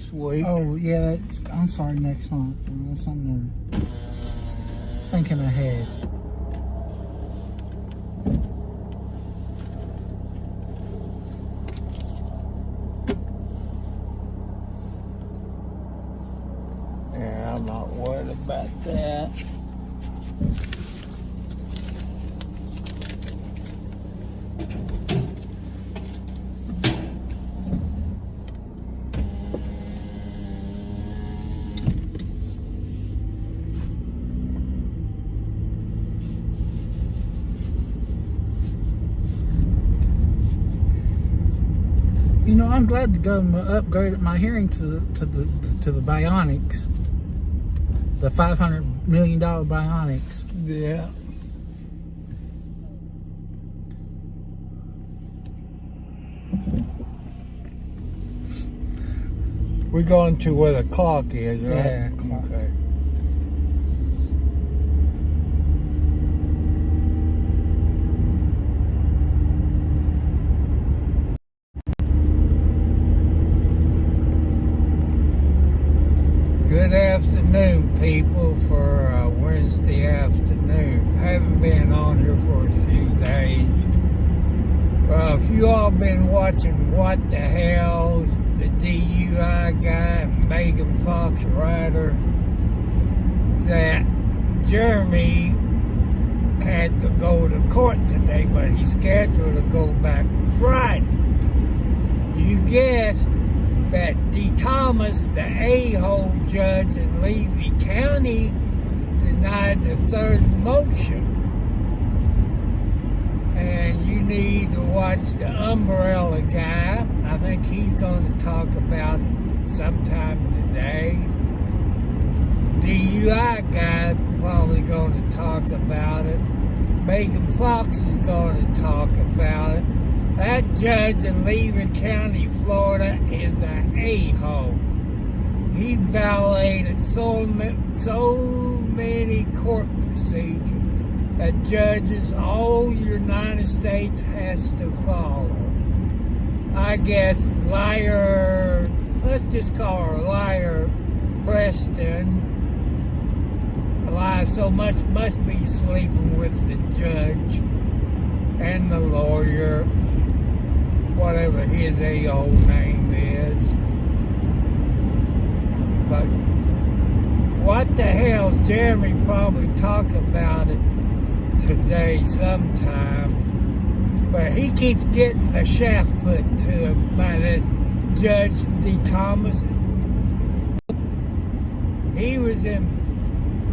this week. Oh, yeah, I'm sorry, next month. Something thinking ahead. Yeah, I'm not worried about that. You know, I'm glad the government upgraded my hearing to the bionics, the $500 million bionics. Yeah. We're going to where the clock is, right? Yeah, clock. Okay. Good afternoon, people, for Wednesday afternoon. Haven't been on here for a few days. If you all been watching What the Hell, the DUI guy, Megan Fox Rider, that Jeremy had to go to court today, but he's scheduled to go back Friday. You guess that D. Thomas, the a-hole judge in Levy County, denied the third motion. And you need to watch the Umbrella guy. I think he's going to talk about it sometime today. DUI guy probably going to talk about it. Megan Fox is going to talk about it. That judge in Levy County, Florida, is an a-hole. He violated so many court procedures that judges all United States has to follow. I guess liar, let's just call her liar Preston, lies so much, must be sleeping with the judge and the lawyer, whatever his a-hole name is. But what the hell, Jeremy probably talked about it today sometime, but he keeps getting the shaft put to him by this Judge D. Thomas. He was in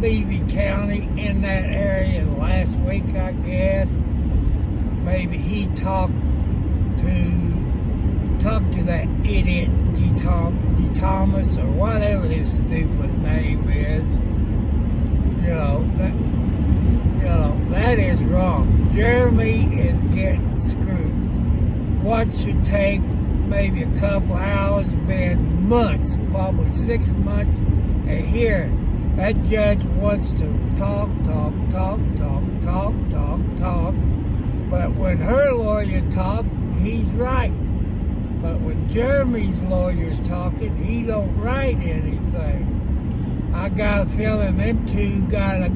Levy County in that area last week, I guess. Maybe he talked to that idiot D. Thomas or whatever his stupid name is. That is wrong. Jeremy is getting screwed. What should take maybe a couple hours, been months, probably 6 months, a hearing. That judge wants to talk. But when her lawyer talks, he's right. But when Jeremy's lawyer's talking, he don't write anything. I got a feeling them two got a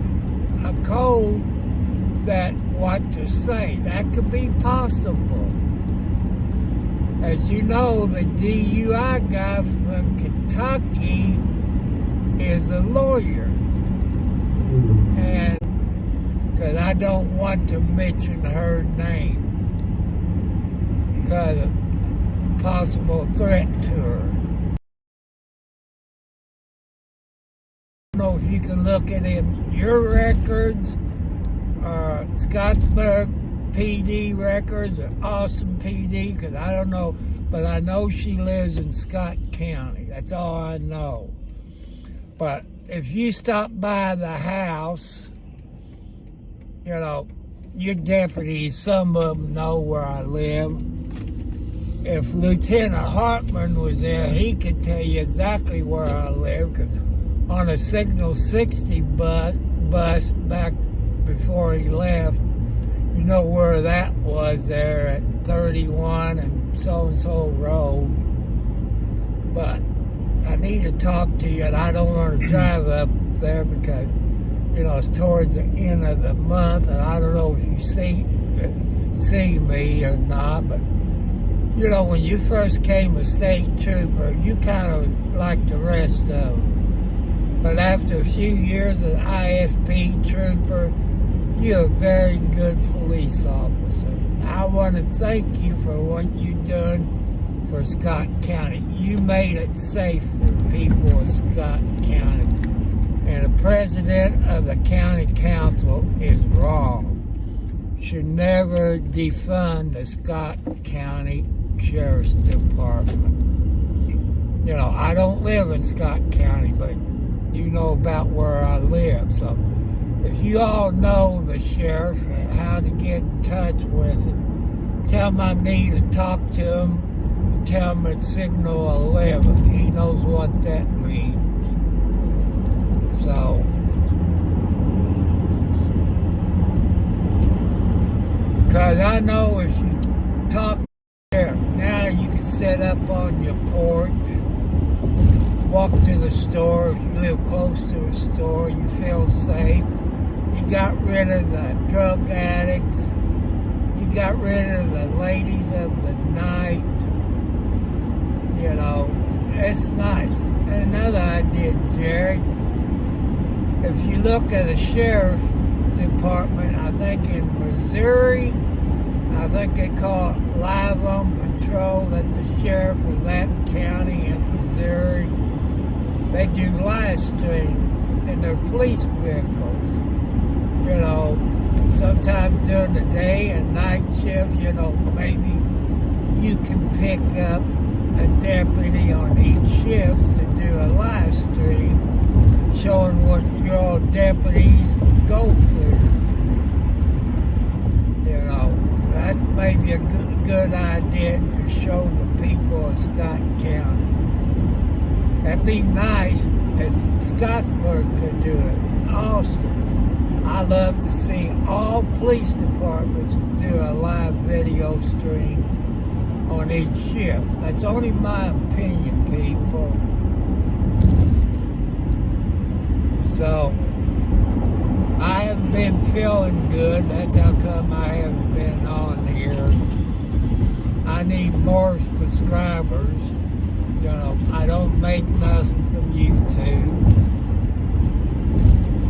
code that what to say. That could be possible. As you know, the DUI guy from Kentucky is a lawyer. And because I don't want to mention her name because of possible threat to her. I don't know if you can look at your records, or Scottsburg PD records, or Austin PD, because I don't know, but I know she lives in Scott County. That's all I know. But if you stop by the house, your deputies, some of them know where I live. If Lieutenant Hartman was there, he could tell you exactly where I live, because on a Signal 60 bus back before he left, you know where that was there at 31 and so-and-so road. But I need to talk to you, and I don't want to drive up there because, it's towards the end of the month, and I don't know if you see me or not, but, when you first came a state trooper, you kind of like the rest of them. But after a few years as ISP trooper, you're a very good police officer. I want to thank you for what you've done for Scott County. You made it safe for people in Scott County. And the president of the county council is wrong. Should never defund the Scott County Sheriff's Department. I don't live in Scott County, but you know about where I live. So if you all know the sheriff and how to get in touch with him, tell him I need to talk to him. Tell him it's signal 11. He knows what that means. So, because I know if you talk there, now you can sit up on your porch, walk to the store. If you live close to a store, you feel safe. You got rid of the drug addicts. You got rid of the ladies of the night. It's nice. And another idea, Jerry, if you look at the sheriff's department, I think in Missouri, I think they call it live on patrol, that the sheriff of that county in Missouri, they do live stream in their police vehicles. Sometimes during the day and night shift, maybe you can pick up a deputy on each shift to do a live stream showing what your deputies go through. That's maybe a good idea to show the people of Scott County. That'd be nice if Scottsburg could do it. Awesome. I love to see all police departments do a live video stream on each shift. That's only my opinion, people. So, I haven't been feeling good. That's how come I haven't been on here. I need more subscribers. I don't make nothing from YouTube.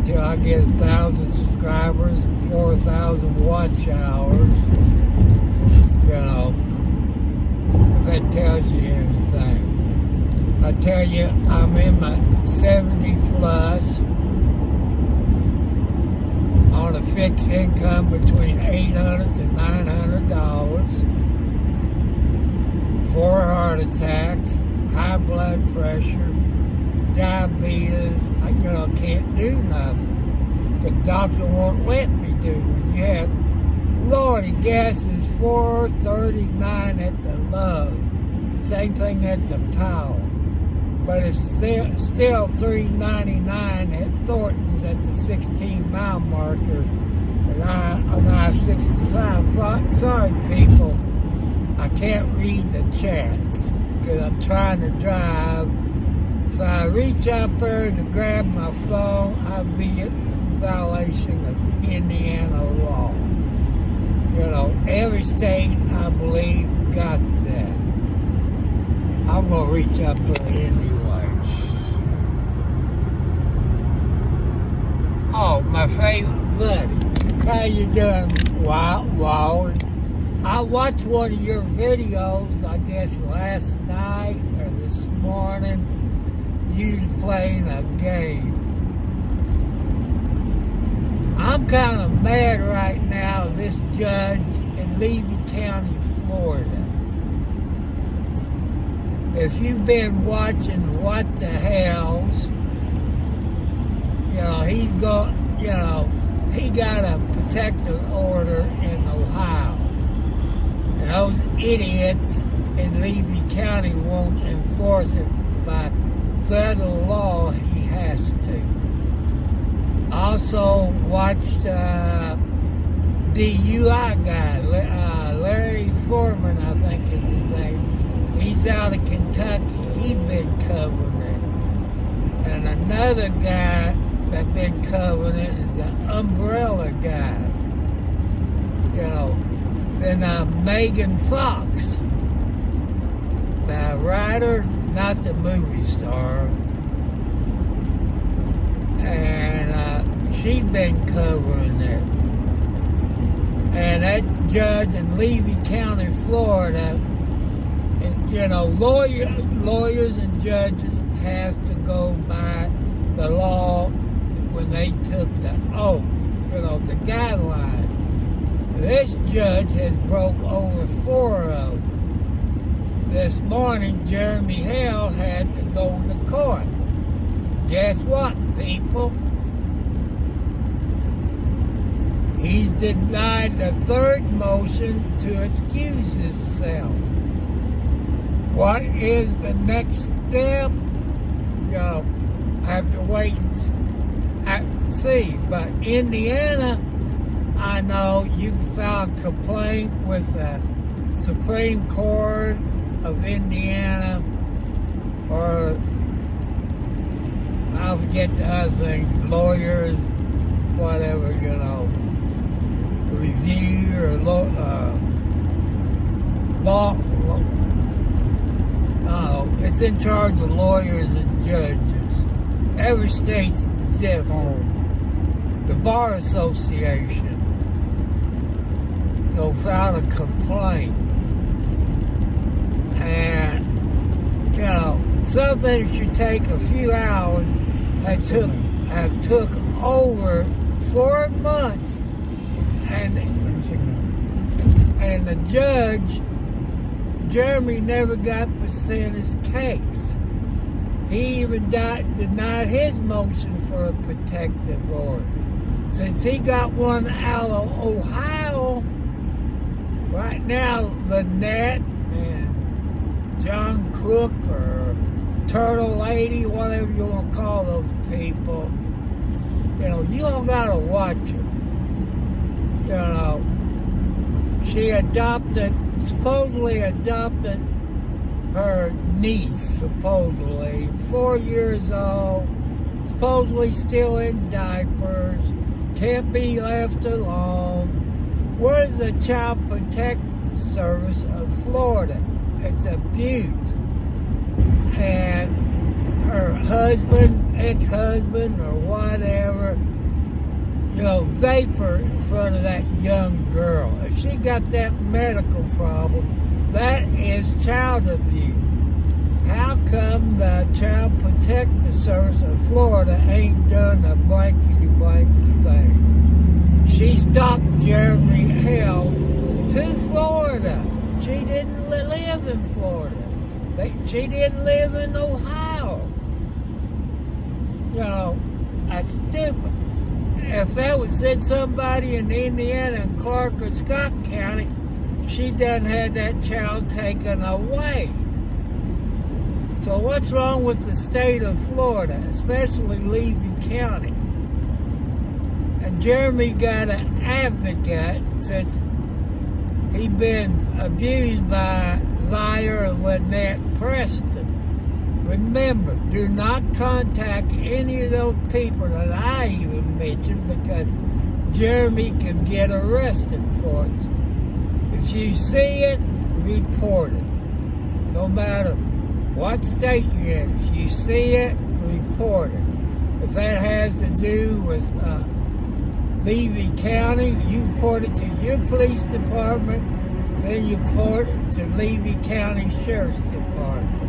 Till I get 1,000 subscribers and 4,000 watch hours. If that tells you anything. I tell you, I'm in my 70 plus on a fixed income between $800 to $900, 4 heart attacks, high blood pressure, diabetes. I can't do nothing. The doctor won't let me do. When you have, Lordy, gas is $4.39 at the Love. Same thing at the Powell. But it's still $3.99 at Thornton's at the 16-mile marker. And on I-65. Sorry, people. I can't read the chats because I'm trying to drive. If I reach up there to grab my phone, I'll be in violation of Indiana law. Every state, I believe, got that. I'm going to reach up there anyway. Oh, my favorite buddy. How you doing, Ward? I watched one of your videos, I guess, last night or this morning. You playing a game. I'm kind of mad right now, this judge in Levy County, Florida. If you've been watching What the Hells, he got a protective order in Ohio. And those idiots in Levy County won't enforce it by federal law. He has to. Also watched DUI guy, Larry Foreman, I think is his name. He's he's out of Kentucky. He's been covering it. And another guy that's been covering it is the umbrella guy. You know, then Megan Fox, the writer, not the movie star, and she's been covering it. And that judge in Levy County, Florida, you know, lawyers and judges have to go by the law when they took the oath, you know, the guidelines. This judge has broke over 4 of them. This morning, Jeremy Hale had to go to court. Guess what, people? He's denied the third motion to excuse himself. What is the next step? You know, have to wait and see. But Indiana, I know you can file a complaint with the Supreme Court of Indiana, or I'll forget the other thing, lawyers, whatever, you know, review or it's in charge of lawyers and judges. Every state's different. The Bar Association, they'll file a complaint. And, you know, something that should take a few hours have took over 4 months. And the judge, Jeremy, never got to present his case. He even denied his motion for a protective order. Since he got one out of Ohio, right now, Lynette and John Cook or Turtle Lady, whatever you want to call those people, you know, you don't got to watch them. You know, she supposedly adopted her niece, supposedly, 4 years old, supposedly still in diapers, can't be left alone. Where's the Child Protective Service of Florida? It's abuse. And her husband, ex-husband, or whatever, you know, vapor in front of that young girl. If she got that medical problem, that is child abuse. How come the Child Protective Service of Florida ain't done a blankety-blanky thing? She stopped Jeremy Hale to Florida. She didn't live in Florida. She didn't live in Ohio. You know, that's stupid. If that was said somebody in Indiana and Clark or Scott County, she done had that child taken away. So what's wrong with the state of Florida, especially Levy County? And Jeremy got an advocate since he'd been abused by liar Lynette Preston. Remember, do not contact any of those people that I even mentioned, because Jeremy can get arrested for it. If you see it, report it. No matter what state you're in, if you see it, report it. If that has to do with Levy County, you report it to your police department, then you report it to Levy County Sheriff's Department.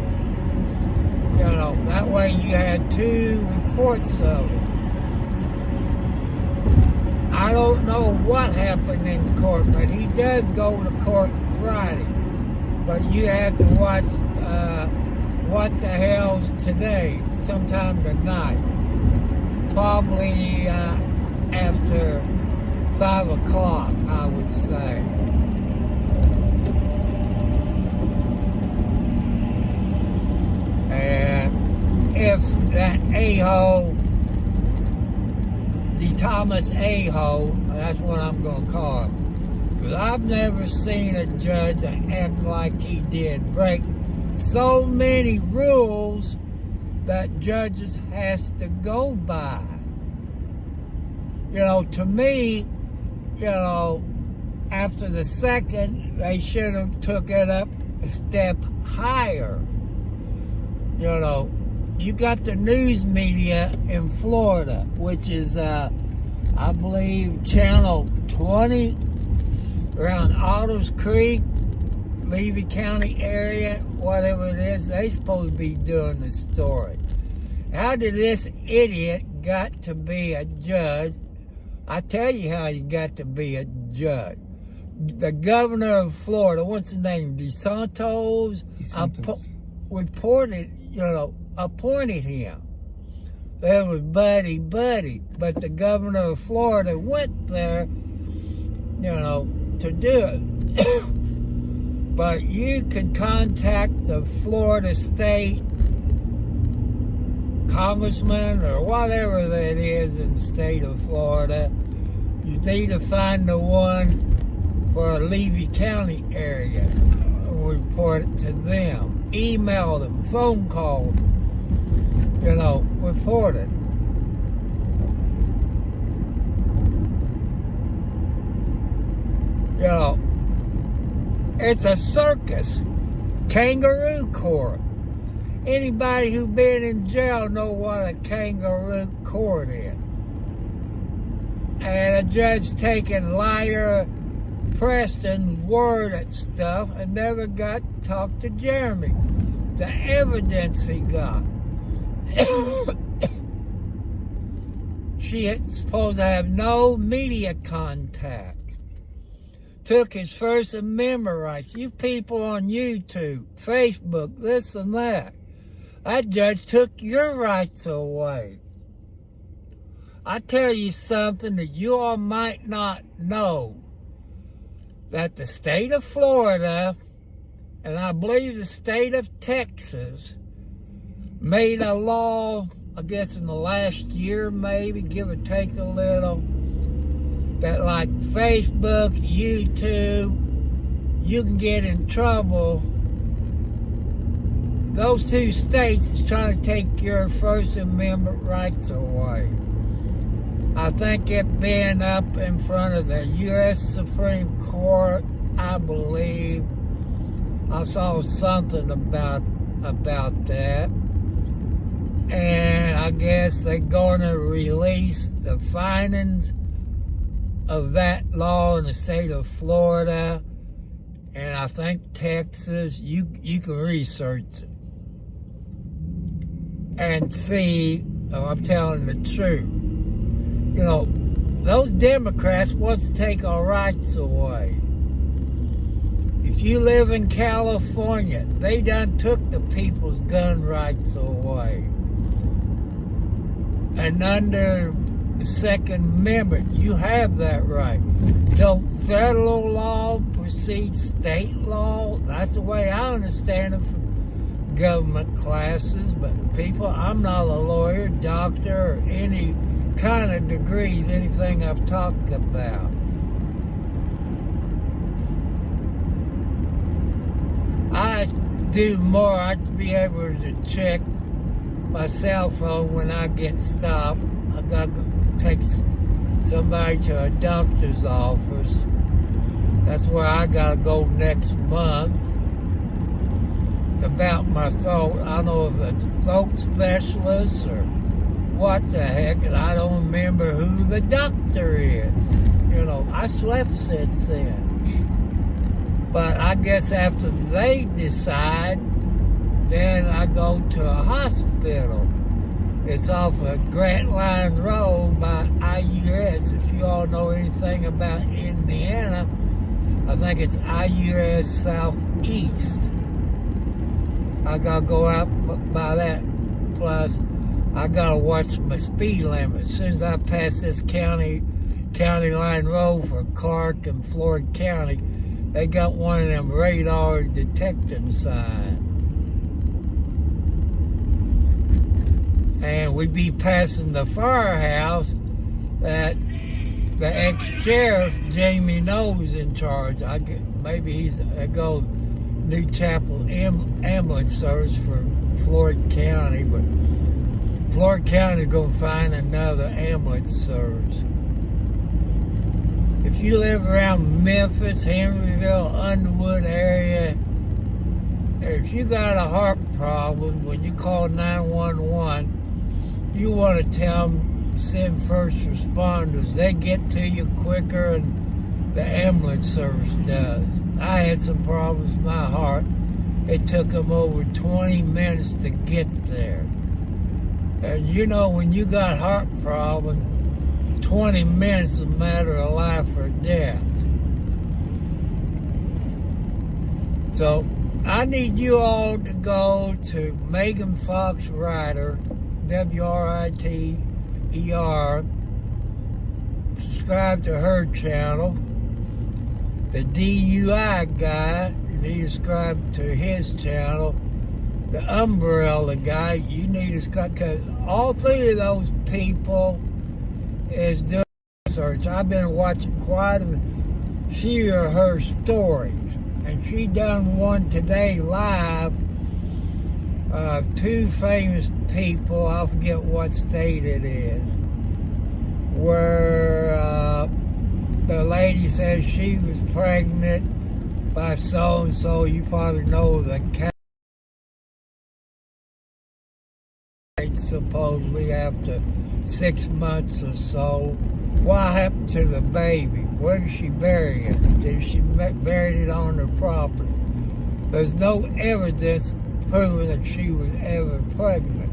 You know, that way you had 2 reports of it. I don't know what happened in court, but he does go to court Friday. But you have to watch What the Hell's Today, sometime tonight. Probably after 5 o'clock, I would say. And if that a-hole, the Thomas a-hole, that's what I'm going to call him, because I've never seen a judge act like he did, break so many rules that judges has to go by. To me, after the second, they should have took it up a step higher. You got the news media in Florida, which is, I believe, Channel 20 around Otto's Creek, Levy County area, whatever it is. They supposed to be doing the story. How did this idiot got to be a judge? I tell you how he got to be a judge. The governor of Florida, what's his name, DeSantis, appointed him. That was buddy, but the governor of Florida went there, to do it. But you can contact the Florida state congressman or whatever that is in the state of Florida. You need to find the one for a Levy County area and report it to them. Email them, phone call them, report it. It's a circus, kangaroo court. Anybody who been in jail know what a kangaroo court is. And a judge taking liar Preston's word at stuff and never got to talk to Jeremy. The evidence he got. She is supposed to have no media contact. Took his First Amendment rights. You people on YouTube, Facebook, this and that. That judge took your rights away. I tell you something that you all might not know. That the state of Florida, and I believe the state of Texas, made a law, I guess in the last year maybe, give or take a little, that like Facebook, YouTube, you can get in trouble. Those two states is trying to take your First Amendment rights away. I think it been up in front of the U.S. Supreme Court, I believe. I saw something about that. And I guess they're going to release the findings of that law in the state of Florida. And I think Texas, you can research it and see, I'm telling the truth. Those Democrats want to take our rights away. If you live in California, they done took the people's gun rights away. And under the Second Amendment, you have that right. Don't federal law precede state law? That's the way I understand it from government classes. But people, I'm not a lawyer, doctor, or any kind of degrees, anything I've talked about. I do more. I have to be able to check my cell phone when I get stopped. I got to take somebody to a doctor's office. That's where I got to go next month. About my throat. I don't know if it's a throat specialist or what the heck, and I don't remember who the doctor is. I slept since then. But I guess after they decide, then I go to a hospital. It's off of Grant Line Road by IUS. If you all know anything about Indiana, I think it's IUS Southeast. I gotta go out by that. Plus, I gotta watch my speed limit. As soon as I pass this county line road for Clark and Floyd County, they got one of them radar detecting signs. And we'd be passing the firehouse that the ex-sheriff, Jamie No's in charge. Maybe he's, it goes New Chapel ambulance service for Floyd County, but Floyd County is going to find another ambulance service. If you live around Memphis, Henryville, Underwood area, if you got a heart problem, when you call 911, you want to tell them, send first responders. They get to you quicker than the ambulance service does. I had some problems with my heart. It took them over 20 minutes to get there. And you know, when you got heart problems, 20 minutes is a matter of life or death. So I need you all to go to Megan Fox Ryder, WRITER, subscribe to her channel. The DUI guy, you need to subscribe to his channel. The umbrella guy, you need to subscribe, because all three of those people is doing research. I've been watching quite a few of her stories, and she done one today live. Two famous people, I forget what state it is, where the lady says she was pregnant by so-and-so. You probably know the cat supposedly after 6 months or so. What happened to the baby? Where did she bury it? Did she bury it on her property? There's no evidence proving that she was ever pregnant.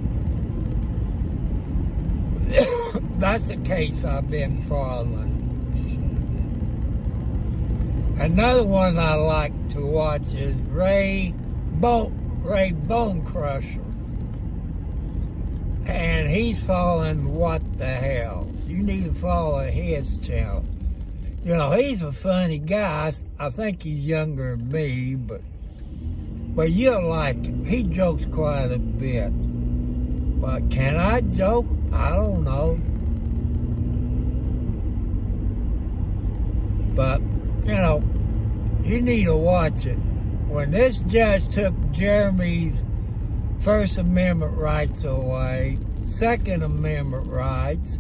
That's the case I've been following. Another one I like to watch is Ray Bone Crusher. And he's following What the Hell. You need to follow his channel. You know, he's a funny guy. I think he's younger than me, but you'll like him. He jokes quite a bit. But can I joke? I don't know. But, you know, you need to watch it. When this judge took Jeremy's First Amendment rights away, Second Amendment rights,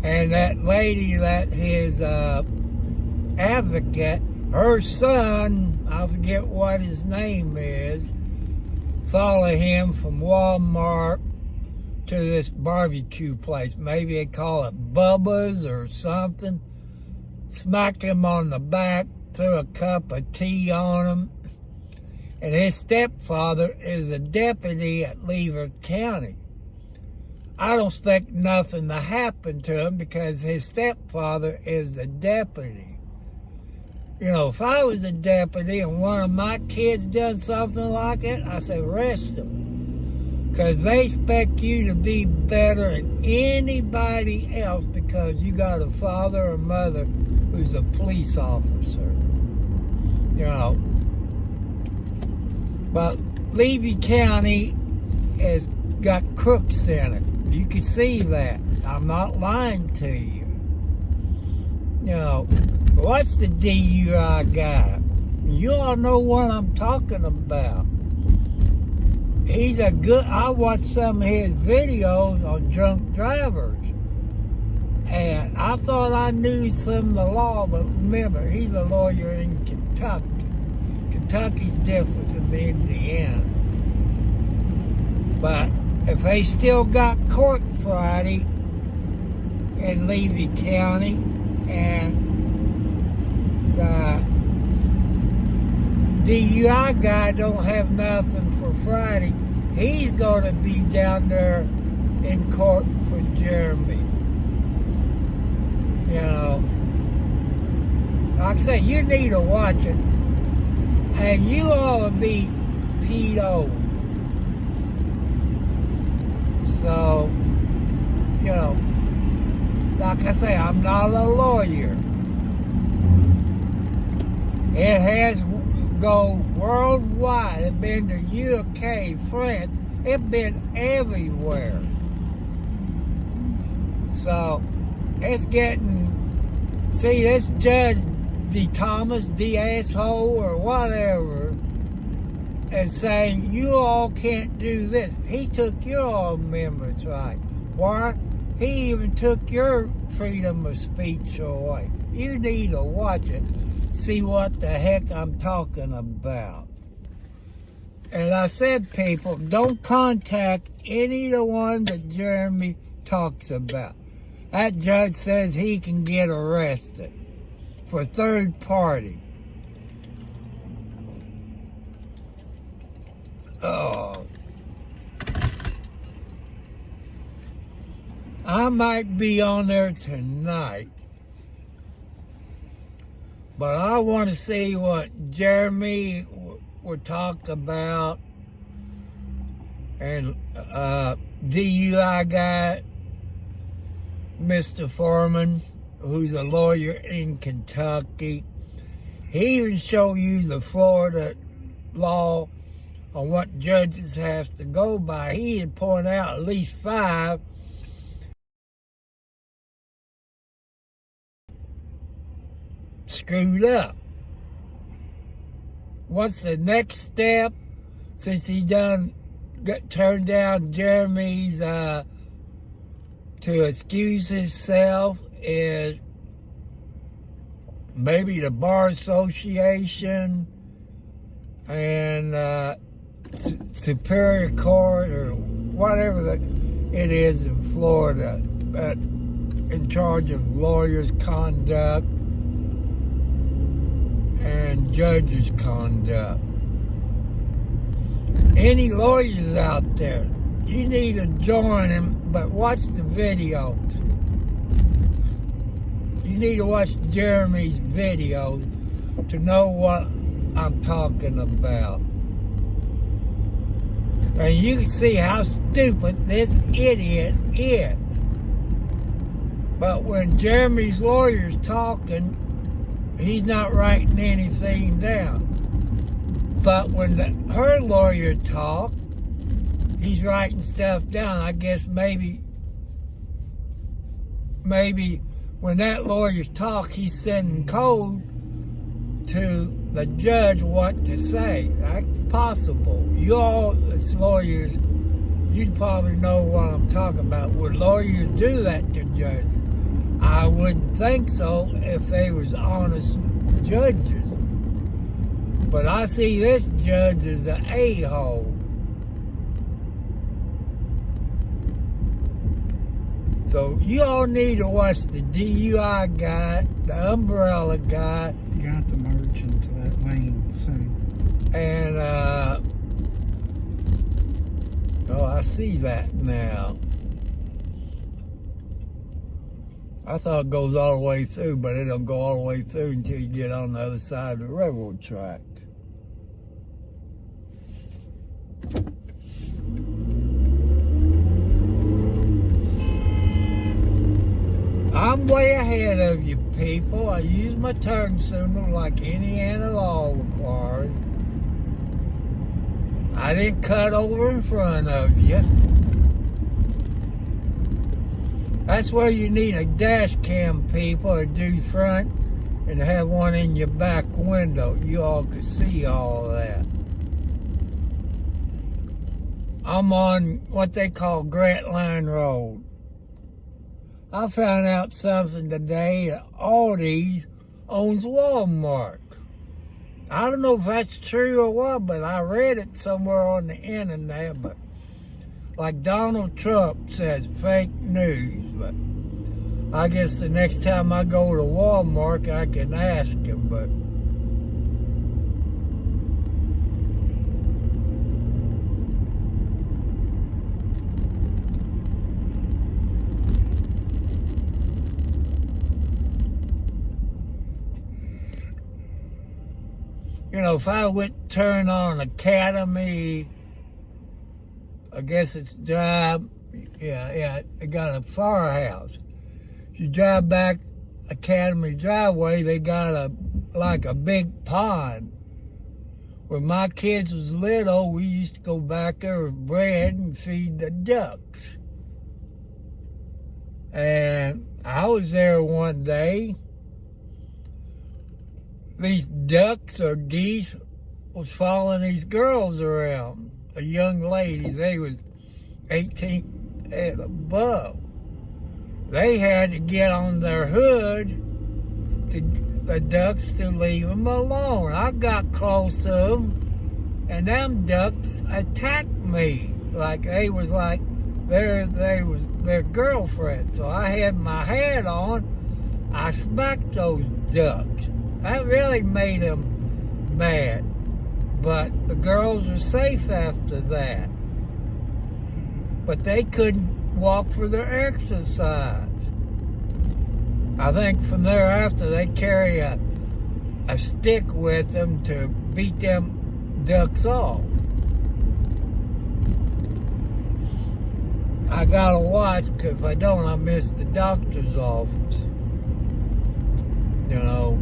and that lady, that his advocate, her son, I forget what his name is, follow him from Walmart to this barbecue place. Maybe they call it Bubba's or something. Smacked him on the back, threw a cup of tea on him. And his stepfather is a deputy at Lever County. I don't expect nothing to happen to him because his stepfather is the deputy. You know, if I was a deputy and one of my kids done something like it, I say arrest them. Because they expect you to be better than anybody else because you got a father or mother who's a police officer. You know. But Levy County has got crooks in it. You can see that. I'm not lying to you. You know, what's the DUI guy? You all know what I'm talking about. He's a good, I watched some of his videos on drunk drivers. And I thought I knew some of the law, but remember, he's a lawyer in Kentucky. Kentucky's different from Indiana. But if they still got court Friday in Levy County and the DUI guy don't have nothing for Friday, he's going to be down there in court for Jeremy. You know, like I say, you need to watch it. And you ought to be peed. So, you know, like I say, I'm not a lawyer. It has go worldwide. It's been to UK, France. It's been everywhere. So, it's getting, see, this Judge D. Thomas, D. asshole, or whatever, as saying, you all can't do this. He took your amendments right. Why? He even took your freedom of speech away. You need to watch it, see what the heck I'm talking about. And I said, people, don't contact any of the one that Jeremy talks about. That judge says he can get arrested for third party. Oh. I might be on there tonight, but I want to see what Jeremy would talk about, and DUI guy, Mr. Foreman, who's a lawyer in Kentucky. He even showed you the Florida law on what judges have to go by. He had pointed out at least 5 screwed up. What's the next step? Since he got turned down Jeremy's to excuse himself, is maybe the Bar Association and Superior Court or whatever it is in Florida, in charge of lawyers' conduct and judges' conduct. Any lawyers out there, you need to join them, but watch the videos. You need to watch Jeremy's videos to know what I'm talking about. And you can see how stupid this idiot is. But when Jeremy's lawyer's talking, he's not writing anything down. But when her lawyer talks, he's writing stuff down. I guess maybe when that lawyer's talk, he's sending code to the judge what to say. That's possible. You all, as lawyers, you probably know what I'm talking about. Would lawyers do that to judges? I wouldn't think so if they was honest judges. But I see this judge as an a-hole. So you all need to watch the DUI guy, the umbrella guy. You have to merge into that lane soon. And, oh, I see that now. I thought it goes all the way through, but it don't go all the way through until you get on the other side of the railroad track. I'm way ahead of you people. I use my turn signal like Indiana law requires. I didn't cut over in front of you. That's where you need a dash cam, people, to do front and have one in your back window. You all could see all of that. I'm on what they call Grant Line Road. I found out something today that Aldi's owns Walmart. I don't know if that's true or what, but I read it somewhere on the internet. But like Donald Trump says, fake news. But I guess the next time I go to Walmart, I can ask him. But you know, if I would turn on Academy, I guess it's drive, it got a firehouse. If you drive back Academy driveway, they got like a big pond. When my kids was little, we used to go back there with bread and feed the ducks. And I was there one day. These ducks or geese was following these girls around, the young ladies. They was 18 and above. They had to get on their hood to the ducks to leave them alone. I got close to them, and them ducks attacked me like they was their girlfriend. So I had my hat on. I smacked those ducks. That really made them mad. But the girls were safe after that. But they couldn't walk for their exercise. I think from thereafter they carry a stick with them to beat them ducks off. I gotta watch, because if I don't, I miss the doctor's office. You know.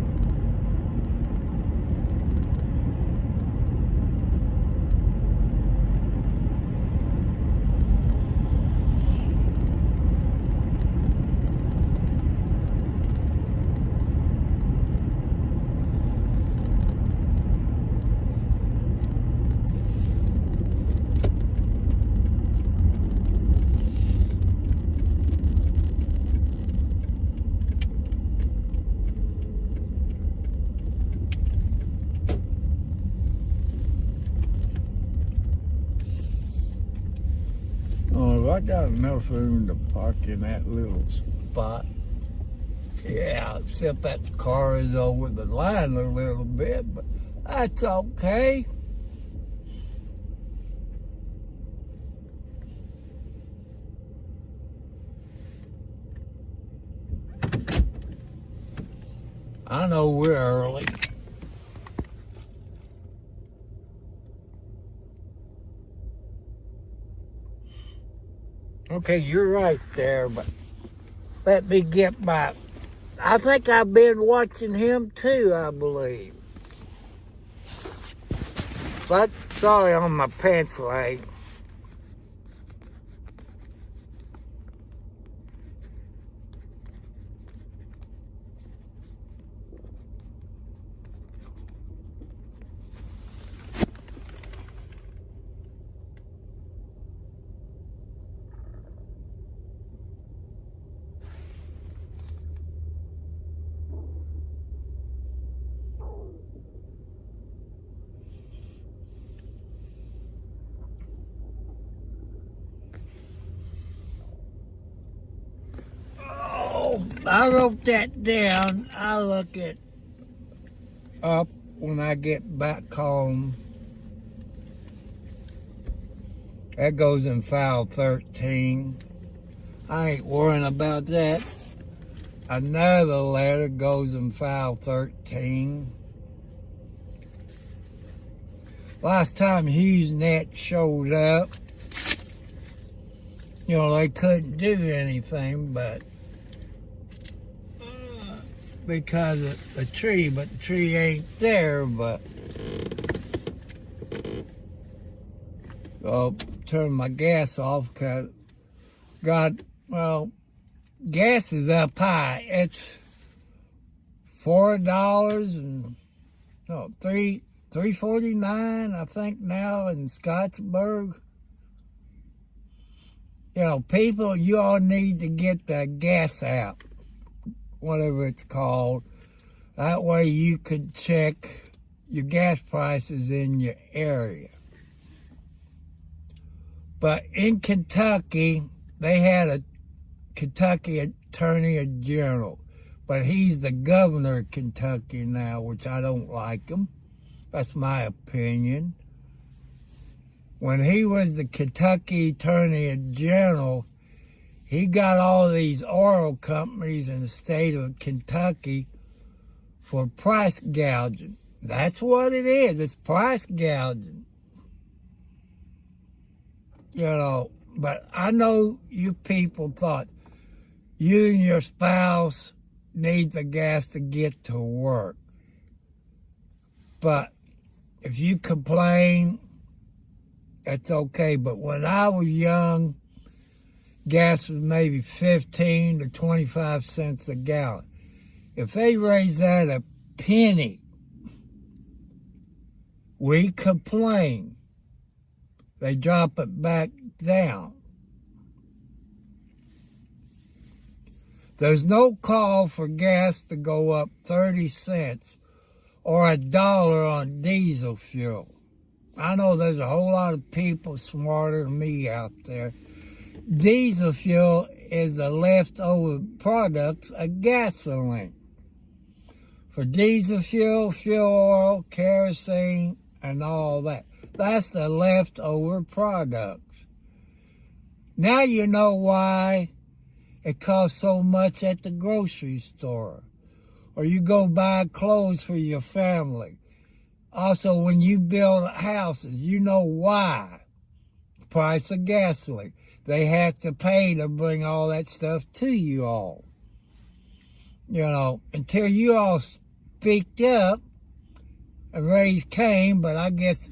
Oh, I got enough room to park in that little spot. Yeah, except that the car is over the line a little bit, but that's okay. I know we're early. Okay, you're right there, but let me get my... I think I've been watching him too, I believe. But, sorry on my pants leg. I wrote that down. I'll look it up when I get back home. That goes in file 13. I ain't worrying about that. Another letter goes in file 13. Last time HughesNet showed up, you know, they couldn't do anything but because of the tree, but the tree ain't there. But I'll turn my gas off because gas is up high. It's $4 and $3.49 I think now in Scottsburg. You know, people, you all need to get the gas app, whatever it's called. That way you could check your gas prices in your area. But in Kentucky, they had a Kentucky Attorney General, but he's the governor of Kentucky now, which I don't like him. That's my opinion. When he was the Kentucky Attorney General, he got all these oil companies in the state of Kentucky for price gouging. That's what it is. It's price gouging. You know, but I know you people thought you and your spouse need the gas to get to work. But if you complain, that's okay. But when I was young, gas was maybe 15 to 25 cents a gallon. If they raise that a penny, We complain. They drop it back down. There's no call for gas to go up 30 cents or $1 on diesel fuel. I know there's a whole lot of people smarter than me out there. Diesel fuel is the leftover products of gasoline. For diesel fuel, fuel oil, kerosene, and all that. That's the leftover products. Now you know why it costs so much at the grocery store. Or you go buy clothes for your family. Also, when you build houses, you know why. The price of gasoline. They have to pay to bring all that stuff to you all. You know, until you all speaked up and raised Cain, but I guess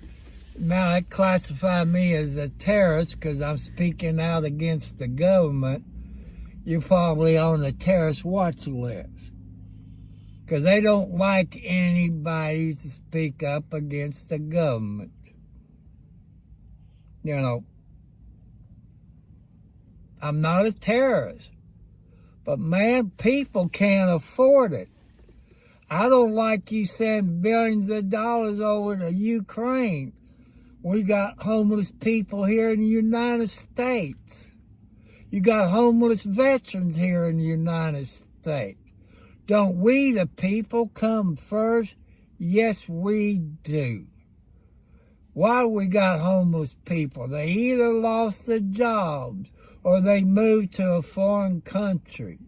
now it classified me as a terrorist because I'm speaking out against the government. You're probably on the terrorist watch list because they don't like anybody to speak up against the government. You know, I'm not a terrorist, but man, people can't afford it. I don't like you sending billions of dollars over to Ukraine. We got homeless people here in the United States. You got homeless veterans here in the United States. Don't we, the people, come first? Yes, we do. Why we got homeless people? They either lost their jobs or they moved to a foreign country.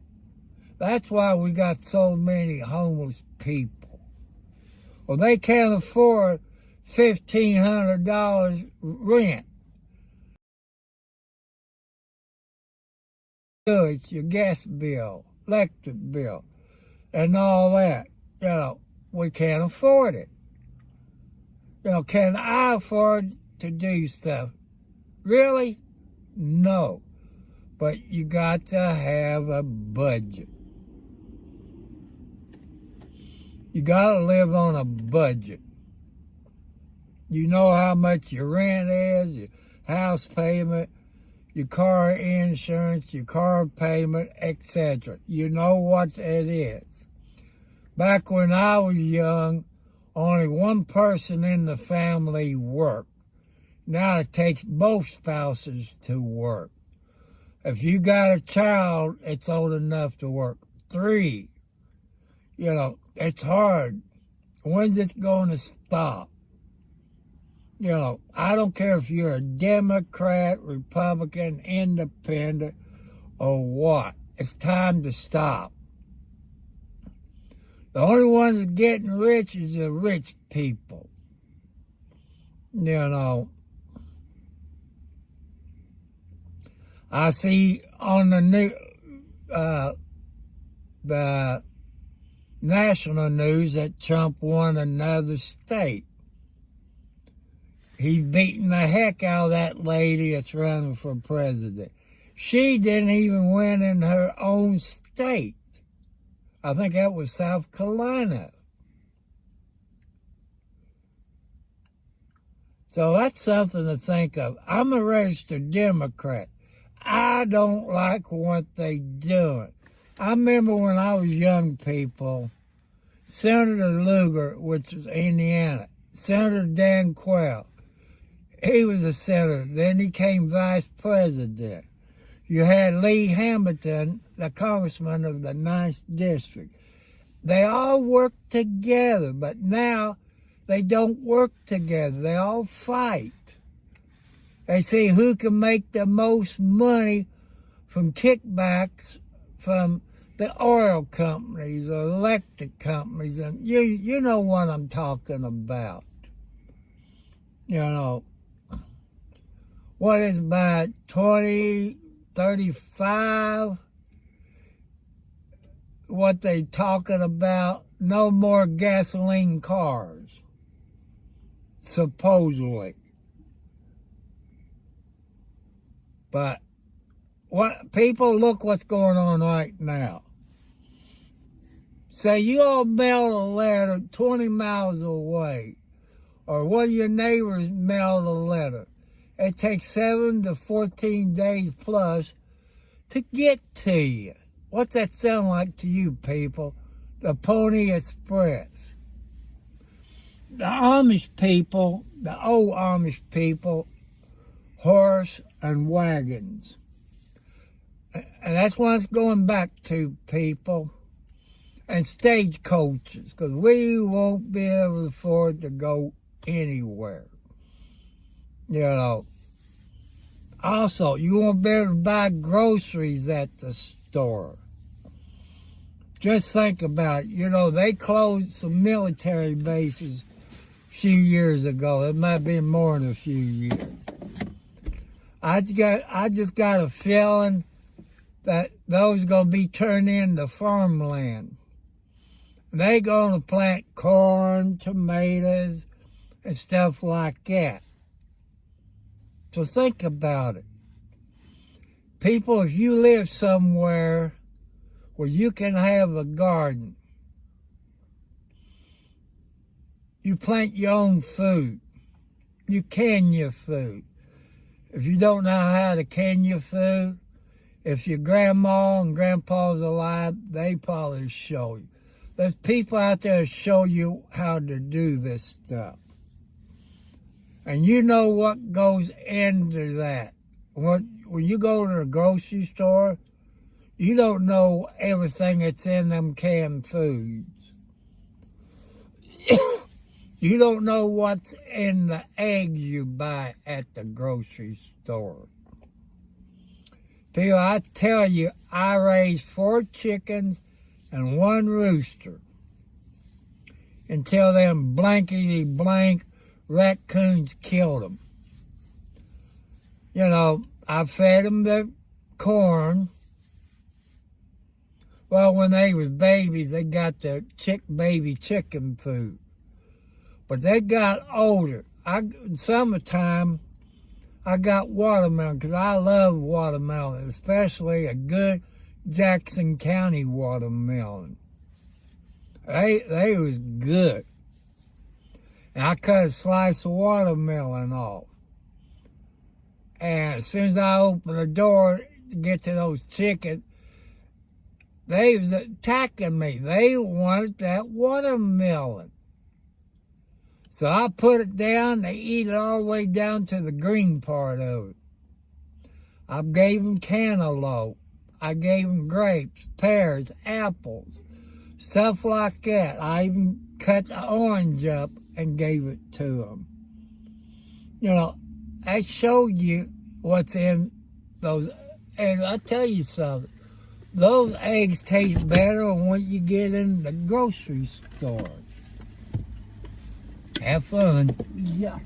That's why we got so many homeless people. Well, they can't afford $1,500 rent. So it's your gas bill, electric bill, and all that. You know, we can't afford it. You know, can I afford to do stuff? Really? No. But you got to have a budget. You got to live on a budget. You know how much your rent is, your house payment, your car insurance, your car payment, etc. You know what it is. Back when I was young, only one person in the family worked. Now it takes both spouses to work. If you got a child, it's old enough to work. 3. You know, it's hard. When's it going to stop? You know, I don't care if you're a Democrat, Republican, Independent, or what. It's time to stop. The only ones that's getting rich is the rich people. You know, I see on the the national news that Trump won another state. He's beating the heck out of that lady that's running for president. She didn't even win in her own state. I think that was South Carolina. So that's something to think of. I'm a registered Democrat. I don't like what they doing. I remember when I was young people, Senator Lugar, which was Indiana, Senator Dan Quayle, he was a senator. Then he became vice president. You had Lee Hamilton, the congressman of the 9th District. They all worked together, but now they don't work together. They all fight. They see who can make the most money from kickbacks from the oil companies or electric companies. And you know what I'm talking about. You know, what is about 2035? What they talking about? No more gasoline cars, supposedly. But what people, look what's going on right now. Say you all mail a letter 20 miles away, or one of your neighbors mailed a letter. It takes 7 to 14 days plus to get to you. What's that sound like to you people? The Pony Express. The Amish people, the old Amish people, horse and wagons. And that's what it's going back to, people. And stagecoaches, because we won't be able to afford to go anywhere. You know. Also, you won't be able to buy groceries at the store. Just think about it. You know, they closed some military bases a few years ago. It might be more than a few years. I just got a feeling that those are going to be turned into farmland. They going to plant corn, tomatoes, and stuff like that. So think about it. People, if you live somewhere where you can have a garden, you plant your own food, you can your food. If you don't know how to can your food, if your grandma and grandpa's alive, they probably show you. There's people out there to show you how to do this stuff. And you know what goes into that. When you go to the grocery store, you don't know everything that's in them canned foods. You don't know what's in the eggs you buy at the grocery store. People, I tell you, I raised 4 chickens and 1 rooster until them blankety blank raccoons killed them. You know, I fed them the corn. Well, when they was babies, they got the baby chicken food. But they got older. In summertime, I got watermelon because I love watermelon, especially a good Jackson County watermelon. They was good. And I cut a slice of watermelon off. And as soon as I opened the door to get to those chickens, they was attacking me. They wanted that watermelon. So I put it down. They eat it all the way down to the green part of it. I gave them cantaloupe. I gave them grapes, pears, apples, stuff like that. I even cut the orange up and gave it to them. You know, I showed you what's in those. And I'll tell you something. Those eggs taste better than what you get in the grocery store. Have fun. Yeah.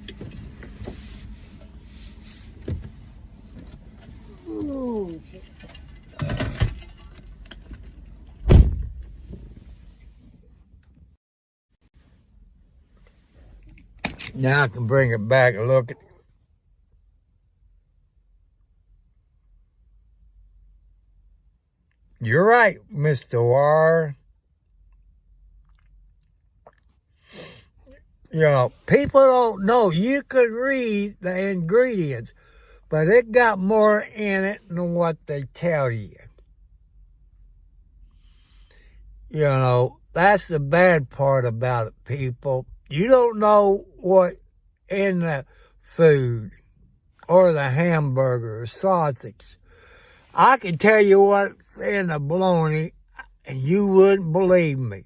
Ooh. Now I can bring it back and look at. You're right, Mr. War. You know, people don't know. You could read the ingredients, but it got more in it than what they tell you. You know, that's the bad part about it, people. You don't know what in the food or the hamburger or sausage. I can tell you what's in the bologna and you wouldn't believe me.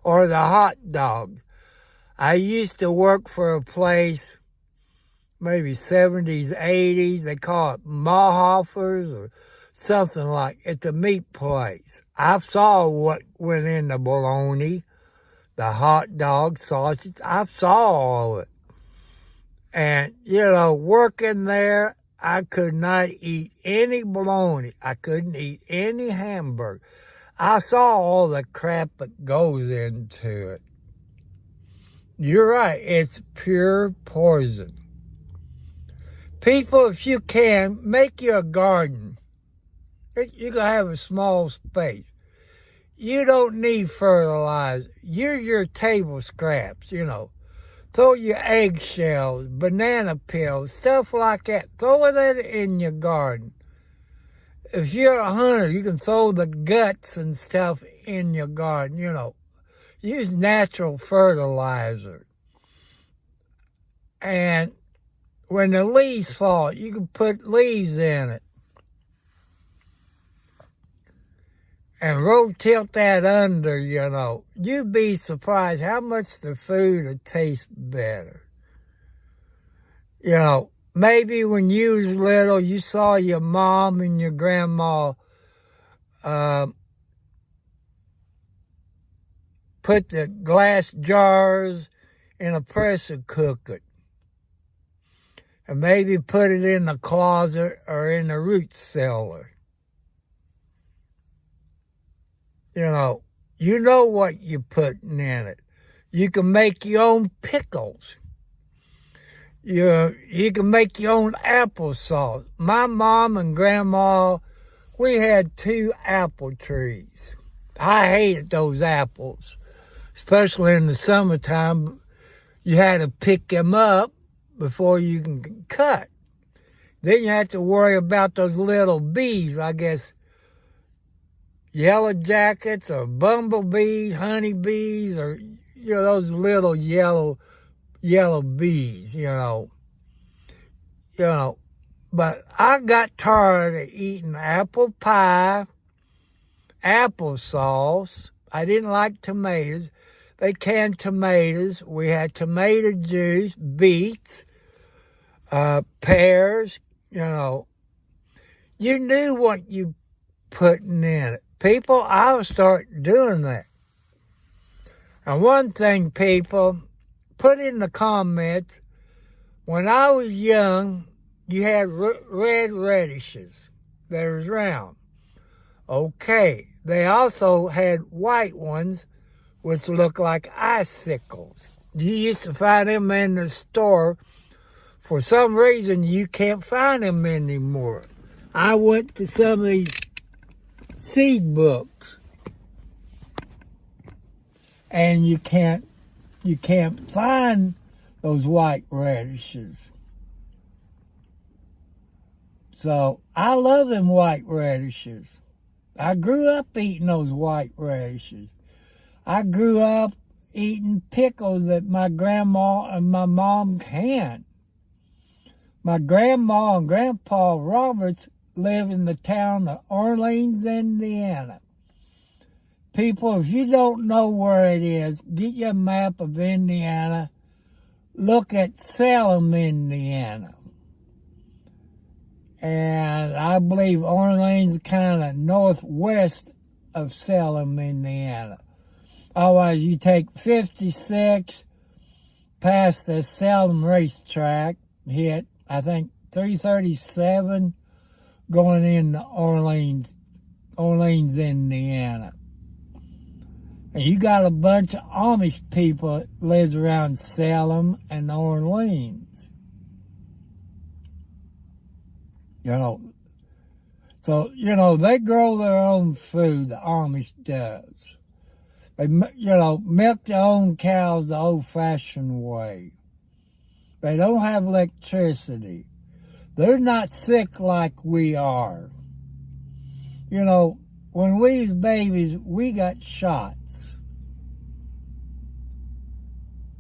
Or the hot dog. I used to work for a place, maybe 70s, 80s. They call it Mahofers or something like at the meat place. I saw what went in the bologna, the hot dog, sausage. I saw all of it. And, you know, working there, I could not eat any bologna. I couldn't eat any hamburger. I saw all the crap that goes into it. You're right. It's pure poison. People, if you can, make you a garden. You can have a small space. You don't need fertilizer. Use your table scraps, you know. throw your eggshells, banana peels, stuff like that. Throw that in your garden. If you're a hunter, you can throw the guts and stuff in your garden, you know. Use natural fertilizer. And when the leaves fall, you can put leaves in it. And rotate that under, you know. You'd be surprised how much the food would taste better. You know, maybe when you was little, you saw your mom and your grandma put the glass jars in a pressure cooker. And maybe put it in the closet or in the root cellar. You know what you're putting in it. You can make your own pickles. You can make your own applesauce. My mom and grandma, we had 2 apple trees. I hated those apples, especially in the summertime. You had to pick them up before you can cut. Then you had to worry about those little bees, I guess, yellow jackets or bumblebees, honeybees, or, those little yellow bees, But I got tired of eating apple pie, applesauce. I didn't like tomatoes. They canned tomatoes. We had tomato juice, beets, pears, You knew what you putting in it. People, I would start doing that. And one thing, people, put in the comments, when I was young, you had red radishes. They was round. Okay. They also had white ones, which looked like icicles. You used to find them in the store. For some reason, you can't find them anymore. I went to some of these seed books, and you can't find those white radishes. So I love them white radishes. I grew up eating those white radishes. I grew up eating pickles that my grandma and my mom canned. My grandma and Grandpa Roberts live in the town of Orleans, Indiana. People, if you don't know where it is, get your map of Indiana. Look at Salem, Indiana. And I believe Orleans is kind of northwest of Salem, Indiana. Otherwise, you take 56 past the Salem racetrack, hit, I think, 337, going into Orleans, Indiana. And you got a bunch of Amish people that lives around Salem and Orleans. So, they grow their own food, the Amish does. They, milk their own cows the old-fashioned way. They don't have electricity. They're not sick like we are. When we was babies, we got shots.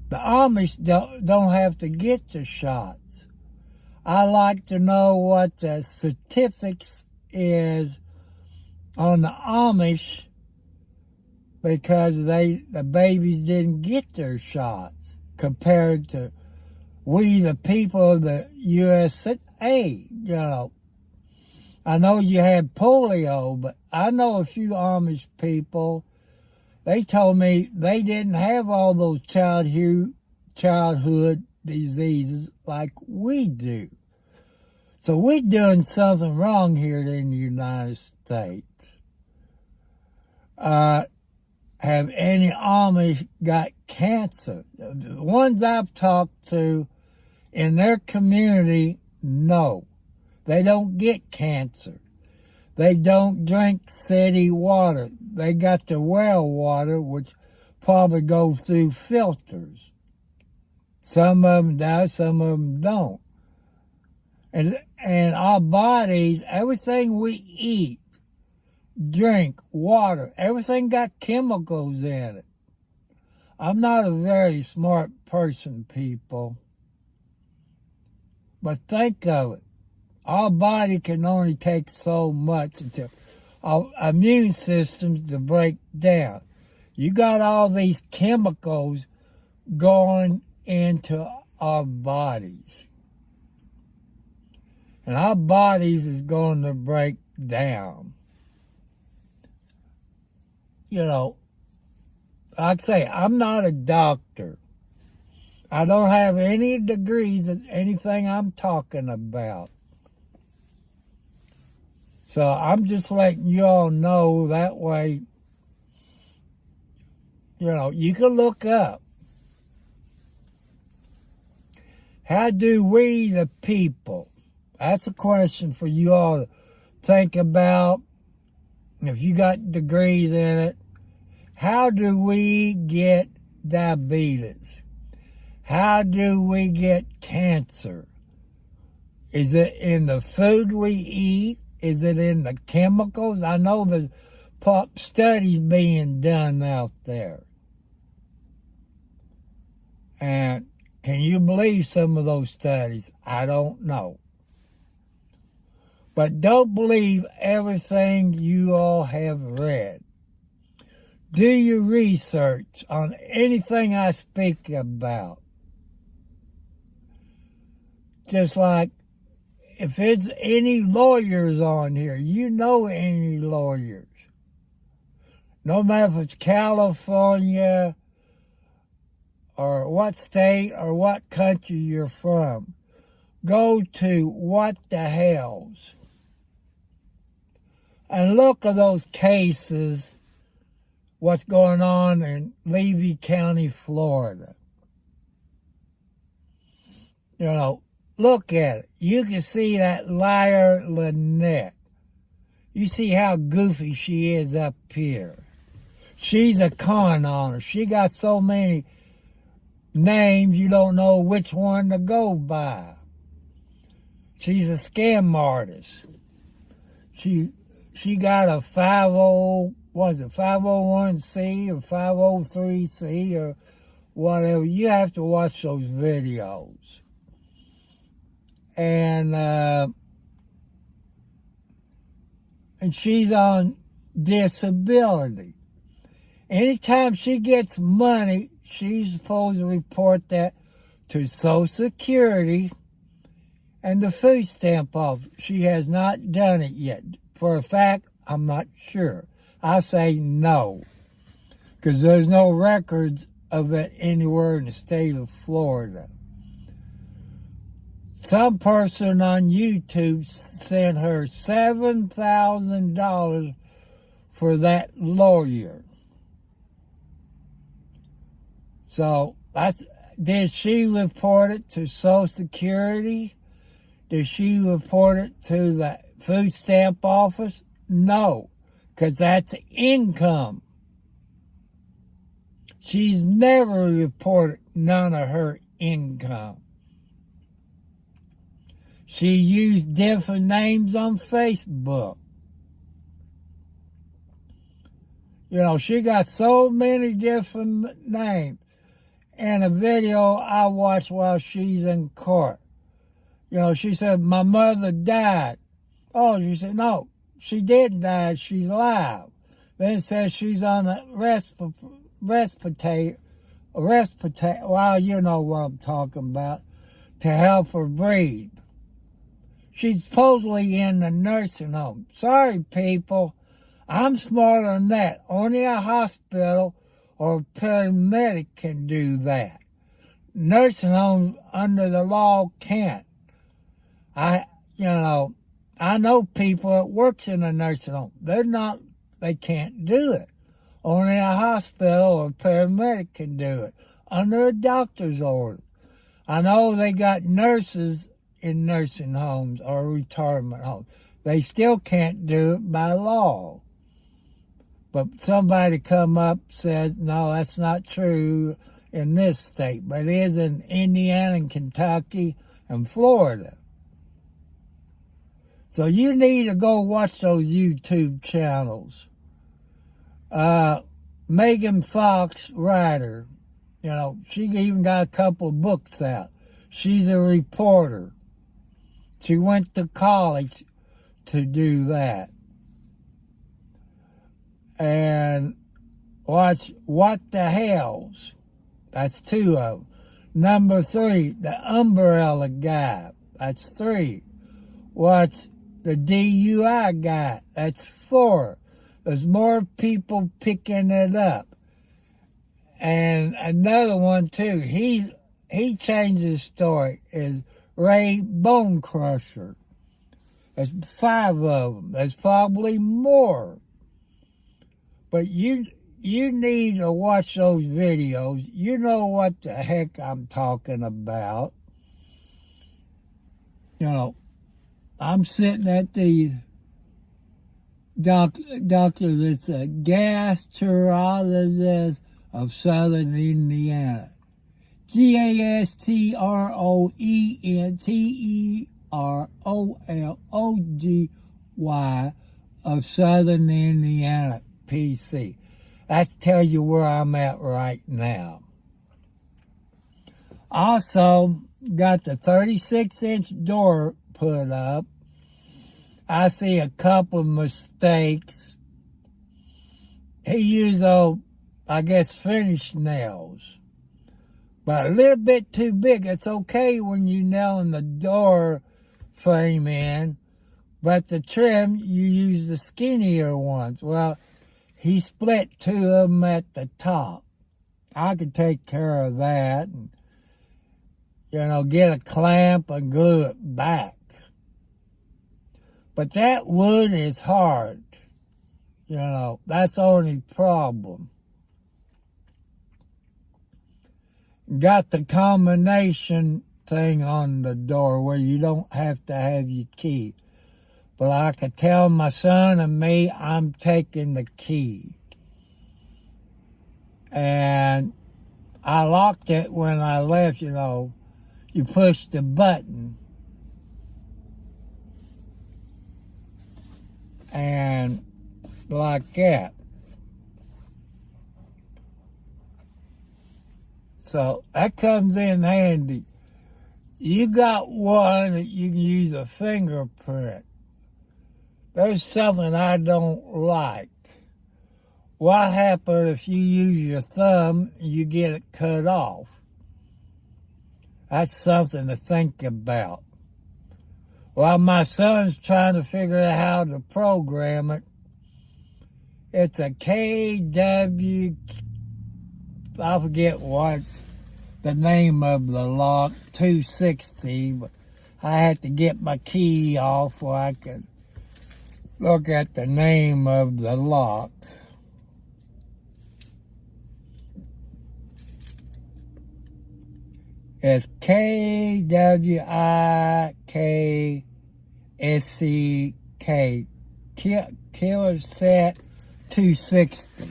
The Amish don't have to get the shots. I like to know what the certificates is on the Amish because the babies didn't get their shots compared to we, the people of the USA. I know you had polio, but I know a few Amish people. They told me they didn't have all those childhood diseases like we do. So we're doing something wrong here in the United States. Have any Amish got cancer? The ones I've talked to in their community, no. They don't get cancer. They don't drink city water. They got the well water, which probably goes through filters. Some of them die, some of them don't. And our bodies, everything we eat, drink, water, everything got chemicals in it. I'm not a very smart person, people. But think of it. Our body can only take so much until our immune systems to break down. You got all these chemicals going into our bodies. And our bodies is going to break down. You know, like I say, I'm not a doctor. I don't have any degrees in anything I'm talking about. So I'm just letting you all know that way, you know, you can look up. How do we, the people, that's a question for you all to think about. If you got degrees in it, how do we get diabetes? How do we get cancer? Is it in the food we eat? Is it in the chemicals? I know there's studies being done out there. And can you believe some of those studies? I don't know. But don't believe everything you all have read. Do your research on anything I speak about. Just like if it's any lawyers on here, you know any lawyers. No matter if it's California or what state or what country you're from. Go to What the Hells and look at those cases, what's going on in Levy County, Florida. You know, look at it. You can see that liar Lynette. You see how goofy she is up here. She's a con on her. She got so many names you don't know which one to go by. She's a scam artist. She got a 501c or 503c or whatever. You have to watch those videos. And she's on disability. Anytime she gets money, she's supposed to report that to Social Security and the food stamp office. She has not done it yet. For a fact, I'm not sure. I say no, because there's no records of it anywhere in the state of Florida. Some person on YouTube sent her $7,000 for that lawyer. So did she report it to Social Security? Did she report it to the food stamp office? No, because that's income. She's never reported none of her income. She used different names on Facebook. You know, she got so many different names. In a video I watched while she's in court. You know, she said, my mother died. Oh, she said, no, she didn't die, she's alive. Then it says she's on a respirator, well, you know what I'm talking about, to help her breathe. She's supposedly in the nursing home. Sorry, people, I'm smarter than that. Only a hospital or a paramedic can do that. Nursing homes under the law can't. I know people that works in a nursing home. They can't do it. Only a hospital or a paramedic can do it under a doctor's order. I know they got nurses in nursing homes or retirement homes. They still can't do it by law. But somebody come up said, no, that's not true. in this state, but it is in Indiana and Kentucky and Florida. So you need to go watch those YouTube channels. Megan Fox, writer, she even got a couple of books out. She's a reporter. She went to college to do that. And watch What the Hells. That's 2 of them. Number 3, The Umbrella Guy. That's 3. Watch The DUI Guy. That's 4. There's more people picking it up. And another one too, he changed his story, is Ray Bone Crusher. There's 5 of them. There's probably more. But you need to watch those videos. You know what the heck I'm talking about. I'm sitting at the doctor that's a gastrologist of Southern Indiana. GASTROENTEROLOGY of Southern Indiana, PC. That tells you where I'm at right now. Also, got the 36-inch door put up. I see a couple of mistakes. He used, finish nails. But a little bit too big. It's okay when you're nailing the door frame in. But the trim, you use the skinnier ones. Well, he split 2 of them at the top. I could take care of that and, get a clamp and glue it back. But that wood is hard. That's the only problem. Got the combination thing on the door where you don't have to have your key. But I could tell my son and me, I'm taking the key. And I locked it when I left, you push the button. And like that. So that comes in handy. You got one that you can use a fingerprint. There's something I don't like. What happens if you use your thumb and you get it cut off? That's something to think about. While my son's trying to figure out how to program it, it's a KW, I forget what's the name of the lock, 260, but I had to get my key off so I could look at the name of the lock. It's KWIKSCK, Killer Set 260.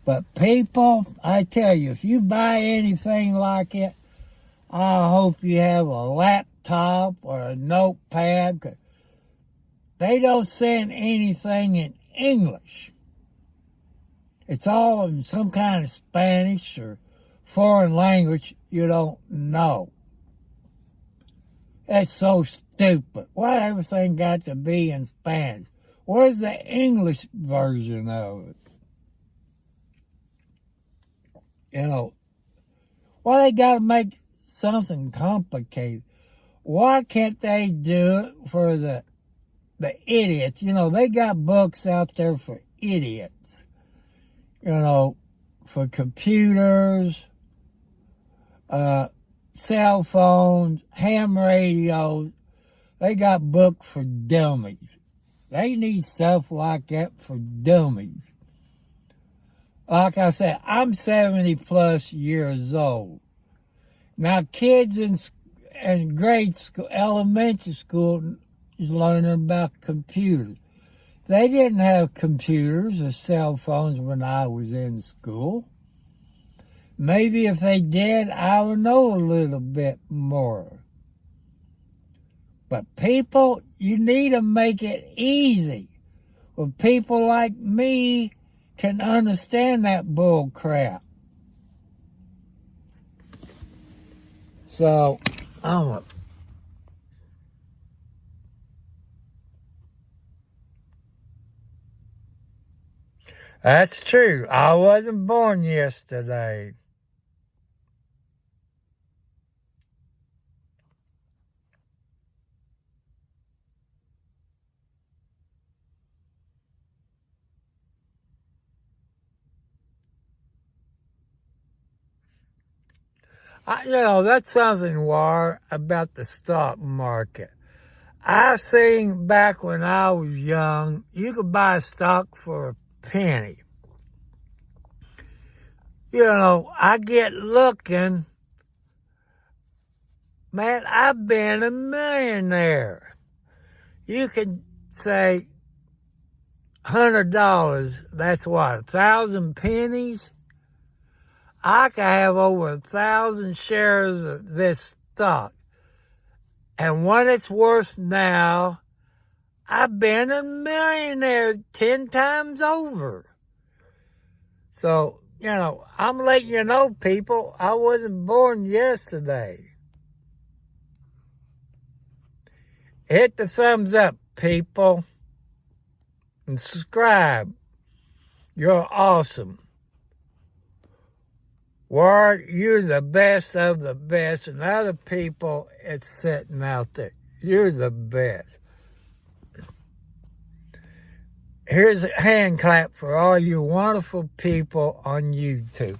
But people, I tell you, if you buy anything like it, I hope you have a laptop or a notepad, 'cause they don't send anything in English. It's all in some kind of Spanish or foreign language you don't know. That's so stupid. Why everything got to be in Spanish? Where's the English version of it? Why they got to make something complicated? Why can't they do it for the idiots? They got books out there for idiots. For computers, cell phones, ham radios. They got books for dummies. They need stuff like that for dummies. Like I said, I'm 70 plus years old. Now, kids in grade school, elementary school, is learning about computers. They didn't have computers or cell phones when I was in school. Maybe if they did, I would know a little bit more. But people, you need to make it easy. Well, people like me can understand that bull crap. So, that's true. I wasn't born yesterday. That's something, War, about the stock market. I seen back when I was young, you could buy stock for a penny. I get looking, man, I've been a millionaire. You could say $100, that's what, 1,000 pennies? I could have over 1,000 shares of this stock. And what it's worth now, I've been a millionaire 10 times over. So, I'm letting you know, people, I wasn't born yesterday. Hit the thumbs up, people, and subscribe. You're awesome. Ward, you're the best of the best, and other people, it's sitting out there. You're the best. Here's a hand clap for all you wonderful people on YouTube.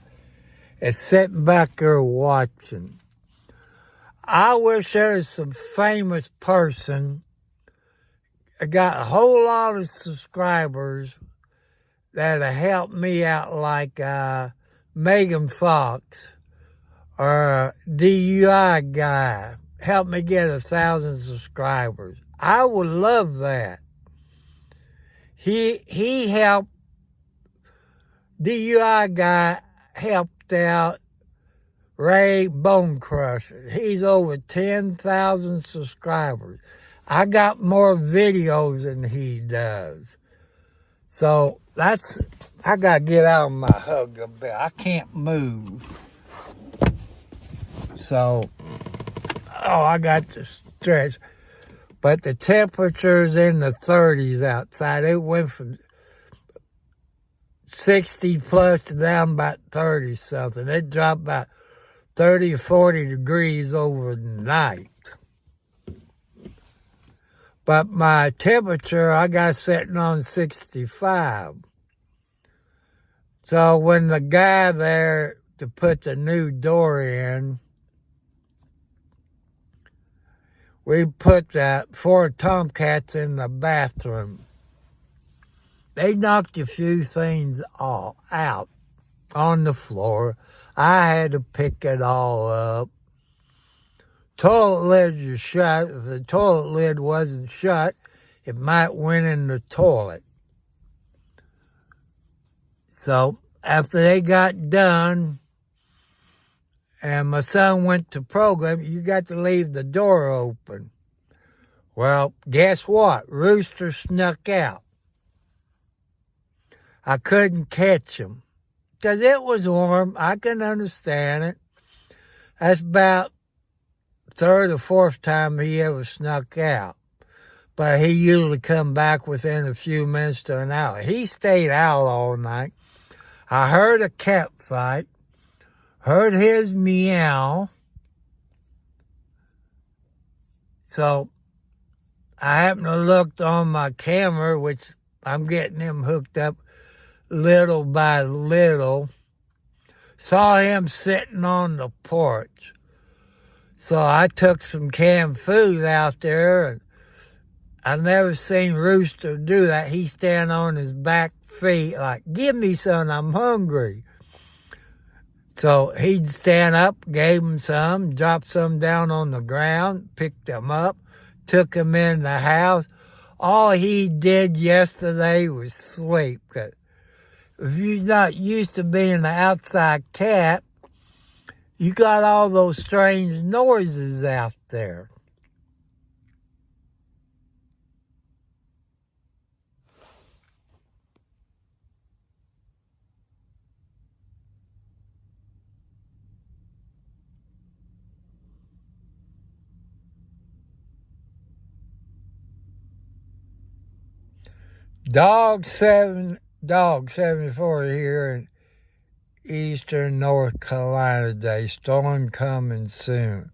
It's sitting back there watching. I wish there was some famous person that got a whole lot of subscribers that'll help me out, like Megan Fox or a DUI guy. Help me get 1,000 subscribers. I would love that. He helped, DUI guy helped out Ray Bone Crusher. He's over 10,000 subscribers. I got more videos than he does. So I gotta get out of my hug a bit. I can't move. So, I got to stretch. But the temperature's in the 30s outside. It went from 60 plus to down about 30 something. It dropped about 30 or 40 degrees overnight. But my temperature, I got sitting on 65. So when the guy there to put the new door in, we put that 4 Tomcats in the bathroom. They knocked a few things all out on the floor. I had to pick it all up. Toilet lids are shut. If the toilet lid wasn't shut, it might went in the toilet. So after they got done, and my son went to program, you got to leave the door open. Well, guess what? Rooster snuck out. I couldn't catch him because it was warm. I can understand it. That's about third or fourth time he ever snuck out. But he usually come back within a few minutes to an hour. He stayed out all night. I heard a cat fight. Heard his meow. So I happened to look on my camera, which I'm getting him hooked up little by little. Saw him sitting on the porch. So I took some canned food out there, and I never seen Rooster do that. He stand on his back feet like, give me some, I'm hungry. So he'd stand up, gave him some, dropped some down on the ground, picked them up, took them in the house. All he did yesterday was sleep. 'Cause if you're not used to being an outside cat, You got all those strange noises out there. Dog 74 here in eastern North Carolina today. Storm coming soon.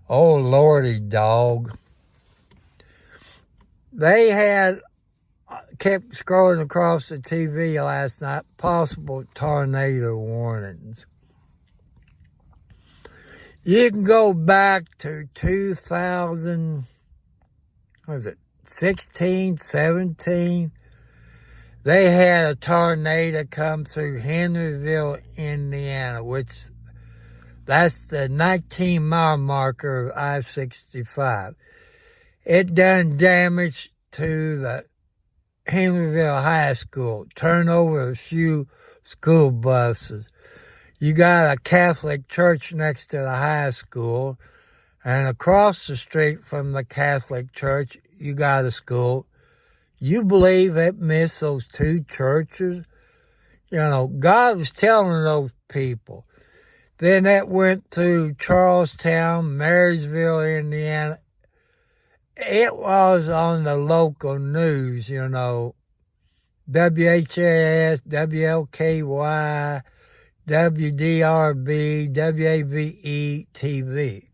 Oh, Lordy, dog. They kept scrolling across the TV last night, possible tornado warnings. You can go back to 2016, 17. They had a tornado come through Henryville, Indiana, which that's the 19-mile marker of I-65. It done damage to the Henryville High School, turned over a few school buses. You got a Catholic church next to the high school, and across the street from the Catholic church, you got a school. You believe it missed those two churches? You know, God was telling those people. Then that went through Charlestown, Marysville, Indiana. It was on the local news, you know, WHAS, WLKY, WDRB, WAVE TV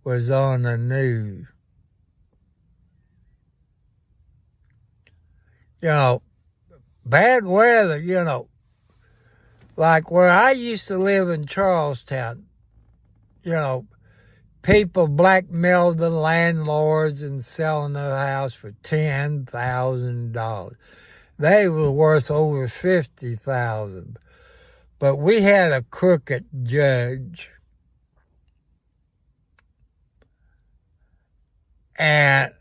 was on the news. You know, bad weather, you know, like where I used to live in Charlestown, you know, people blackmailed the landlords and selling their house for $10,000. They were worth over $50,000. But we had a crooked judge. And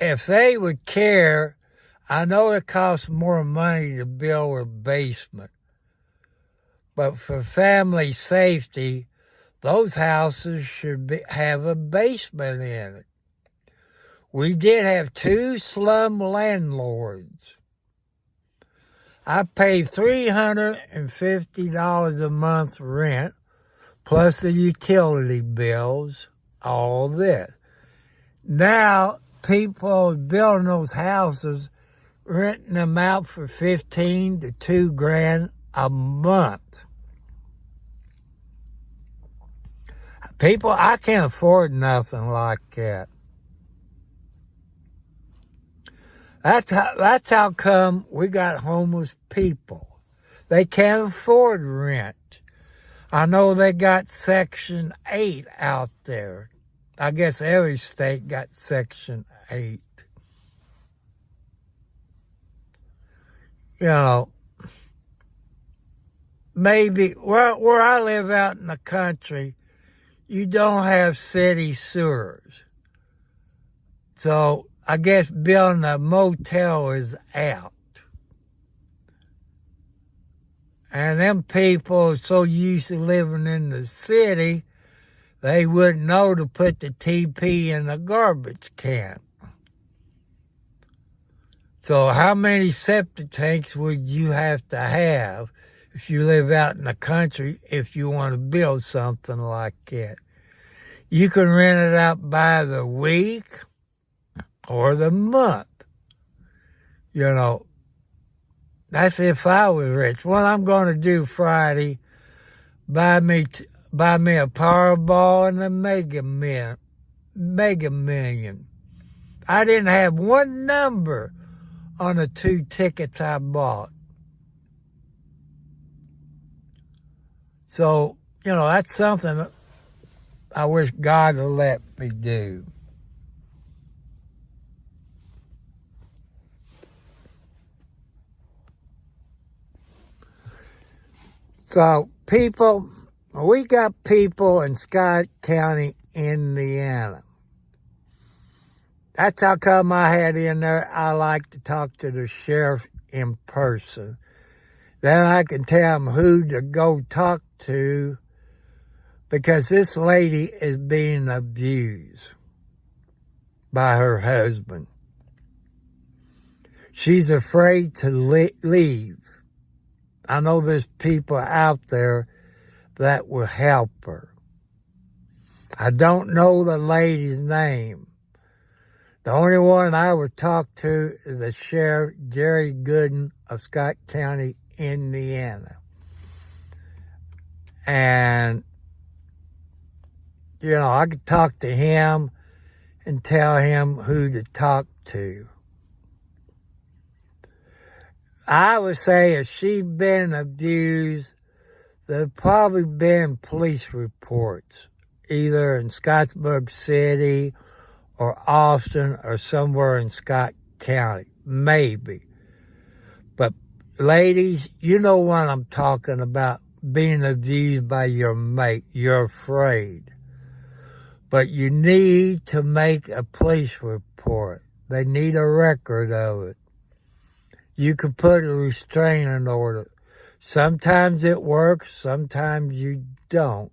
if they would care, I know it costs more money to build a basement. But for family safety, those houses should have a basement in it. We did have 2 slum landlords. I paid $350 a month rent, plus the utility bills, all this. Now, people building those houses, renting them out for $15,000 to $2,000 a month. People, I can't afford nothing like that. That's how come we got homeless people. They can't afford rent. I know they got Section 8 out there. I guess every state got Section 8. You know, maybe where I live out in the country, you don't have city sewers. So I guess building a motel is out. And them people are so used to living in the city, they wouldn't know to put the TP in the garbage can. So how many septic tanks would you have to have if you live out in the country if you want to build something like that? You can rent it out by the week or the month. You know, that's if I was rich. What I'm going to do Friday, buy me a Powerball and a Mega Million. I didn't have one number on the 2 tickets I bought. So, you know, that's something I wish God would let me do. So, we got people in Scott County, Indiana. That's how come I had in there, I like to talk to the sheriff in person. Then I can tell him who to go talk to because this lady is being abused by her husband. She's afraid to leave. I know there's people out there that will help her. I don't know the lady's name. The only one I would talk to is the Sheriff, Jerry Gooden of Scott County, Indiana. And, you know, I could talk to him and tell him who to talk to. I would say if she'd been abused, there'd probably been police reports, either in Scottsburg City or Austin or somewhere in Scott County, maybe. But ladies, you know what I'm talking about, being abused by your mate. You're afraid. But you need to make a police report. They need a record of it. You can put a restraining order. Sometimes it works, sometimes you don't.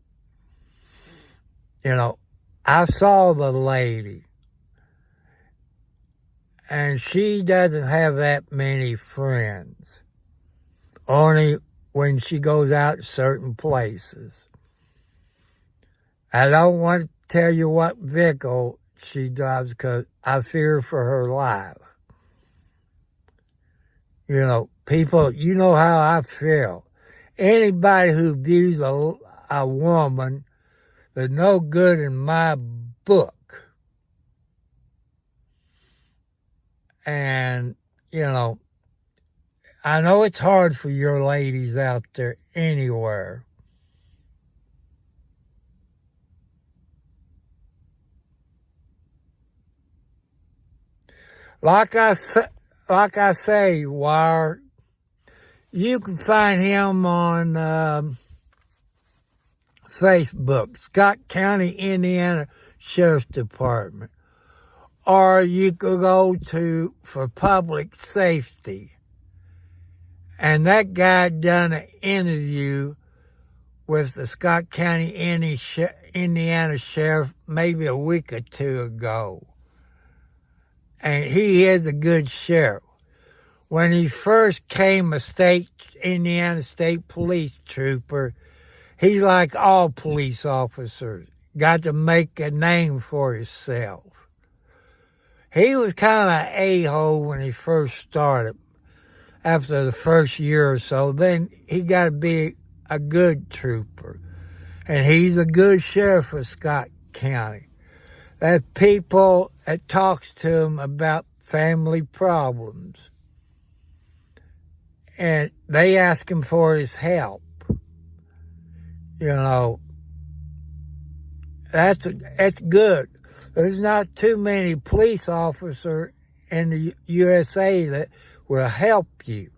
You know, I saw the lady, and she doesn't have that many friends. Only when she goes out certain places. I don't want to tell you what vehicle she drives because I fear for her life. You know, people, you know how I feel. Anybody who views a woman is no good in my book. And, you know, I know it's hard for your ladies out there anywhere. Like I say, Wire, you can find him on Facebook, Scott County, Indiana Sheriff's Department. Or you could go for public safety. And that guy done an interview with the Scott County, Indiana Sheriff maybe a week or two ago. And he is a good sheriff. When he first came a Indiana State Police trooper, he's like all police officers, got to make a name for himself. He was kind of an a-hole when he first started, after the first year or so. Then he got to be a good trooper. And he's a good sheriff of Scott County. There's people that talks to him about family problems. And they ask him for his help. You know, that's good. There's not too many police officers in the USA that will help you.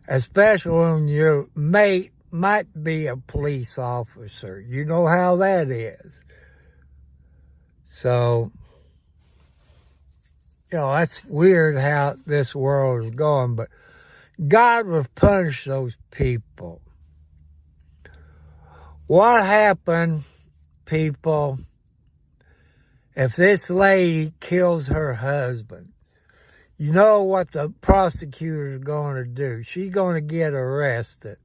Especially when your mate might be a police officer. You know how that is. So, you know, that's weird how this world is going, but God will punish those people. What happened, people, if this lady kills her husband? You know what the prosecutor is going to do. She's going to get arrested.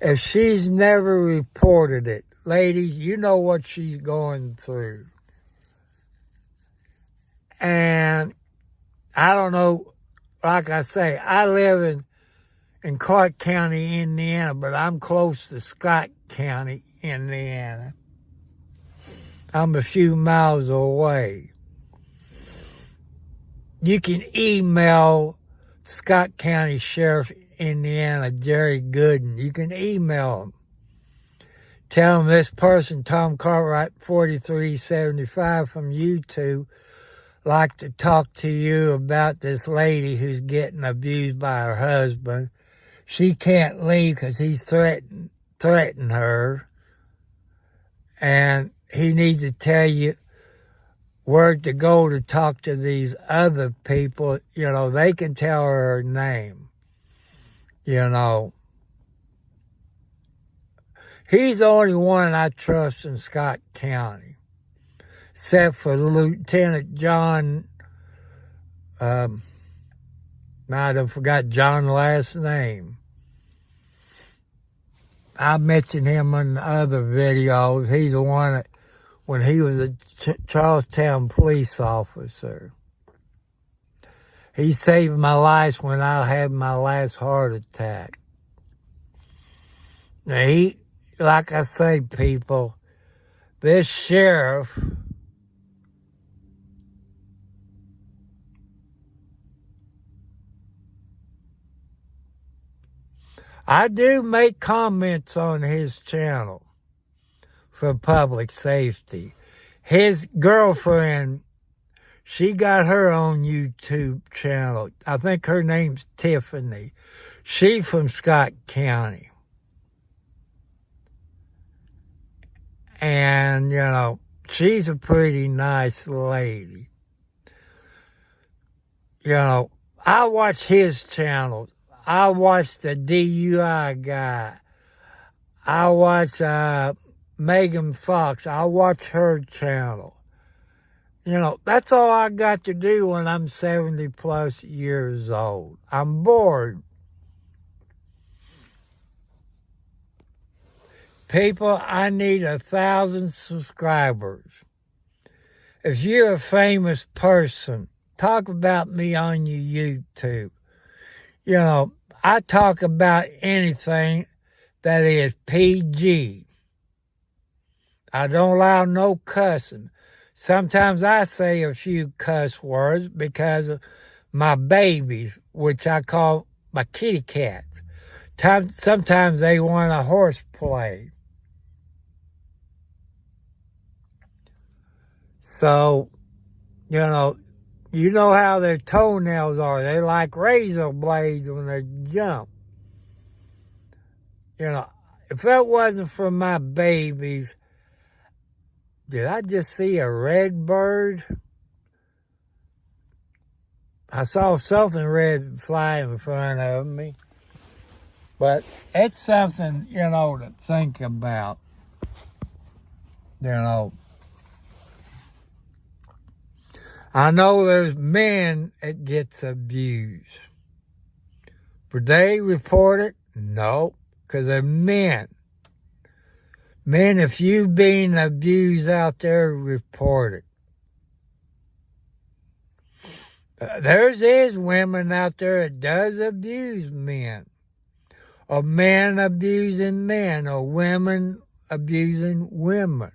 If she's never reported it, ladies, you know what she's going through. And I don't know, like I say, I live in Clark County, Indiana, but I'm close to Scott County, Indiana. I'm a few miles away. You can email Scott County Sheriff, Indiana, Jerry Gooden. You can email him. Tell him this person, Tom Cartwright, 4375 from YouTube, like to talk to you about this lady who's getting abused by her husband. She can't leave because he's threatened her. And he needs to tell you where to go to talk to these other people. You know, they can tell her name. You know, He's the only one I trust in Scott County, except for Lieutenant John. I forgot John's last name. I mentioned him in other videos. He's the one that, when he was a Charlestown police officer, he saved my life when I had my last heart attack. Now like I say, people, this sheriff, I do make comments on his channel for public safety. His girlfriend, she got her own YouTube channel. I think her name's Tiffany. She from Scott County. And, she's a pretty nice lady. I watch his channel. I watch the DUI guy. I watch Megan Fox. I watch her channel. That's all I got to do when I'm 70 plus years old. I'm bored. People, I need 1,000 subscribers. If you're a famous person, talk about me on your YouTube. I talk about anything that is PG. I don't allow no cussing. Sometimes I say a few cuss words because of my babies, which I call my kitty cats. Sometimes they want a horseplay. So, you know how their toenails are. They're like razor blades when they jump. If that wasn't for my babies, did I just see a red bird? I saw something red fly in front of me. But it's something, to think about. I know there's men that gets abused. But they report it? No, because they're men. Men, if you've been abused out there, report it. There's women out there that does abuse men. Or men abusing men. Or women abusing women.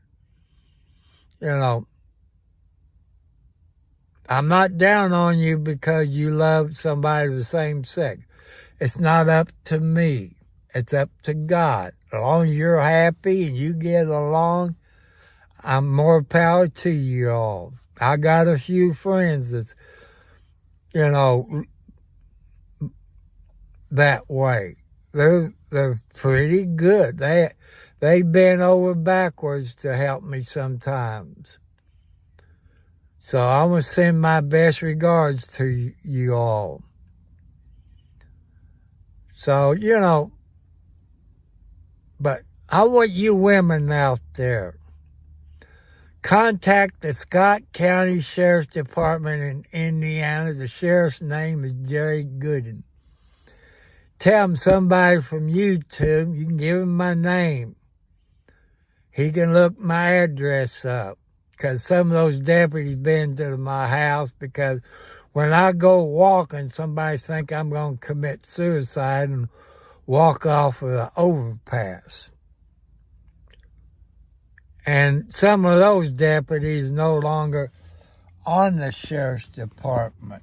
I'm not down on you because you love somebody of the same sex. It's not up to me. It's up to God. As long as you're happy and you get along, I'm more power to you all. I got a few friends that's, that way. They're pretty good. They bend over backwards to help me sometimes. So I'm going to send my best regards to you all. So, but I want you women out there, contact the Scott County Sheriff's Department in Indiana. The sheriff's name is Jerry Gooden. Tell him somebody from YouTube, you can give him my name. He can look my address up. Because some of those deputies been to my house because when I go walking, somebody think I'm going to commit suicide and walk off of the overpass. And some of those deputies no longer on the sheriff's department.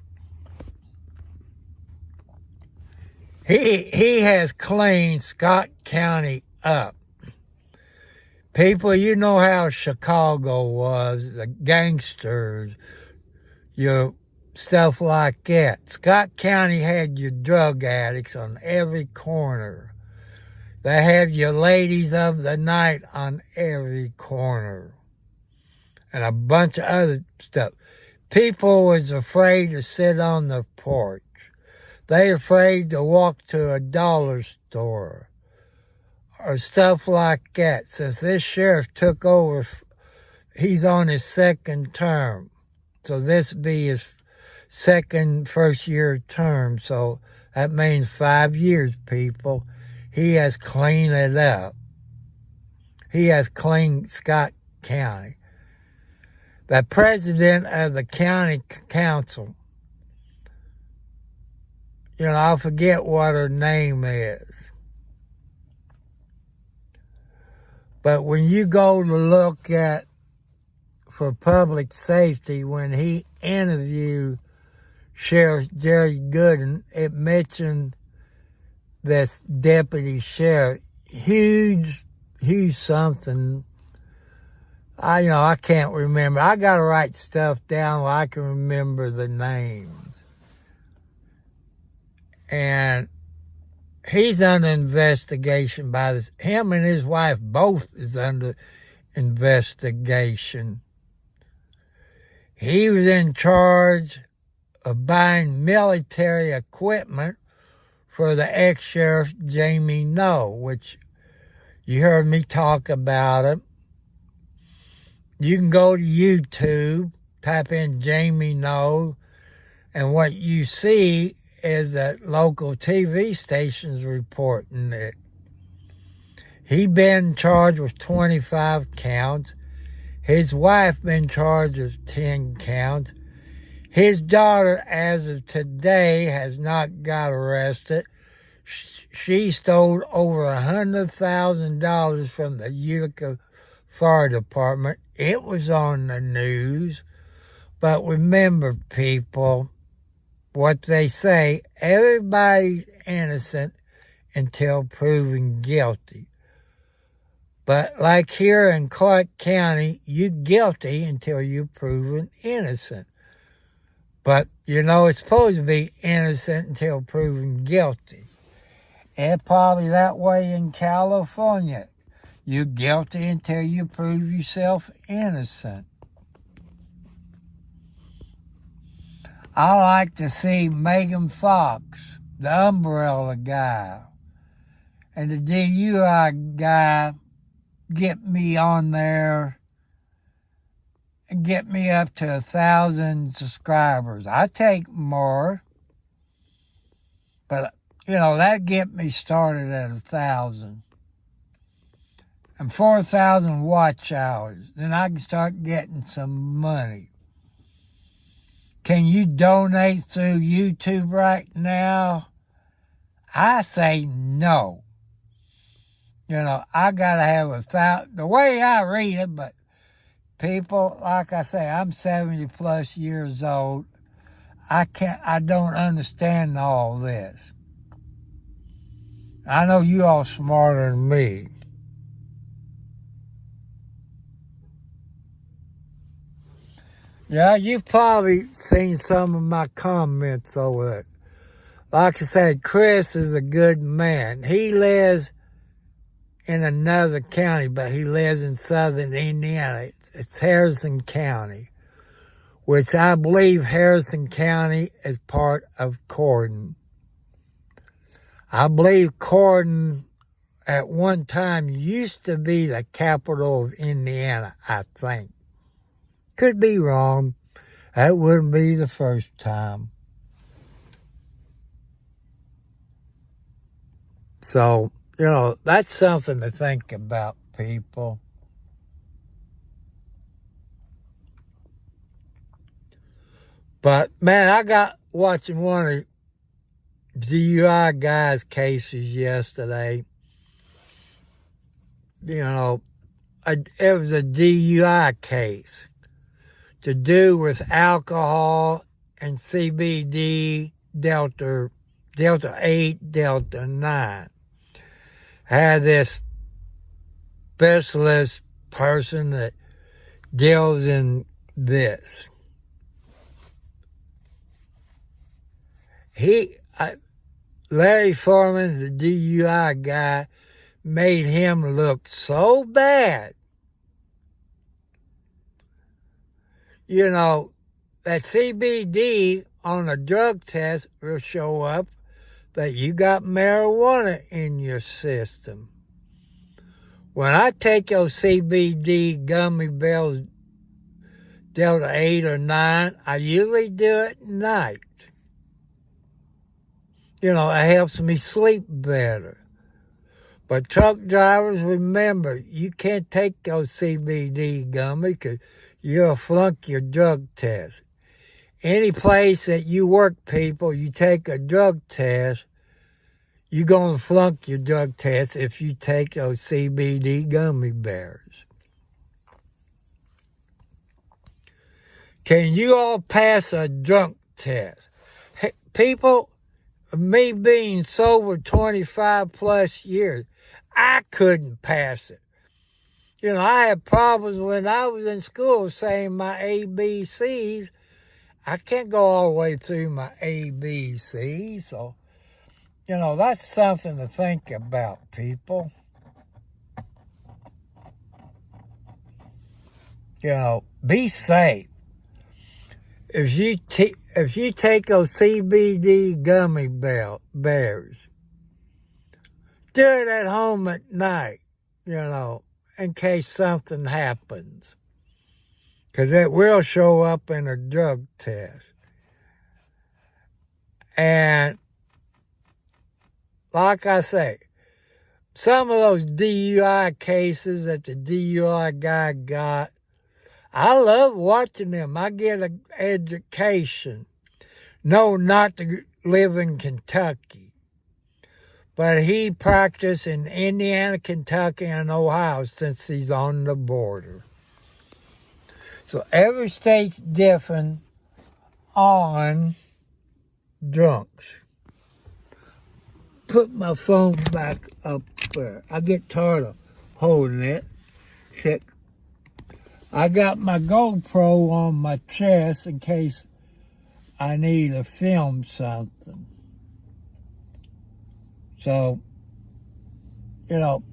He has cleaned Scott County up. People, you know how Chicago was, the gangsters, stuff like that. Scott County had your drug addicts on every corner. They have your ladies of the night on every corner. And a bunch of other stuff. People was afraid to sit on the porch. They afraid to walk to a dollar store or stuff like that. Since this sheriff took over, he's on his second term. So this be his first year term. So that means 5 years, people. He has cleaned it up. He has cleaned Scott County. The president of the county council, I forget what her name is. But when you go to look at, for public safety, when he interviewed Sheriff Jerry Gooden, it mentioned this deputy sheriff, huge something. I can't remember. I got to write stuff down where I can remember the names. And he's under investigation by this. Him and his wife both is under investigation. He was in charge of buying military equipment for the ex-sheriff Jamie Noe, which you heard me talk about it. You can go to YouTube, type in Jamie Noe, and what you see is that local TV stations reporting it. He been charged with 25 counts. His wife been charged with 10 counts. His daughter, as of today, has not got arrested. She stole over $100,000 from the Utica Fire Department. It was on the news. But remember, people, what they say, everybody's innocent until proven guilty. But like here in Clark County, you're guilty until you're proven innocent. But, it's supposed to be innocent until proven guilty. And probably that way in California. You're guilty until you prove yourself innocent. I like to see Megan Fox, the umbrella guy, and the DUI guy get me on there and get me up to 1,000 subscribers. I take more, but, that get me started at 1,000. And 4,000 watch hours. Then I can start getting some money. Can you donate through YouTube right now? I say no. I got to have 1,000. The way I read it, but people, like I say, I'm 70 plus years old. I don't understand all this. I know you all smarter than me. Yeah, you've probably seen some of my comments over it. Like I said, Chris is a good man. He lives in another county, but he lives in southern Indiana. It's Harrison County, which I believe Harrison County is part of Corden. I believe Corden at one time used to be the capital of Indiana, I think. Could be wrong. That wouldn't be the first time. So, that's something to think about, people. But, man, I got watching one of DUI guy's cases yesterday. It was a DUI case to do with alcohol and CBD, Delta 8, Delta 9. Had this specialist person that deals in this. Larry Foreman, the DUI guy, made him look so bad. That CBD on a drug test will show up that you got marijuana in your system. When I take those CBD gummy bears, Delta 8 or 9, I usually do it at night. You know, it helps me sleep better. But truck drivers, remember, you can't take those CBD gummies because you'll flunk your drug test. Any place that you work, people, you take a drug test, you're going to flunk your drug test if you take those CBD gummy bears. Can you all pass a drunk test? Hey, people, me being sober 25 plus years, I couldn't pass it. You know, I had problems when I was in school saying my ABCs. I can't go all the way through my ABCs. So, you know, that's something to think about, people. You know, be safe. If you take those CBD gummy bears, do it at home at night, you know, in case something happens. Because it will show up in a drug test. And like I say, some of those DUI cases that the DUI guy got, I love watching them. I get an education. No, not to live in Kentucky. But he practiced in Indiana, Kentucky, and Ohio since he's on the border. So every state's different on drunks. Put my phone back up there. I get tired of holding it. Check. I got my GoPro on my chest in case I need to film something. So, you know,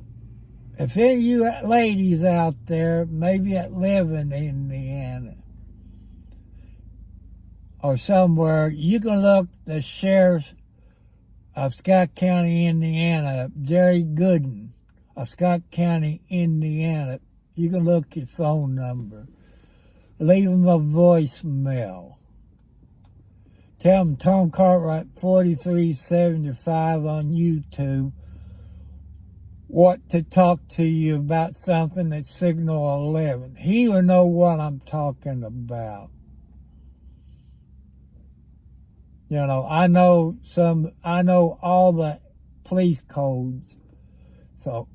if any of you ladies out there, maybe that live in Indiana or somewhere, you can look the sheriff of Scott County, Indiana, Jerry Gooden of Scott County, Indiana. You can look his phone number. Leave him a voicemail. Tell him Tom Cartwright 4375 on YouTube what to talk to you about something that's Signal 11. He will know what I'm talking about. You know, I know all the police codes. So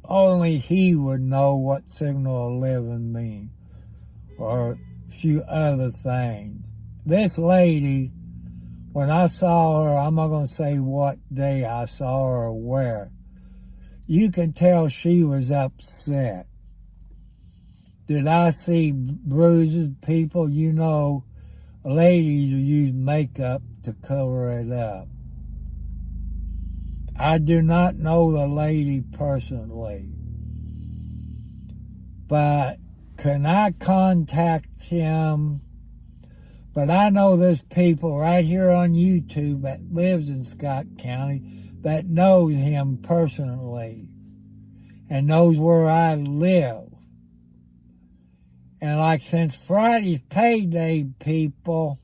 only he would know what Signal 11 means, or a few other things. This lady, when I saw her, I'm not going to say what day I saw her or where, you can tell she was upset. Did I see bruises? People, you know, ladies use makeup to cover it up. I do not know the lady personally, but can I contact him? But I know there's people right here on YouTube that lives in Scott County that knows him personally and knows where I live. And like since Friday's payday, people,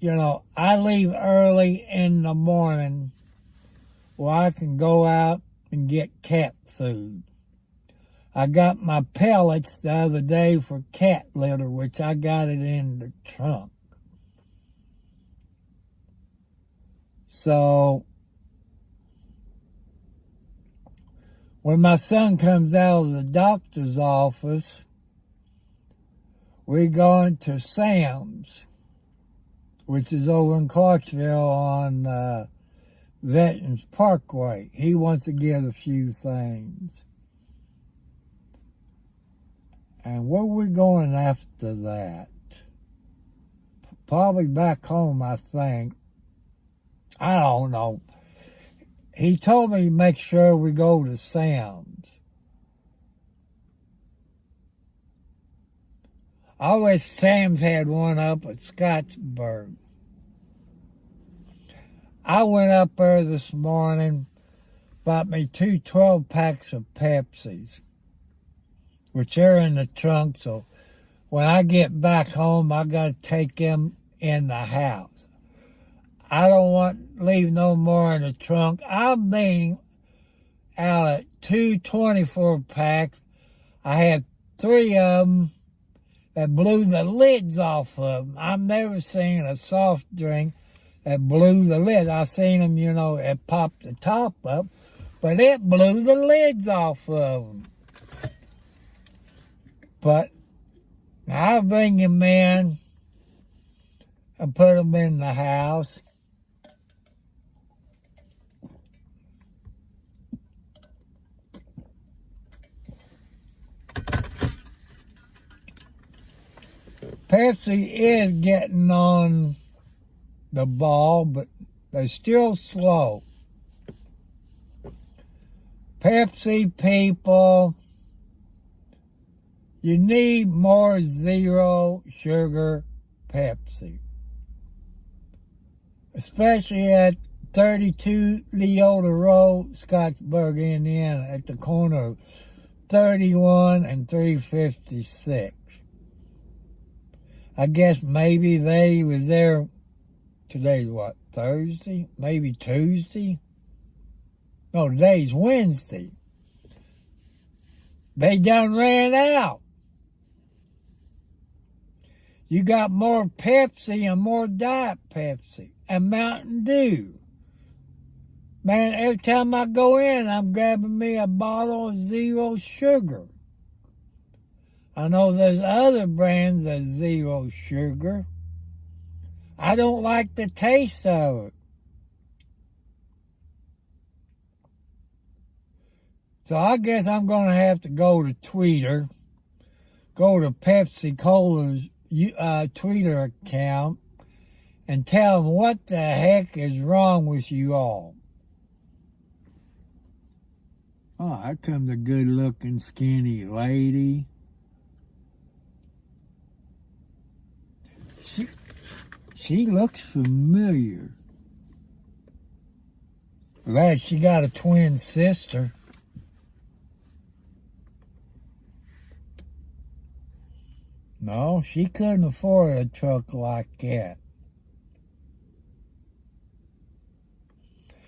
you know, I leave early in the morning where I can go out and get cat food. I got my pellets the other day for cat litter, which I got it in the trunk. So when my son comes out of the doctor's office, we're going to Sam's, which is over in Clarksville on Veterans Parkway. He wants to get a few things. And where are we going after that? Probably back home, I think. I don't know. He told me to make sure we go to Sam's. I wish Sam's had one up at Scottsburg. I went up there this morning, bought me two 12-packs of Pepsis, which are in the trunk, so when I get back home, I got to take them in the house. I don't want to leave no more in the trunk. I've been out at two 24-packs. I had 3 of them that blew the lids off of them. I've never seen a soft drink that blew the lid. I seen them, it popped the top up, but it blew the lids off of them. But I bring them in and put them in the house. Pepsi is getting on the ball, but they're still slow. Pepsi people, you need more zero sugar Pepsi. Especially at 32 Leota Road, Scottsburg, Indiana, at the corner of 31 and 356. I guess maybe they was there, today's what, Thursday? Maybe Tuesday? No, today's Wednesday. They done ran out. You got more Pepsi and more Diet Pepsi and Mountain Dew. Man, every time I go in, I'm grabbing me a bottle of zero sugar. I know there's other brands of zero sugar. I don't like the taste of it. So I guess I'm going to have to go to Twitter, go to Pepsi Cola's Twitter account, and tell them what the heck is wrong with you all. Oh, here comes a good-looking, skinny lady. She looks familiar. Glad she got a twin sister. No, she couldn't afford a truck like that.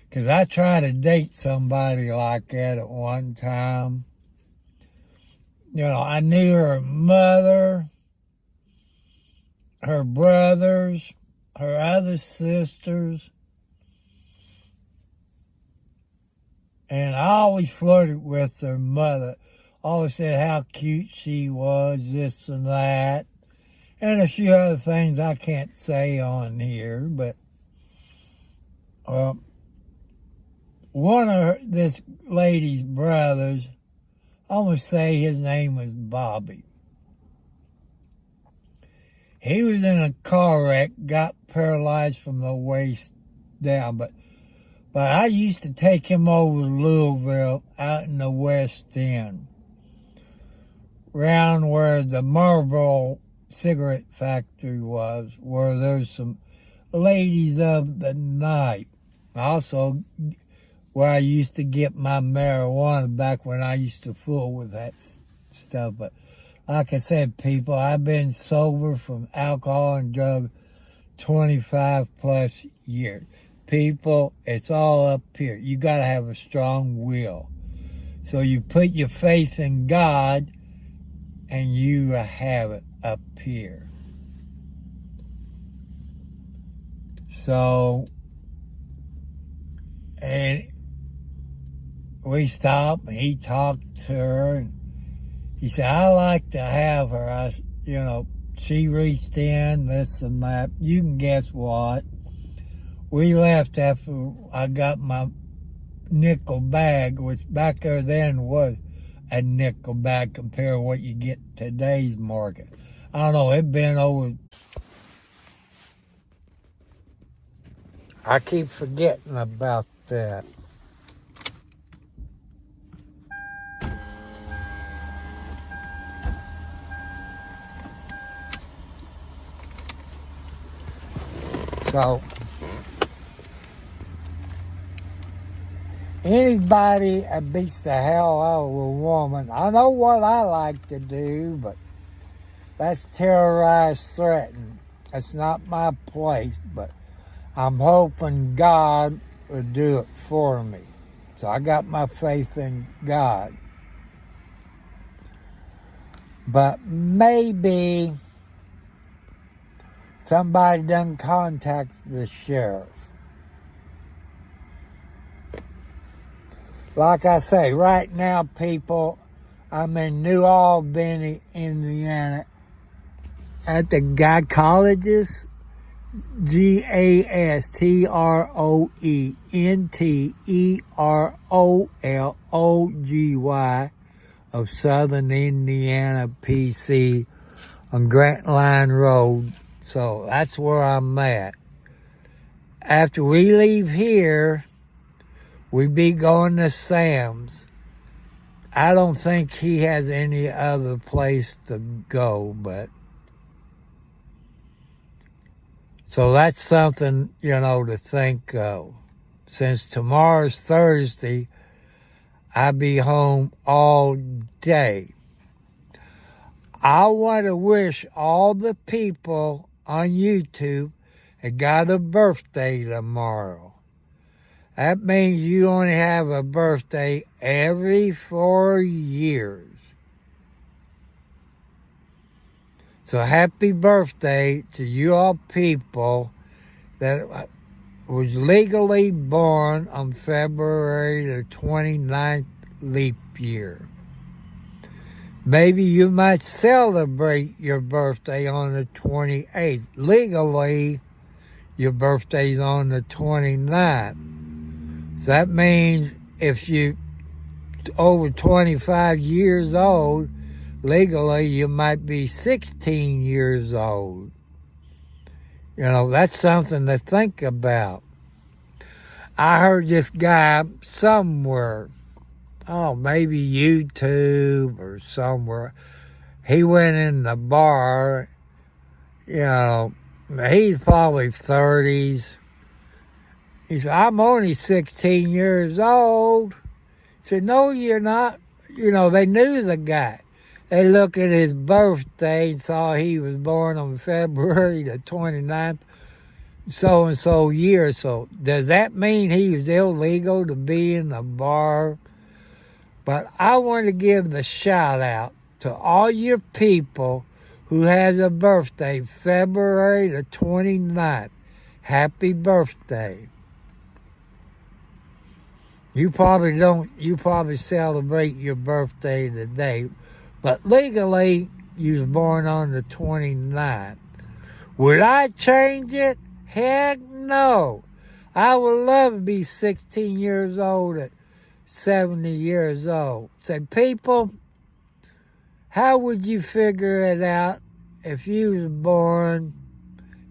Because I tried to date somebody like that at one time. I knew her mother, her brothers, her other sisters. And I always flirted with her mother. Always said how cute she was, this and that. And a few other things I can't say on here. But one of this lady's brothers, I'm going to say his name was Bobby. He was in a car wreck, got paralyzed from the waist down. But I used to take him over to Louisville out in the West End, around where the Marlboro cigarette factory was, where there's some ladies of the night. Also, where I used to get my marijuana back when I used to fool with that stuff. But like I said, people, I've been sober from alcohol and drugs 25 plus years. People, it's all up here. You got to have a strong will. So you put your faith in God and you have it up here. So, and we stopped and he talked to her and he said, I like to have her. She reached in, this and that. You can guess what. We left after I got my nickel bag, which back there then was a nickel bag compared to what you get today's market. I don't know, it been over. I keep forgetting about that. So, Anybody that beats the hell out of a woman, I know what I like to do, but that's terrorize, threaten. That's not my place, but I'm hoping God will do it for me. So I got my faith in God. But maybe somebody done contact the sheriff. Like I say, right now, people, I'm in New Albany, Indiana, at the Guy Colleges, GASTROENTEROLOGY of Southern Indiana, PC, on Grant Line Road. So that's where I'm at. After we leave here, we be going to Sam's. I don't think he has any other place to go, but so that's something, to think of. Since tomorrow's Thursday, I'll be home all day. I want to wish all the people on YouTube that got a birthday tomorrow. That means you only have a birthday every 4 years. So happy birthday to you all people that was legally born on February the 29th leap year. Maybe you might celebrate your birthday on the 28th. Legally, your birthday's on the 29th. So that means if you over 25 years old, legally you might be 16 years old. That's something to think about. I heard this guy somewhere, maybe YouTube or somewhere, he went in the bar, he's probably 30s. He said, I'm only 16 years old. He said, no, you're not. They knew the guy. They looked at his birthday and saw he was born on February the 29th, so-and-so year. So does that mean he was illegal to be in the bar? But I want to give the shout out to all your people who has a birthday February the 29th. Happy birthday. You probably celebrate your birthday today, but legally, you was born on the 29th. Would I change it? Heck no. I would love to be 16 years old at 70 years old. Say, people, how would you figure it out if you was born,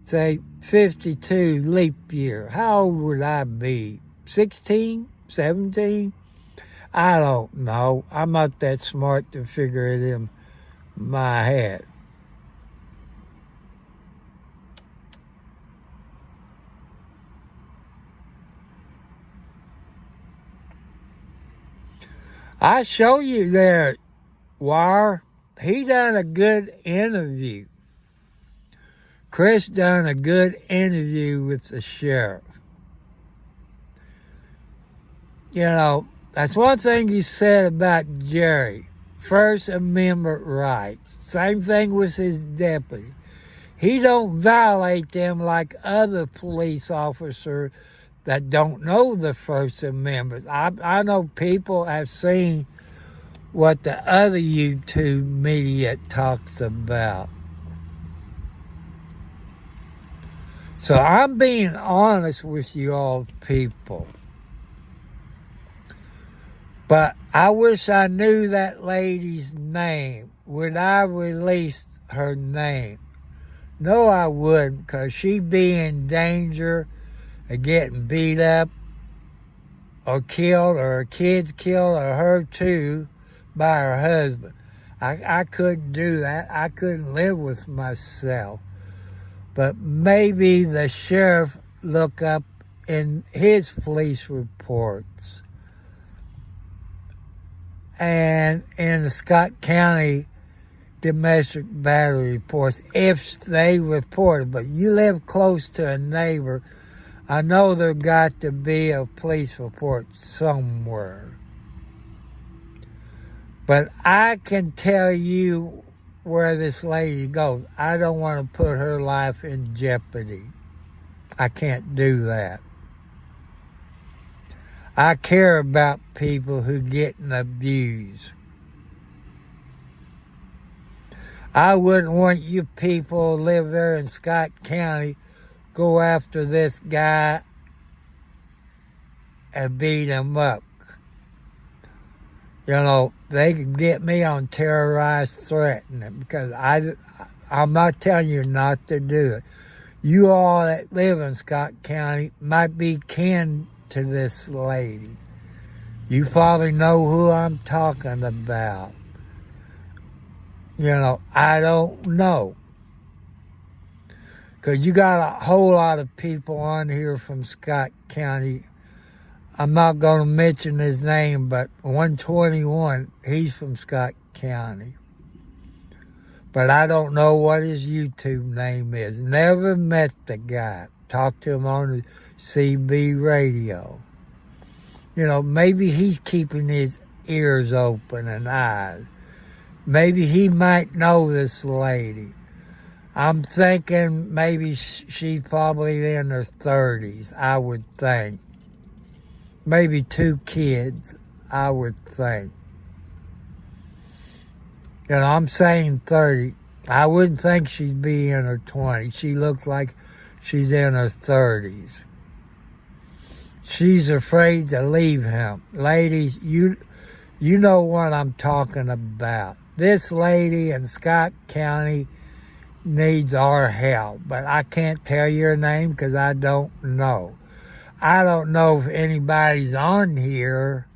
say, 52 leap year? How old would I be? 16? 17? I don't know. I'm not that smart to figure it in my head. I show you there, Wire. He done a good interview. Chris done a good interview with the sheriff. That's one thing he said about Jerry. First Amendment rights. Same thing with his deputy. He don't violate them like other police officers that don't know the First Amendment. I know people have seen what the other YouTube media talks about. So I'm being honest with you all people. But I wish I knew that lady's name. Would I release her name? No, I wouldn't, because she'd be in danger of getting beat up or killed, or her kids killed, or her too, by her husband. I couldn't do that. I couldn't live with myself. But maybe the sheriff look up in his police reports and in the Scott County domestic battery reports, if they report it. But you live close to a neighbor, I know there got to be a police report somewhere. But I can tell you where this lady goes. I don't want to put her life in jeopardy. I can't do that. I care about people who getting abused. I wouldn't want you people who live there in Scott County go after this guy and beat him up. You know, they could get me on terrorized threatening because I'm not telling you not to do it. You all that live in Scott County might be kin to this lady. You probably know who I'm talking about. You know, I don't know. Because you got a whole lot of people on here from Scott County. I'm not going to mention his name, but 121, he's from Scott County. But I don't know what his YouTube name is. Never met the guy. Talked to him on the CB radio. You know, maybe he's keeping his ears open and eyes. Maybe he might know this lady. I'm thinking maybe she's probably in her 30s, I would think. Maybe 2 kids, I would think. You know, I'm saying 30. I wouldn't think she'd be in her 20s. She looks like she's in her 30s. She's afraid to leave him. Ladies, you know what I'm talking about. This lady in Scott County needs our help, but I can't tell you her name because I don't know. I don't know if anybody's on here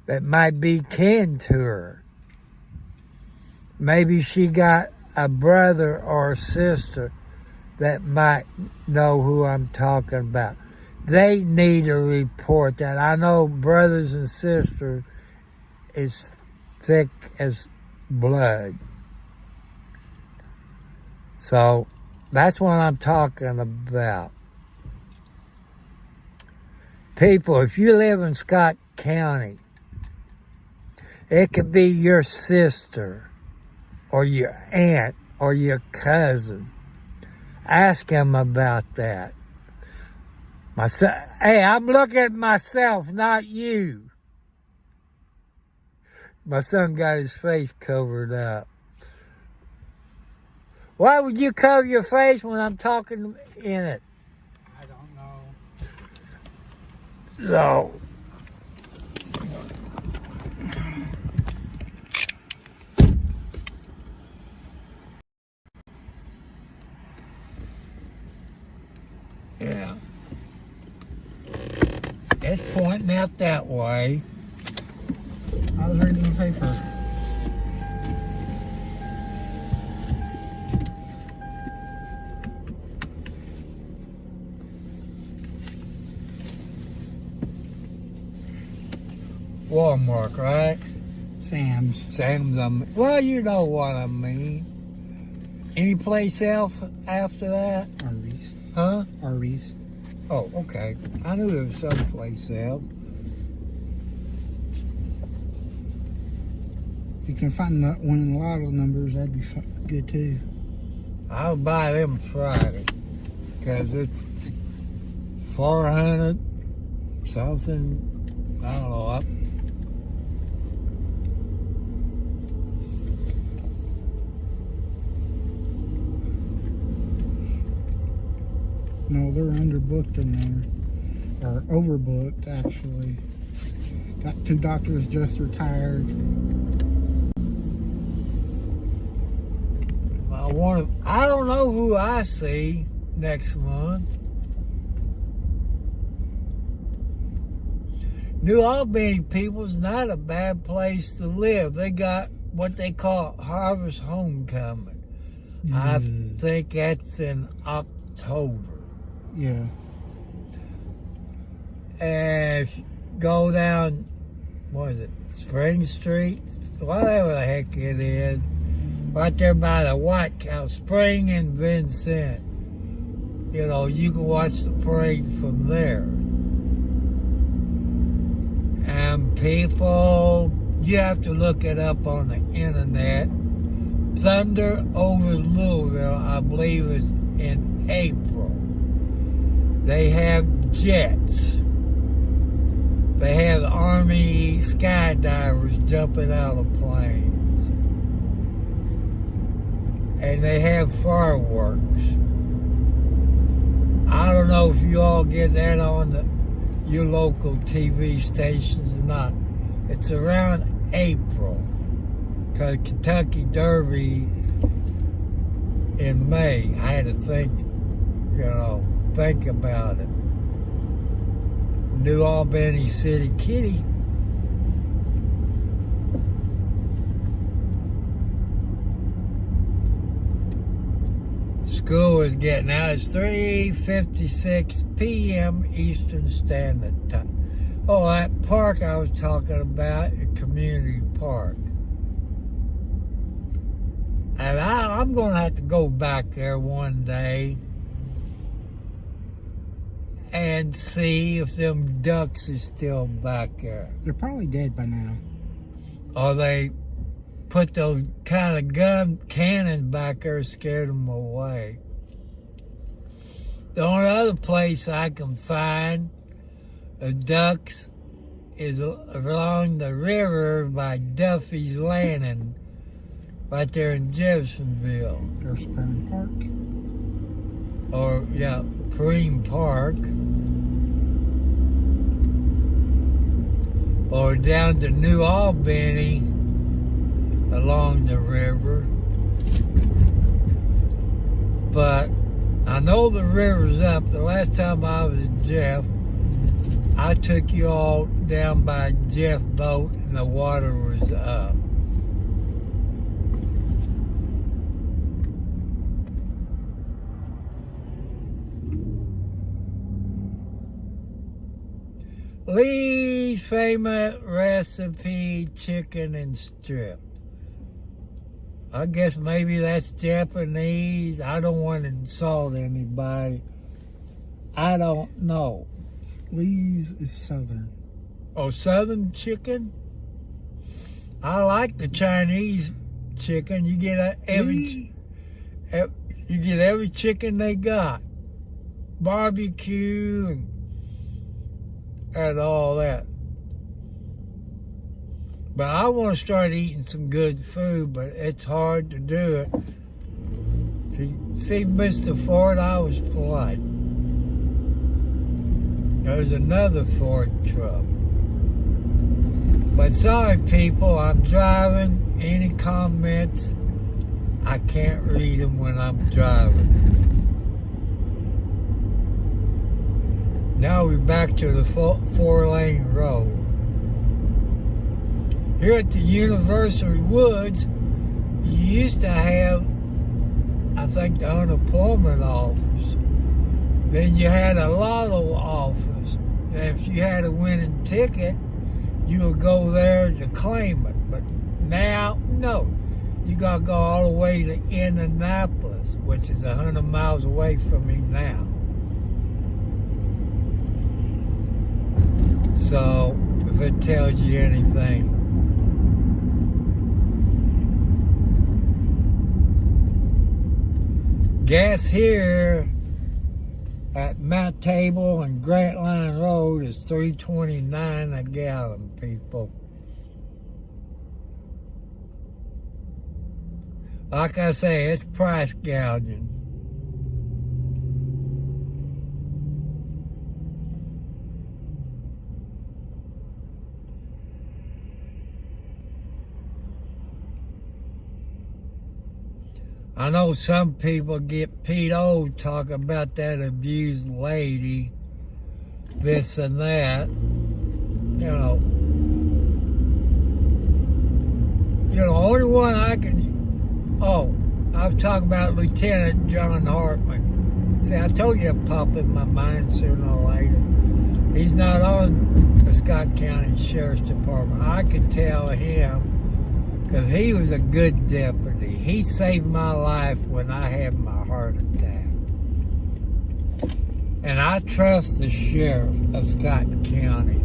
that might be kin to her. Maybe she got a brother or a sister that might know who I'm talking about. They need to report that. I know brothers and sisters is thick as blood. So that's what I'm talking about. People, if you live in Scott County, it could be your sister or your aunt or your cousin. Ask them about that. My son, hey, I'm looking at myself, not you. My son got his face covered up. Why would you cover your face when I'm talking in it? I don't know. So, yeah. It's pointing out that way. I was reading the paper. Walmart, right? Sam's. Well, you know what I mean. Any place else after that? Arby's. Huh? Arby's. Oh, okay. I knew there was someplace else. If you can find that one in the lotto numbers, that'd be good too. I'll buy them Friday because it's 400 something. I don't know. No, they're underbooked in there. Or overbooked, actually. Got 2 doctors just retired. I don't know who I see next month. New Albany people's not a bad place to live. They got what they call Harvest Homecoming. I think that's in October. Yeah. And if you go down what is it, Spring Street? Whatever the heck it is. Right there by the White House, Spring and Vincent. You know, you can watch the parade from there. And people, you have to look it up on the internet. Thunder over Louisville, I believe, is in April. They have jets. They have Army skydivers jumping out of planes. And they have fireworks. I don't know if you all get that on your local TV stations or not. It's around April. Because Kentucky Derby in May. I had to think about it. New Albany City Kitty. School is getting out. It's 3:56 p.m. Eastern Standard Time. Oh, that park I was talking about, a community park. And I'm going to have to go back there one day and see if them ducks are still back there. They're probably dead by now. Or they put those kind of gun cannons back there, scared them away. The only other place I can find ducks is along the river by Duffy's Landing, right there in Jeffersonville. There's Perrine Park. Or, yeah, Perrine Park. Or down to New Albany along the river. But I know the river's up. The last time I was in Jeff, I took you all down by Jeff boat and the water was up. Lee's famous recipe, chicken and strip. I guess maybe that's Japanese. I don't want to insult anybody. I don't know. Lee's is Southern. Oh, Southern chicken? I like the Chinese chicken. You get every chicken they got. Barbecue and all that. But I want to start eating some good food, but it's hard to do it. See, Mr. Ford, I was polite. There's another Ford truck. But sorry, people, I'm driving. Any comments, I can't read them when I'm driving. Now we're back to the 4-lane road. Here at the University Woods, you used to have, I think, the unemployment office. Then you had a lotto office. And if you had a winning ticket, you would go there to claim it. But now, no. You got to go all the way to Indianapolis, which is 100 miles away from me now. So, if it tells you anything. Gas here at Mount Table and Grant Line Road is $3.29 a gallon, people. Like I say, it's price gouging. I know some people get PO'd talking about that abused lady, this and that. You know, only one I can, I was talking about Lieutenant John Hartman. See, I told you it'd pop in my mind sooner or later. He's not on the Scott County Sheriff's Department. I could tell him because he was a good deputy. He saved my life when I had my heart attack. And I trust the sheriff of Scott County.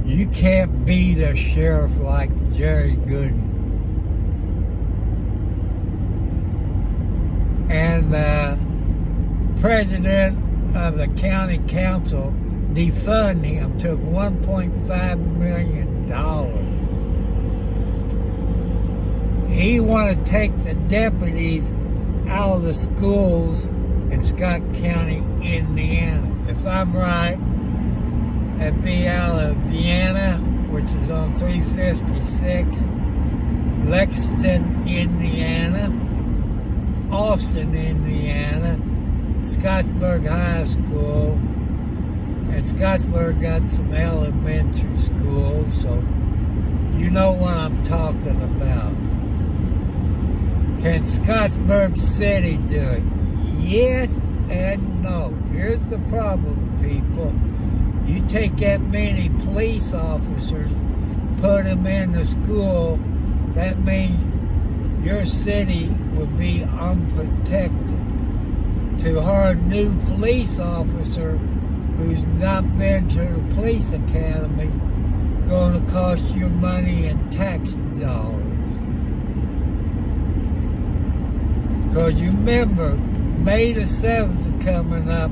You can't beat a sheriff like Jerry Gooden. And the president of the county council defunded him, took $1.5 million. He wanted to take the deputies out of the schools in Scott County, Indiana. If I'm right, that'd be out of Vienna, which is on 356, Lexington, Indiana, Austin, Indiana, Scottsburg High School, and Scottsburg got some elementary schools, so you know what I'm talking about. Can Scottsburg City do it? Yes and no. Here's the problem, people. You take that many police officers, put them in the school, that means your city would be unprotected. To hire a new police officer who's not been to the police academy, going to cost you money in tax dollars. Because you remember, May the 7th is coming up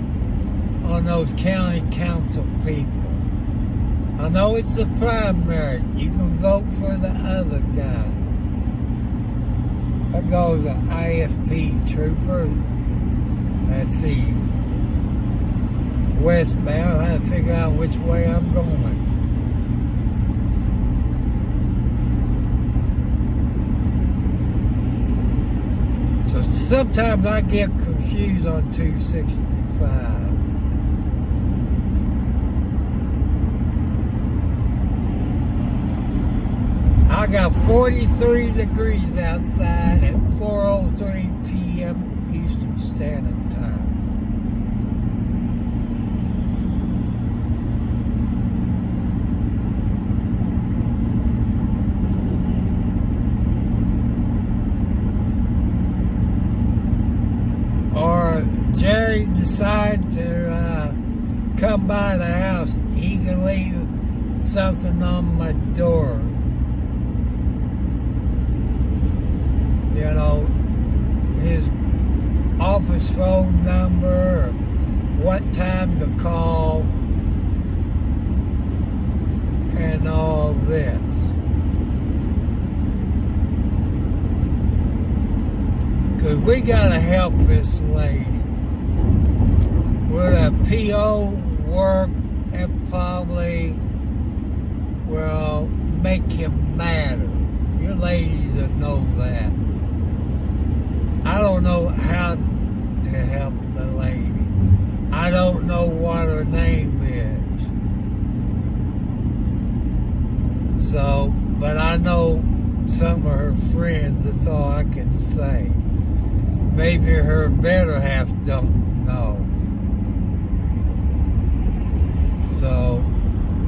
on those county council people. I know it's the primary. You can vote for the other guy. There goes an IFP trooper. Let's see. Westbound. I have to figure out which way I'm going. So sometimes I get confused on 265. I got 43 degrees outside at 4:03 p.m. Eastern Standard Time. Or Jerry decide to come by the house, he can leave something on my door. You know, his office phone number, or what time to call, and all this. Because we got to help this lady. With a PO work, it probably will make him madder. Your ladies that know that. I don't know how to help the lady. I don't know what her name is. So, but I know some of her friends, that's all I can say. Maybe her better half don't know. So,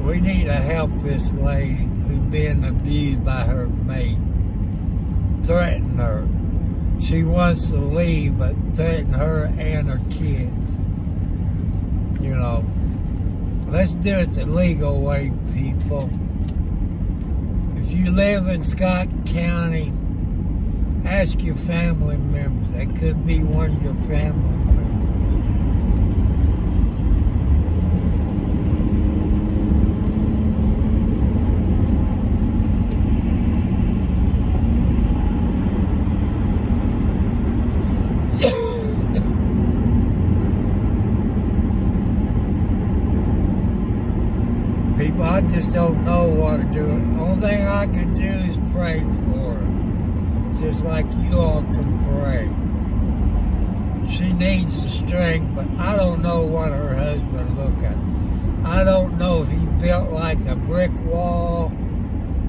we need to help this lady who's being abused by her mate. Threaten her. She wants to leave, but threaten her and her kids. You know, let's do it the legal way, people. If you live in Scott County, ask your family members. That could be one of your family members. People, I just don't know what to do. The only thing I can do is pray for her. Just like you all can pray. She needs the strength, but I don't know what her husband look at. I don't know if he built like a brick wall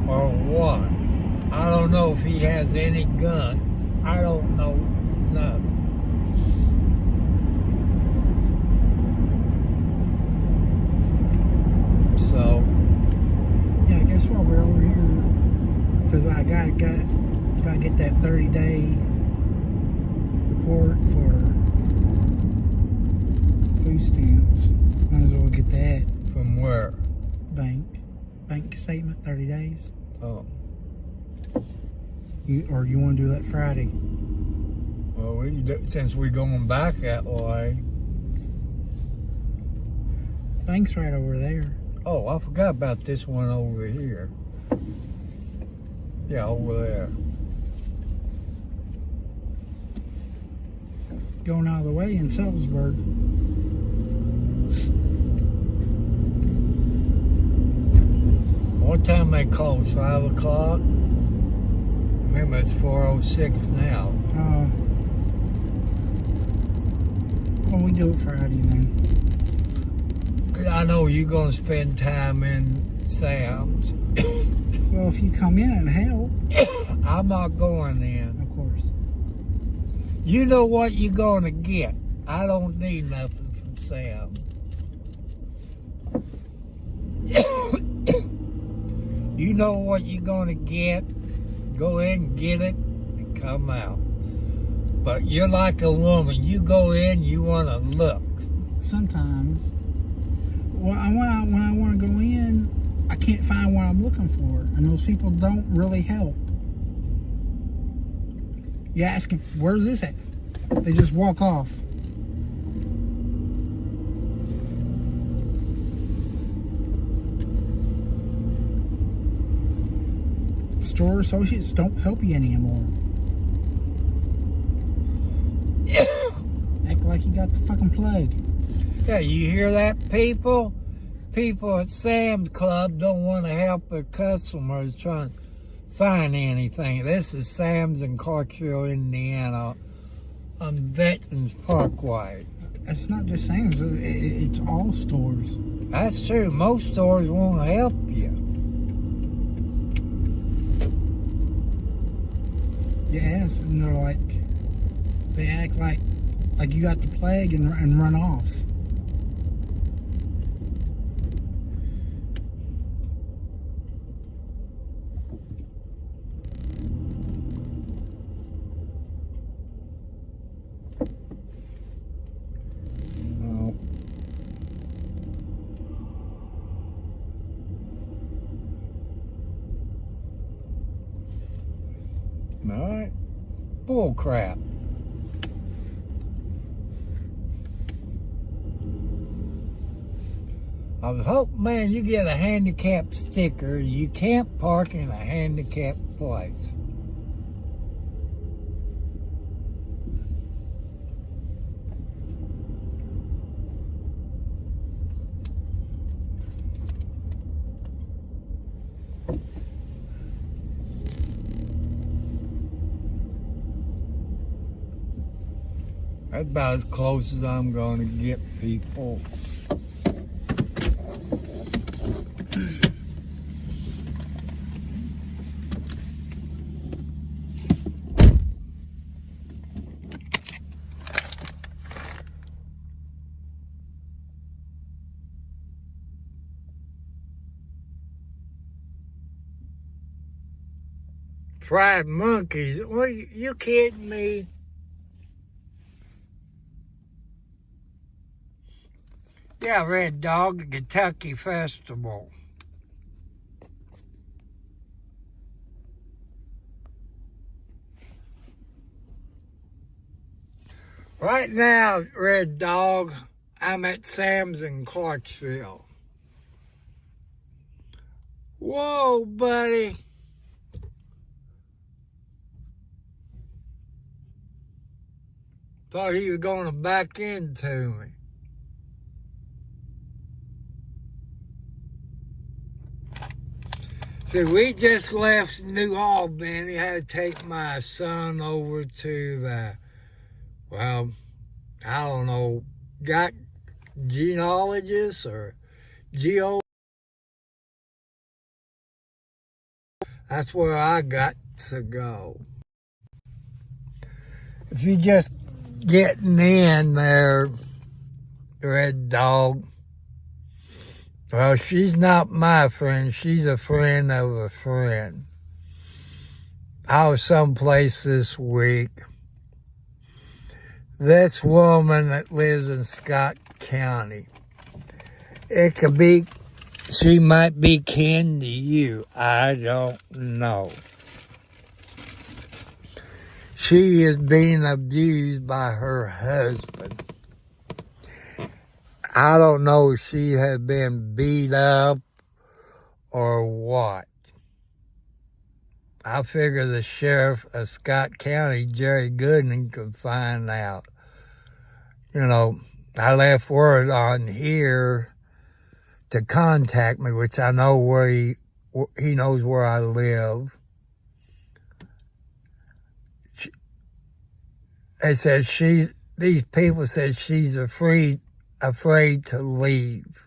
or what. I don't know if he has any guns. I don't know nothing. I gotta get that 30-day report for food stamps. Might as well get that. From where? Bank statement, 30 days. Oh. You want to do that Friday? Well, since we're going back that way. Bank's right over there. Oh, I forgot about this one over here. Yeah, over there. Going out of the way in Salzburg. What time they close? 5 o'clock? Remember, it's 4:06 now. Well, we do it Friday then. I know you're going to spend time in Sam's. Well, if you come in and help. I'm not going in. Of course. You know what you're going to get. I don't need nothing from Sam. You know what you're going to get. Go in, get it, and come out. But you're like a woman. You go in, you want to look. Sometimes. When I want to go in, I can't find what I'm looking for. And those people don't really help. You ask them, where's this at? They just walk off. Store associates don't help you anymore. Act like you got the fucking plague. Yeah, you hear that, people? People at Sam's Club don't want to help their customers trying to find anything. This is Sam's in Clarksville, Indiana, on Veterans Parkway. It's not just Sam's, it's all stores. That's true. Most stores won't help you. Yes, and they're like, they act like you got the plague and run off. Oh. All right. Bull crap. I was hoping, man, you get a handicap sticker. You can't park in a handicapped place. That's about as close as I'm going to get, people. Fried monkeys? What, you kidding me? Yeah, Red Dog, the Kentucky Festival. Right now, Red Dog, I'm at Sam's in Clarksville. Whoa, buddy. Thought he was going to back into me. See, we just left New Albany. I had to take my son over to the, well, I don't know, got genealogists or geo. That's where I got to go. If you just getting in there, Red Dog. Well, she's not my friend. She's a friend of a friend. I was someplace this week. This woman that lives in Scott County, it could be, she might be kin to you. I don't know. She is being abused by her husband. I don't know if she has been beat up or what. I figure the sheriff of Scott County, Jerry Goodman, could find out. You know, I left word on here to contact me, which I know where he knows where I live. They said these people said she's afraid to leave.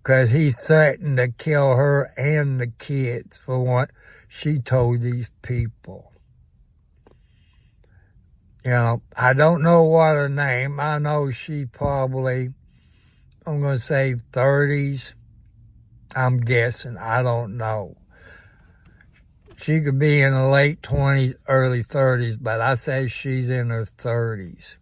Because he threatened to kill her and the kids for what she told these people. You know, I don't know what her name. I know she probably, I'm going to say 30s. I'm guessing. I don't know. She could be in the late 20s, early 30s, but I say she's in her 30s.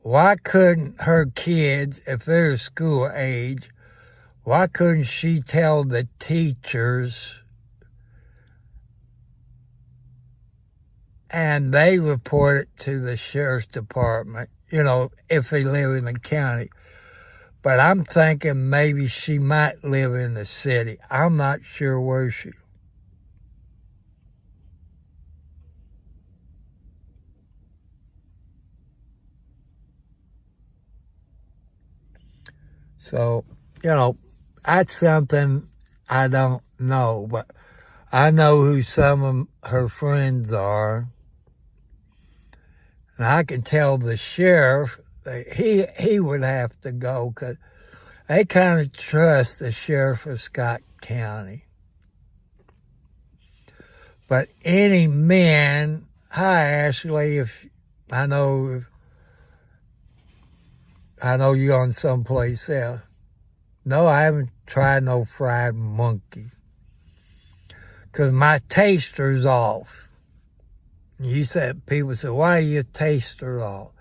Why couldn't her kids, if they're school age, why couldn't she tell the teachers and they report it to the sheriff's department, you know, if they live in the county? But I'm thinking maybe she might live in the city. I'm not sure where she. So, you know, that's something I don't know, but I know who some of her friends are. And I can tell the sheriff that he would have to go because they kind of trust the sheriff of Scott County. But any men, hi Ashley, I know you're on someplace else. No, I haven't tried no fried monkey. Because my taster's off. People say, why are your taster off?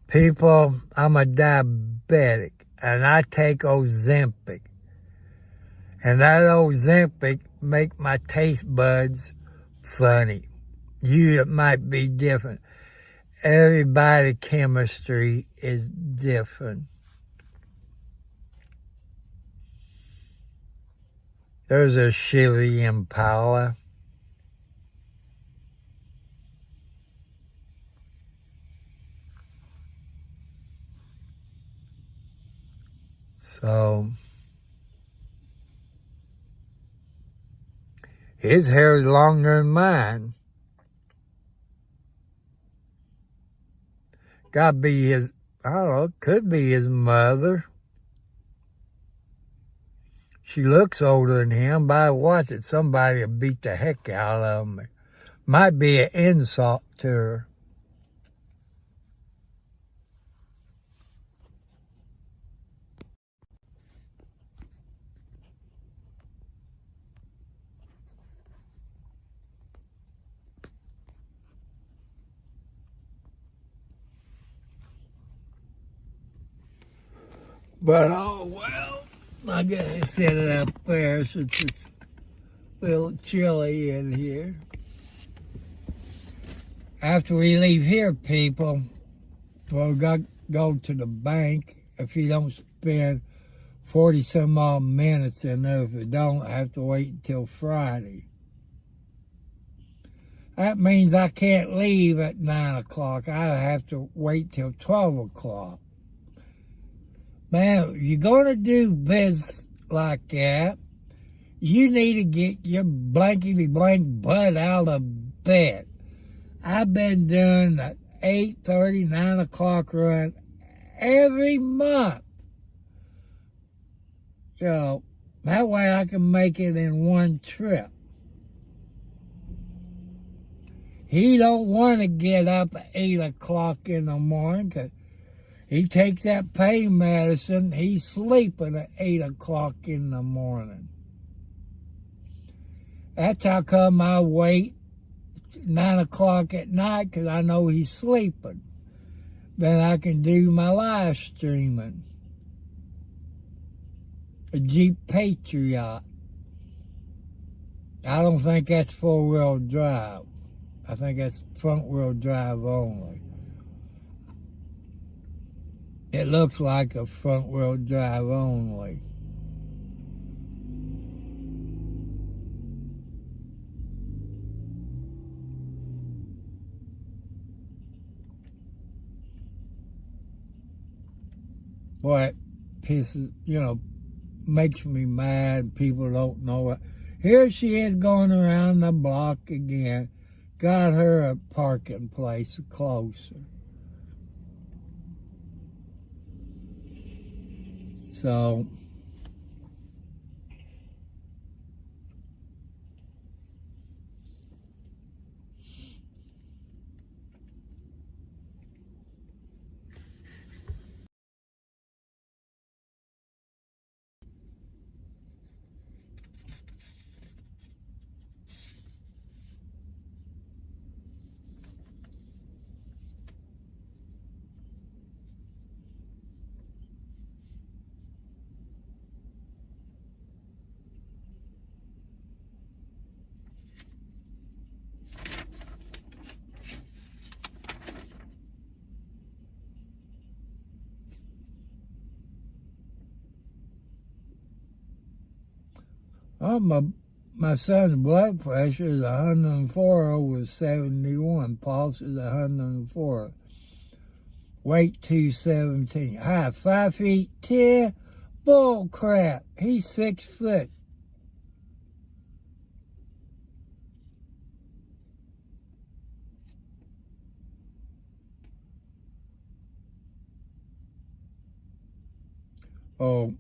People, I'm a diabetic, and I take Ozempic. And that Ozempic make my taste buds funny. It might be different. Everybody's chemistry is different. There's a Chevy Impala. So, his hair is longer than mine. Gotta be his, I don't know, could be his mother. She looks older than him, but I watch it. Somebody will beat the heck out of me. Might be an insult to her. But oh well. I gotta set it up there since it's a little chilly in here. After we leave here, people, we'll go to the bank. If you don't spend 40 some odd minutes in there, if you don't, I have to wait until Friday. That means I can't leave at 9 o'clock. I have to wait till 12 o'clock. Man, if you're going to do business like that, you need to get your blankety-blank butt out of bed. I've been doing the 8:30, 9 o'clock run every month. You know, that way I can make it in one trip. He don't want to get up at 8 o'clock in the morning because he takes that pain medicine. He's sleeping at 8 o'clock in the morning. That's how come I wait 9 o'clock at night, because I know he's sleeping. Then I can do my live streaming. A Jeep Patriot. I don't think that's four-wheel drive. I think that's front-wheel drive only. It looks like a front-wheel drive only. What pisses, makes me mad. People don't know it. Here she is going around the block again. Got her a parking place closer. So, my son's blood pressure is 104 over 71. Pulse is 104. Weight 217. Height 5 feet 10. Bull crap. He's 6 foot. Oh.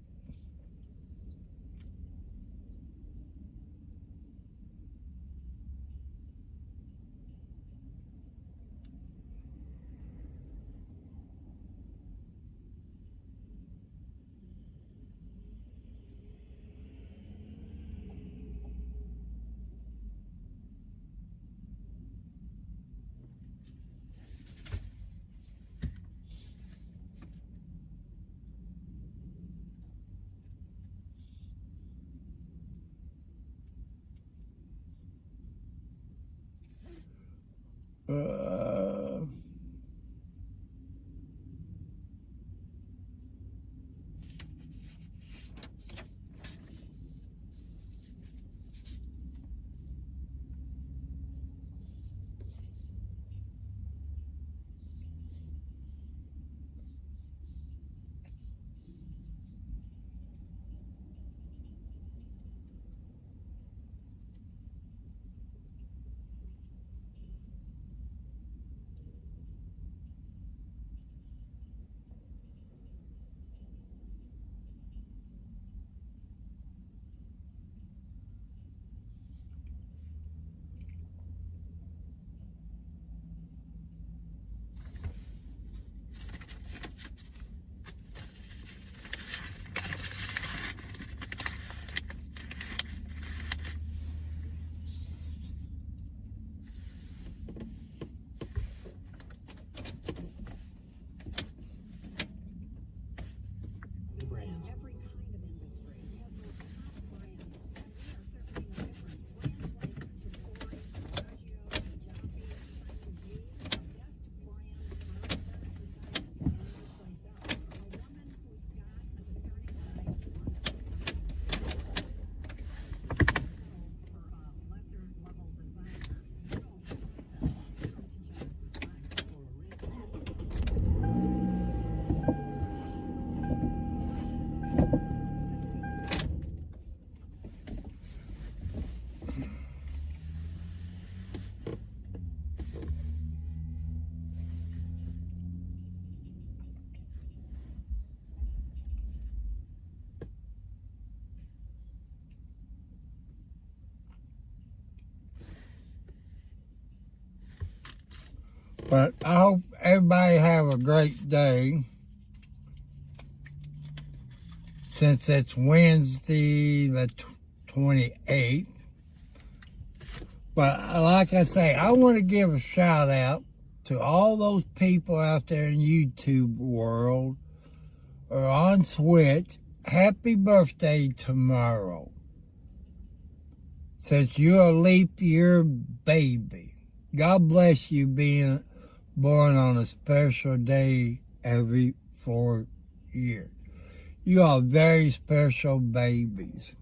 But I hope everybody have a great day. Since it's Wednesday the 28th, But like I say, I want to give a shout out to all those people out there in YouTube world or on Switch. Happy birthday tomorrow. Since you're a leap year baby. God bless you being born on a special day every 4 years. You are very special babies.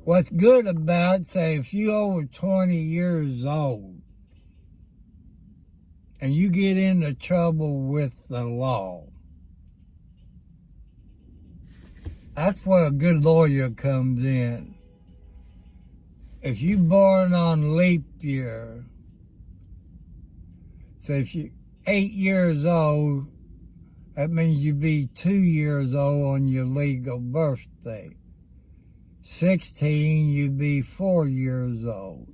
What's good about, say, if you're over 20 years old and you get into trouble with the law, that's where a good lawyer comes in. If you're born on leap year, so if you're 8 years old, that means you'd be 2 years old on your legal birthday. 16, you'd be 4 years old.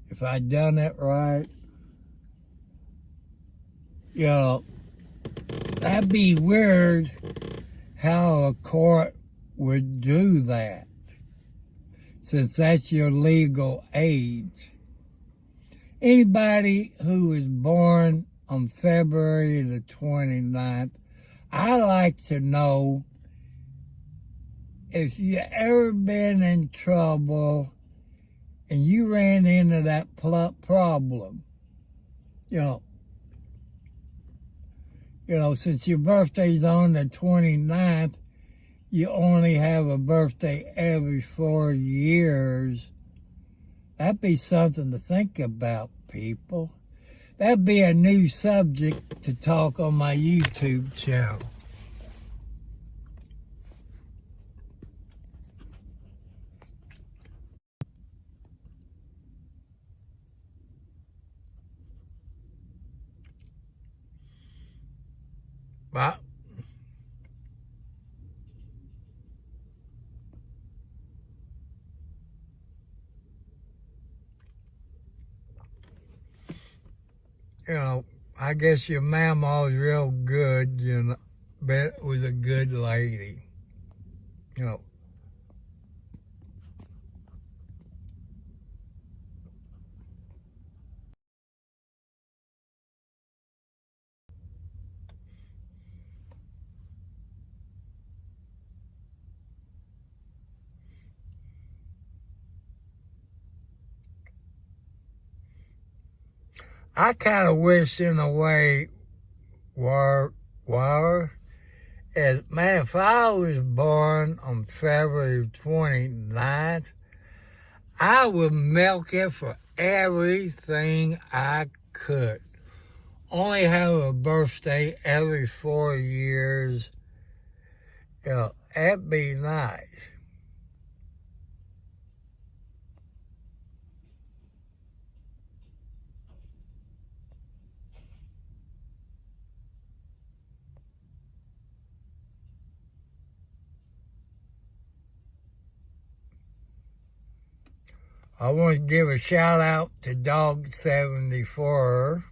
If I'd done it right, you know, that'd be weird how a court would do that, since that's your legal age. Anybody who was born on February the 29th, I like to know if you ever been in trouble and you ran into that problem. You know, since your birthday's on the 29th, you only have a birthday every 4 years. That'd be something to think about, people. That'd be a new subject to talk on my YouTube channel. But you know, I guess your mama was real good, you know, bet was a good lady. You know. I kind of wish in a way, as man, if I was born on February 29th, I would milk it for everything I could. Only have a birthday every 4 years. You know, that'd be nice. I want to give a shout out to Dog 74.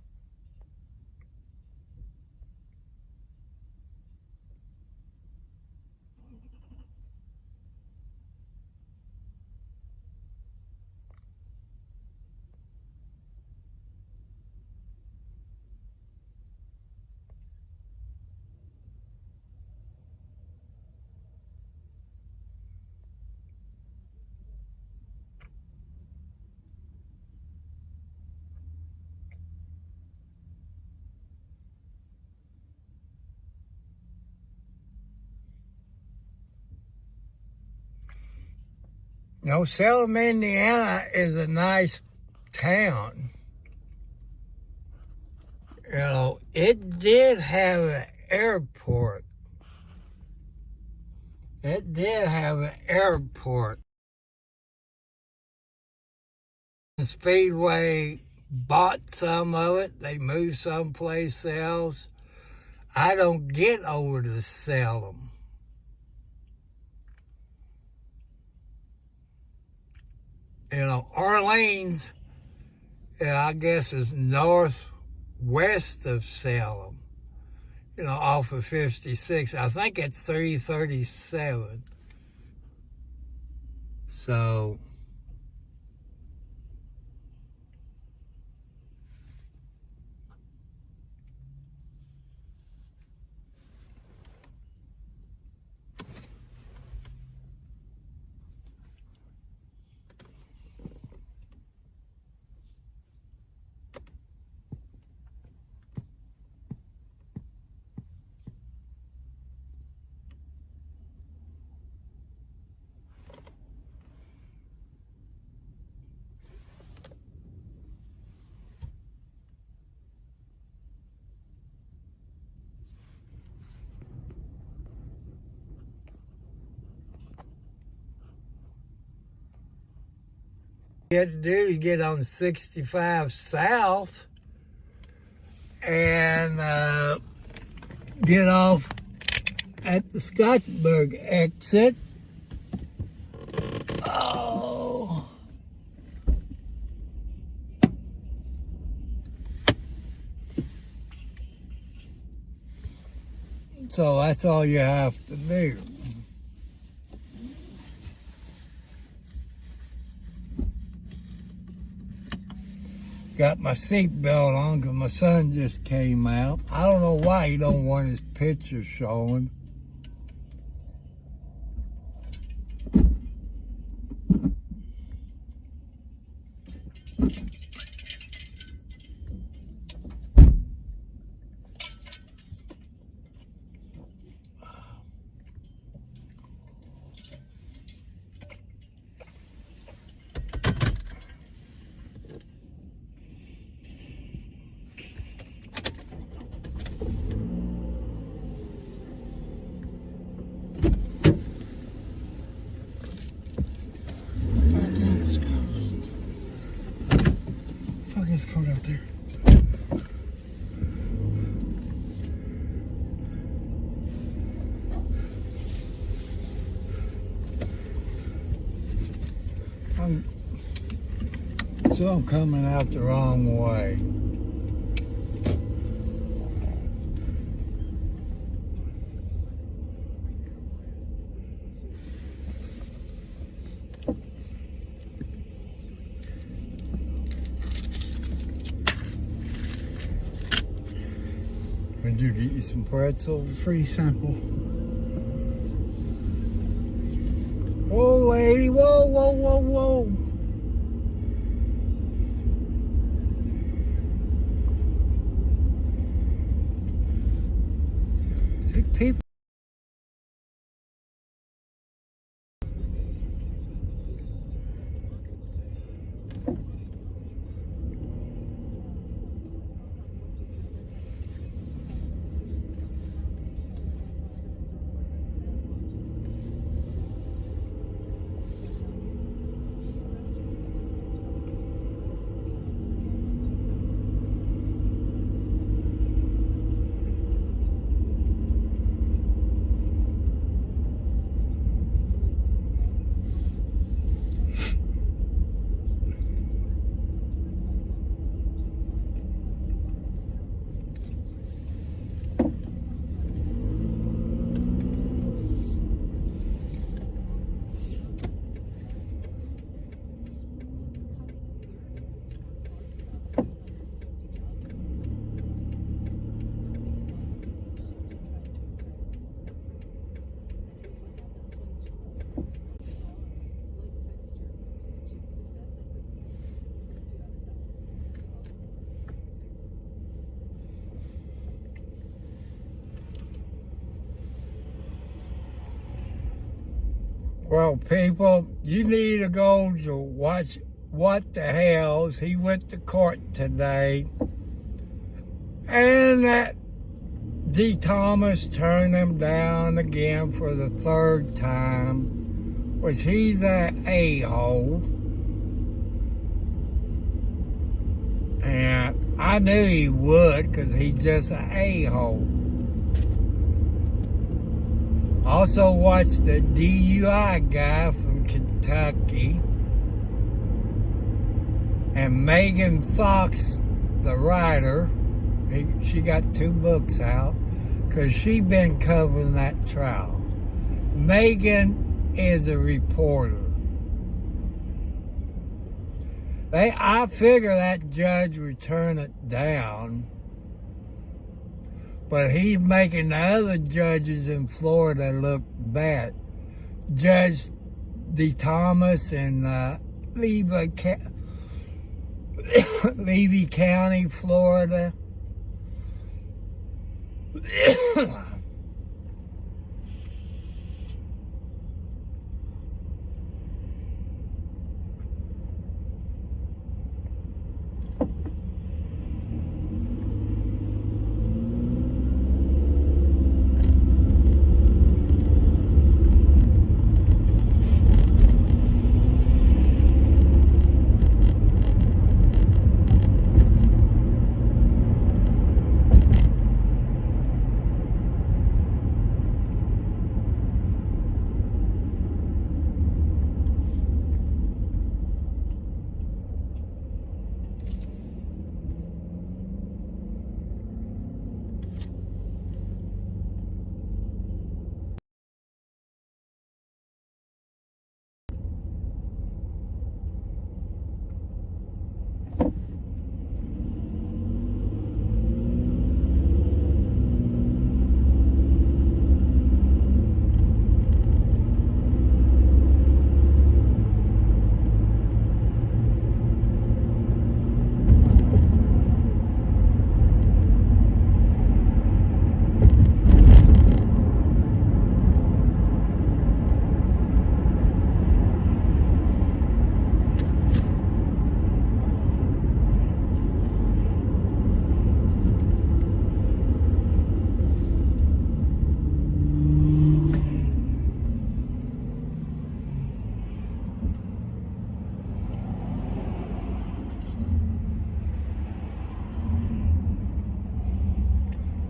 You know, Salem, Indiana is a nice town. You know, it did have an airport. It did have an airport. The Speedway bought some of it. They moved someplace else. I don't get over to Salem. You know, Orleans, I guess, is northwest of Salem. You know, off of 56. I think it's 337. So, You had to do is get on 65 South and get off at the Scottsburg exit. Oh. So that's all you have to do. Got my seatbelt on because my son just came out. I don't know why he don't want his picture showing. It's cold out there. I'm coming out the wrong way. Did you get you some pretzels? Free sample. Whoa, lady, whoa, whoa, whoa, whoa. See, people. Well, people, you need to go to watch What the Hells. He went to court today. And that D. Thomas turned him down again for the third time, which he's an a-hole. And I knew he would because he's just an a-hole. Also watched the DUI guy from Kentucky. And Megan Fox, the writer, she got 2 books out because she been covering that trial. Megan is a reporter. I figure that judge would turn it down, but he's making the other judges in Florida look bad. Judge D. Thomas in Levy County, Florida.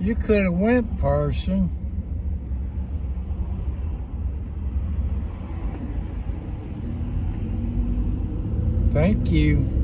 You could have went person. Thank you.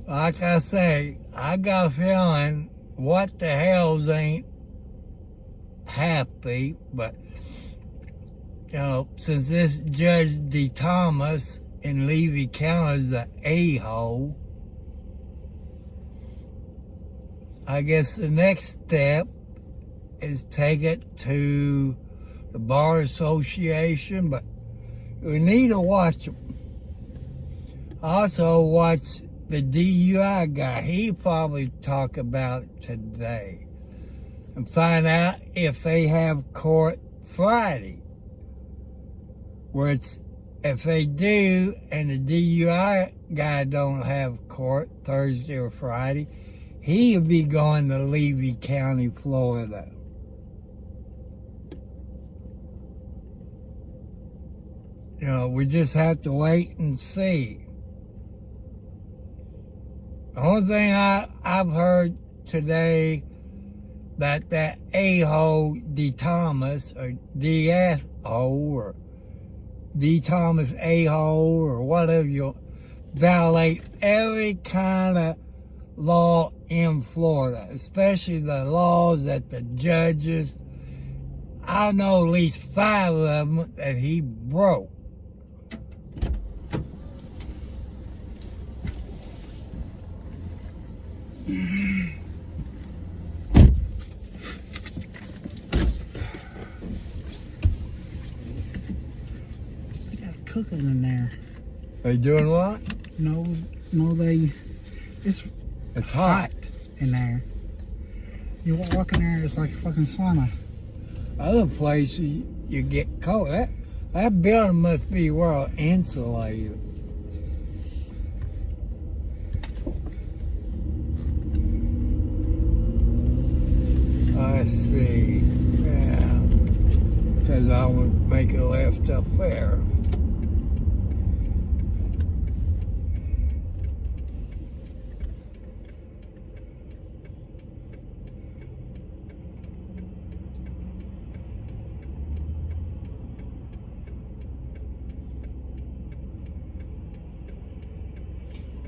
Like I say, I got a feeling what the hells ain't happy, but you know, since this Judge D. Thomas in Levy County is an a-hole, I guess the next step is take it to the Bar Association, but we need to watch them. Also watch the DUI guy. He'll probably talk about it today and find out if they have court Friday. Which, if they do, and the DUI guy don't have court Thursday or Friday, he'll be going to Levy County, Florida. You know, we just have to wait and see. The only thing I've heard today that a-hole D. Thomas, or D-S-hole, or D. Thomas a-hole, or whatever, you violate every kind of law in Florida, especially the laws that the judges, I know at least 5 of them that he broke. They got cooking in there. They doing what? No, it's hot in there. You walk in there, it's like a fucking sauna. Other places you get cold. That building must be well insulated. I see. Yeah. Because I want to make a left up there.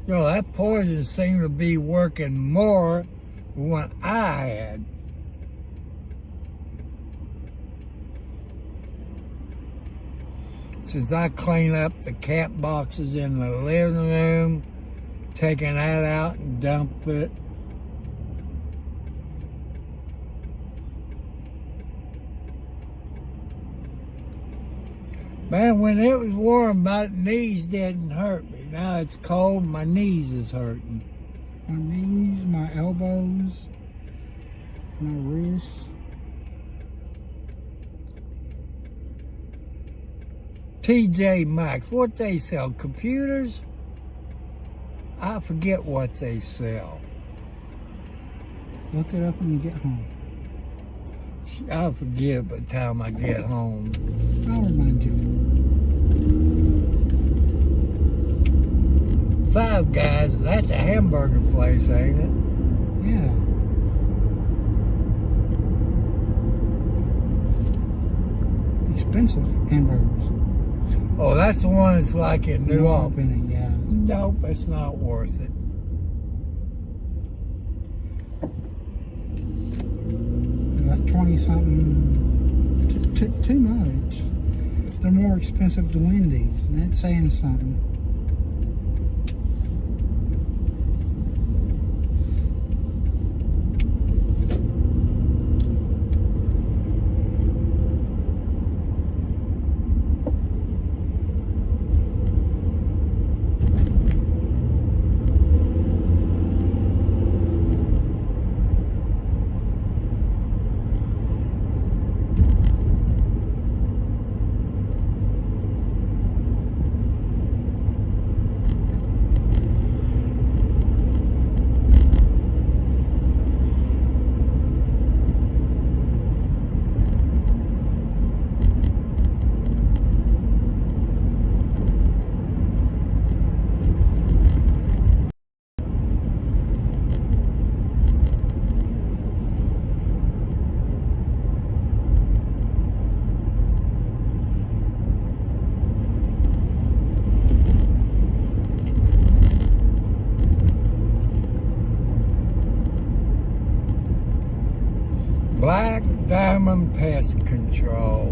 You know, that poison seemed to be working more than what I had. Since I clean up the cat boxes in the living room, taking that out and dump it. Man, when it was warm, my knees didn't hurt me. Now it's cold, my knees is hurting. My knees, my elbows, my wrists. TJ Maxx. What they sell? Computers? I forget what they sell. Look it up when you get home. I'll forget by the time I get home. I'll remind you. Five Guys, that's a hamburger place, ain't it? Yeah. Expensive hamburgers. Oh, that's the one that's like in New Albany. Albany, yeah. Nope, it's not worth it. Like 20 something. Too much. They're more expensive than Wendy's. And that's saying something. Black Diamond Pest Control.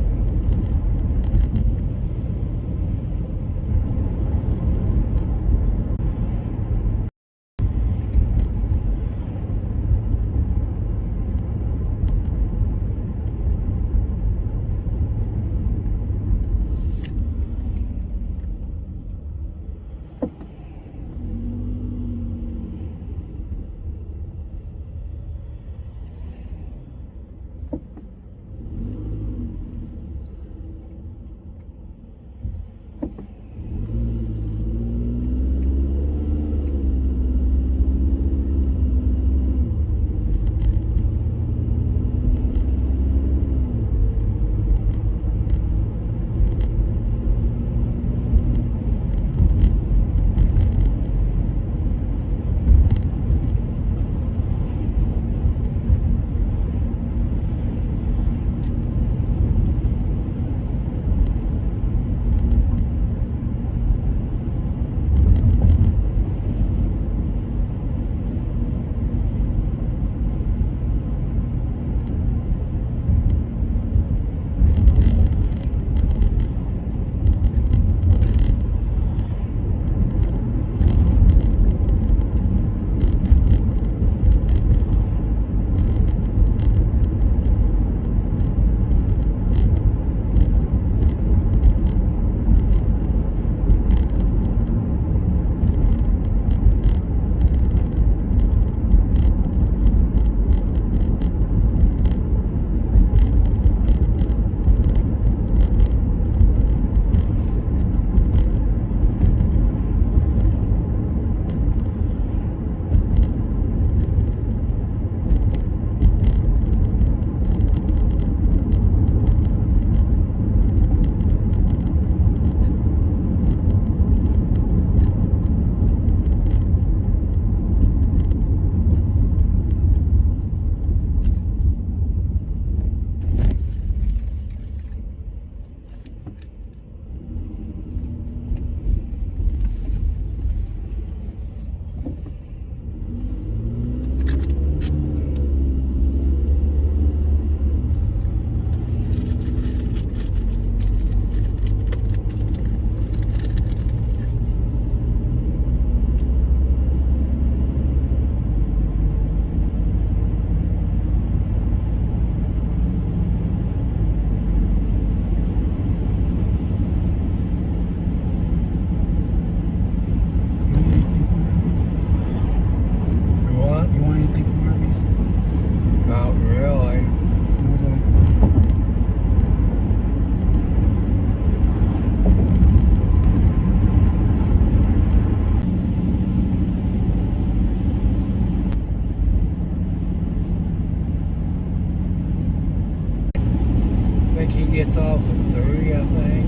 gets off at 3, I think.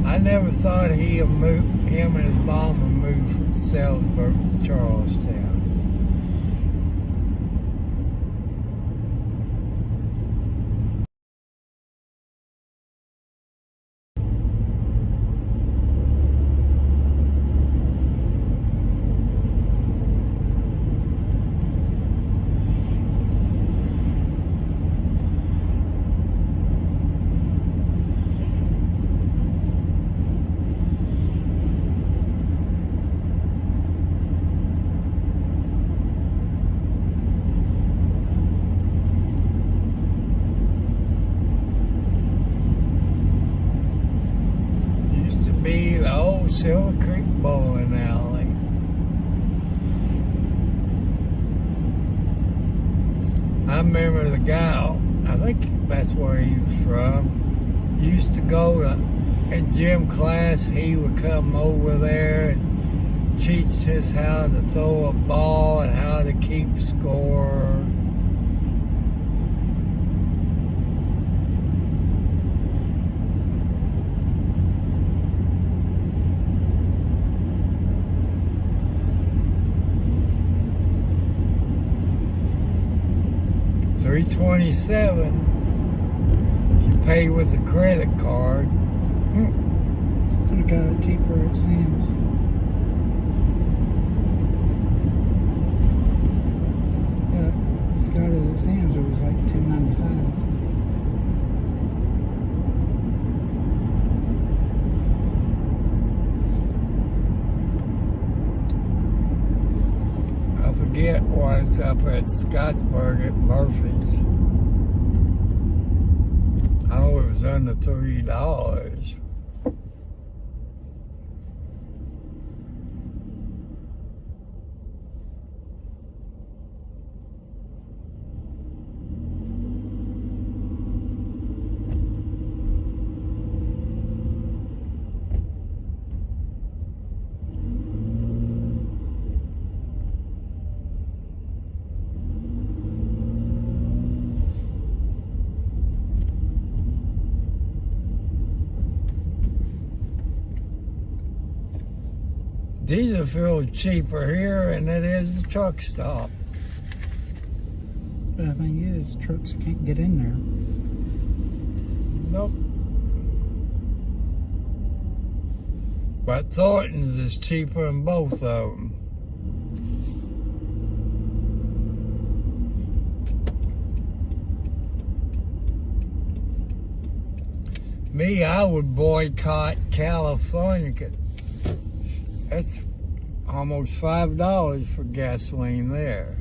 I never thought him and his mom would move from Salisbury to Charlestown. Be the old Silver Creek bowling alley. I remember the guy, I think that's where he was from, used to go to, in gym class, he would come over there and teach us how to throw a ball and how to keep score. $3.27. You pay with a credit card. Could have got it cheaper at Sam's. Got it at Sam's. It was like $2.95. I forget what it's up at Scottsburg at Murphy's. I know it was under $3. Diesel fuel cheaper here than it is the truck stop. But the thing is, trucks can't get in there. Nope. But Thornton's is cheaper than both of them. Me, I would boycott California. That's almost $5 for gasoline there.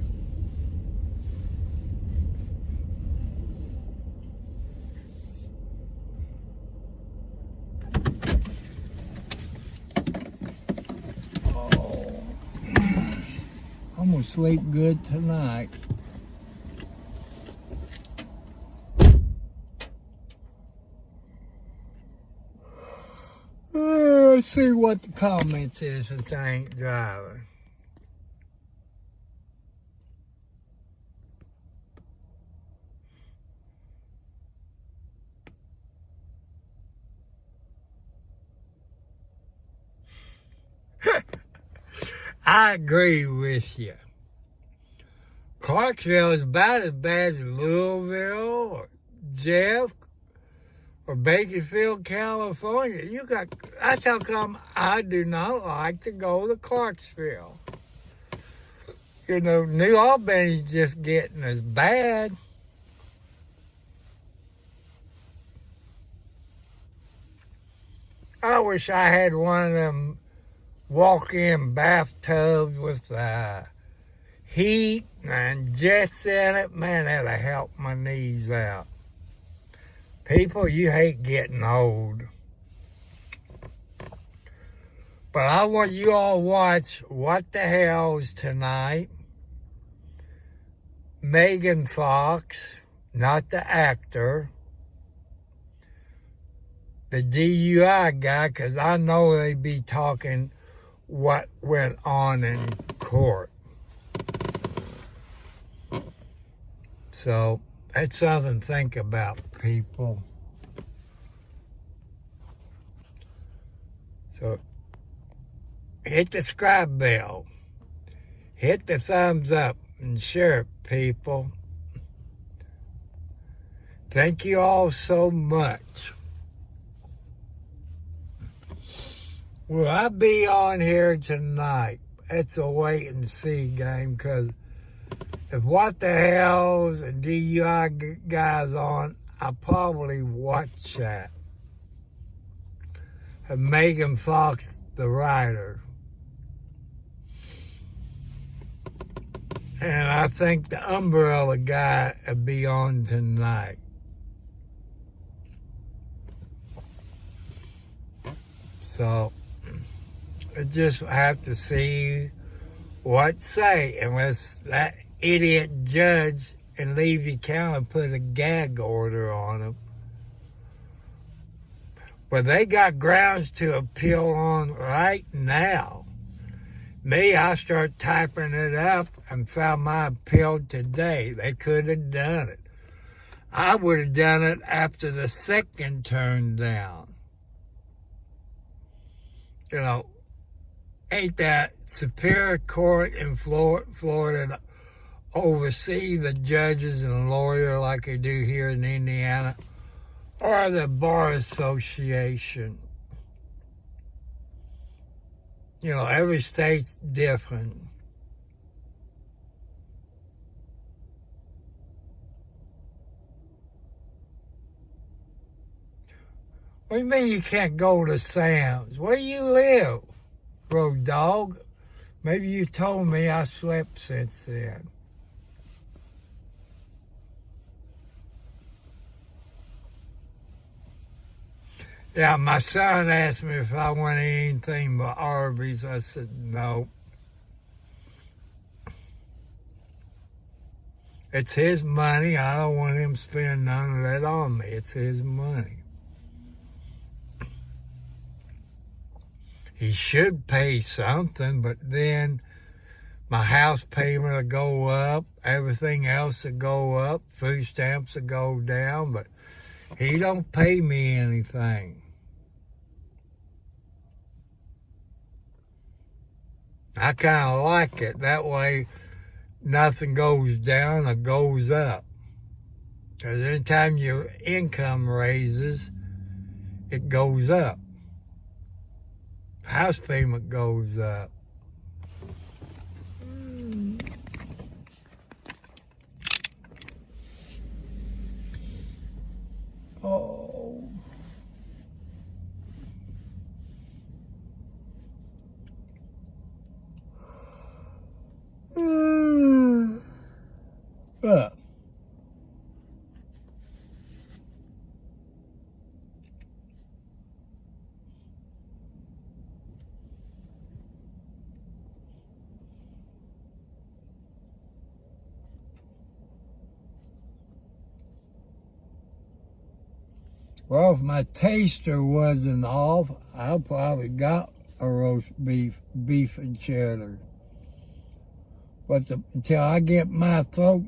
Oh, I'm gonna sleep good tonight. Let's see what the comments is since I ain't driving. I agree with you. Clarksville is about as bad as Louisville or Jeff or Bakersfield, California. That's how come I do not like to go to Clarksville. You know, New Albany's just getting as bad. I wish I had one of them walk-in bathtubs with heat and jets in it. Man, that'll help my knees out. People, you hate getting old. But I want you all to watch What the Hell's tonight. Megan Fox, not the actor. The DUI guy, because I know they be talking what went on in court. So, That's something to think about, people. So, hit the subscribe bell. Hit the thumbs up and share it, people. Thank you all so much. Will I be on here tonight? It's a wait and see game, because if What the Hell's and DUI guys on, I'll probably watch that. And Megan Fox, the writer. And I think the Umbrella guy will be on tonight. So, I just have to see what say, unless that idiot judge in Levy County put a gag order on him. But they got grounds to appeal on right now. Me, I start typing it up and found my appeal today. They could have done it. I would have done it after the second turned down. You know, ain't that Superior Court in Florida oversee the judges and lawyer like they do here in Indiana, or the Bar Association? You know, every state's different. What do you mean you can't go to Sam's? Where do you live, road dog? Maybe you told me. I slept since then. Yeah, my son asked me if I wanted anything but Arby's. I said no. It's his money. I don't want him spending none of that on me. It's his money. He should pay something, but then my house payment will go up, everything else will go up, food stamps will go down, but he don't pay me anything. I kind of like it. That way, nothing goes down or goes up. Because anytime your income raises, it goes up. House payment goes up. Oh. Up. Well, if my taster wasn't off, I probably got a roast beef and cheddar. But until I get my throat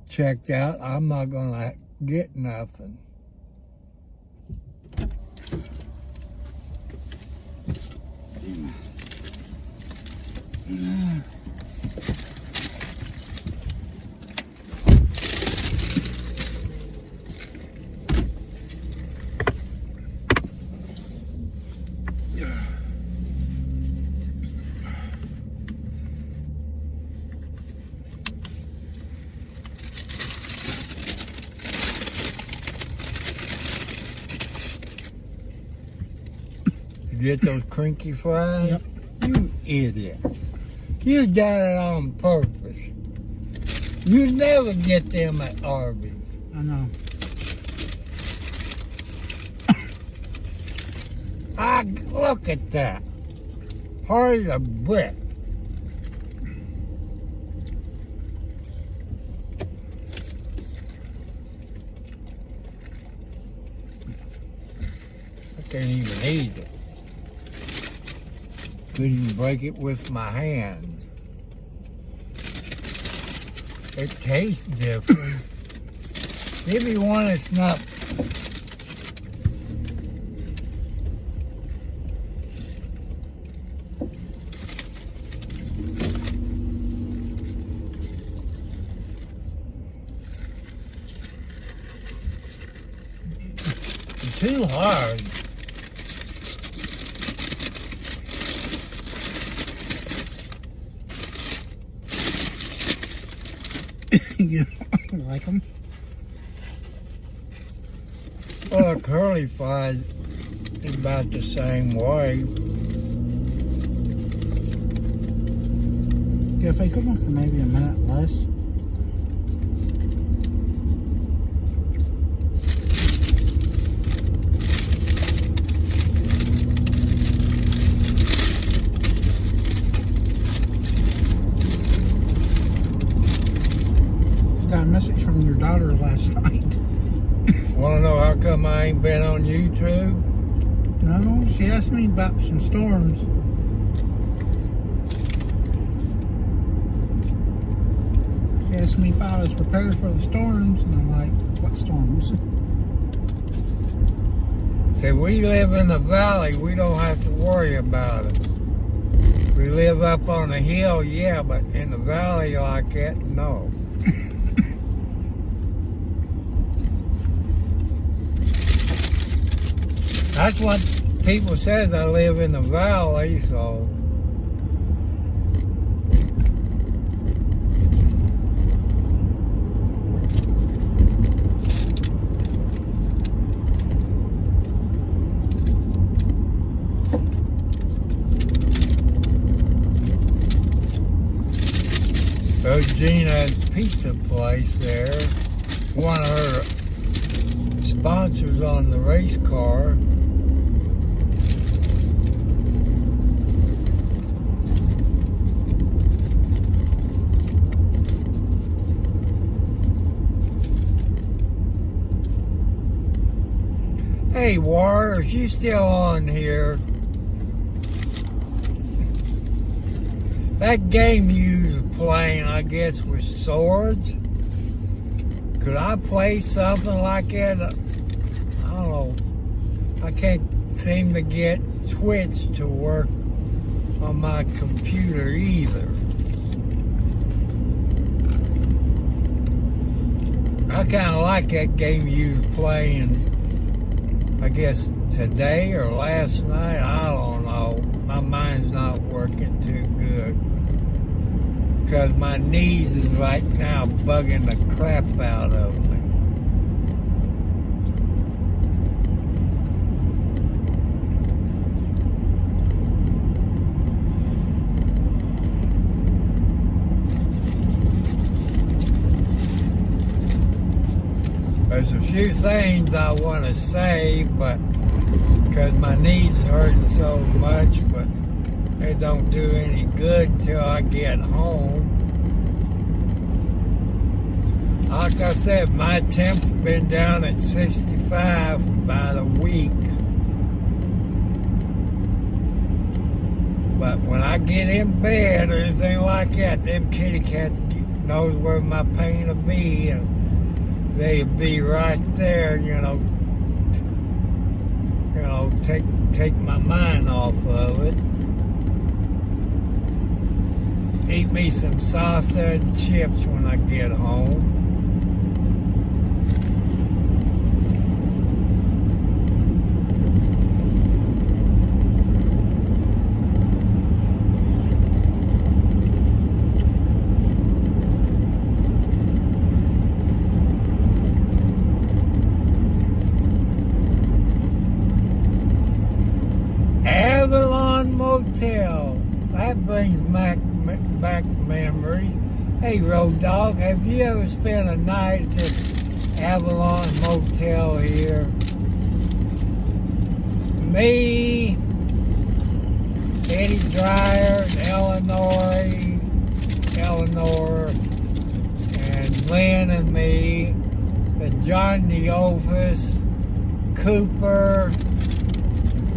checked out, I'm not going to get nothing. Get those crinky fries? Yep. You idiot. You done it on purpose. You never get them at Arby's. I know. Look at that. Hard as a brick. I can't even eat it. Couldn't even break it with my hands. It tastes different. Give me one that's not. Too hard. You don't like them? Well, curly fries is about the same way. Yeah, if they cook them for maybe a minute less. Got a message from your daughter last night. Wanna know how come I ain't been on YouTube? No, she asked me about some storms. She asked me if I was prepared for the storms, and I'm like, what storms? Say, we live in the valley, we don't have to worry about it. We live up on a hill, yeah, but in the valley like that, no. That's what people says. I live in the valley, so. Gina's pizza place there, one of her sponsors on the race car. Hey, Warriors, you still on here? That game you was playing, I guess, with swords. Could I play something like that? I don't know. I can't seem to get Twitch to work on my computer either. I kind of like that game you was playing, I guess, today or last night. I don't know. My mind's not working too good. Because my knees is right now bugging the crap out of me. There's a few things I want to say, but because my knees hurting so much, but it don't do any good till I get home. Like I said, my temp's been down at 65 for about a week. But when I get in bed or anything like that, them kitty cats knows where my pain will be, and they'll be right there, take my mind off of it. Eat me some salsa and chips when I get home. Avalon Motel. That brings back memories. Hey, Road Dog, have you ever spent a night at this Avalon Motel here? Me, Eddie Dreyer, Eleanor, and Lynn and me, and John the Office, Cooper.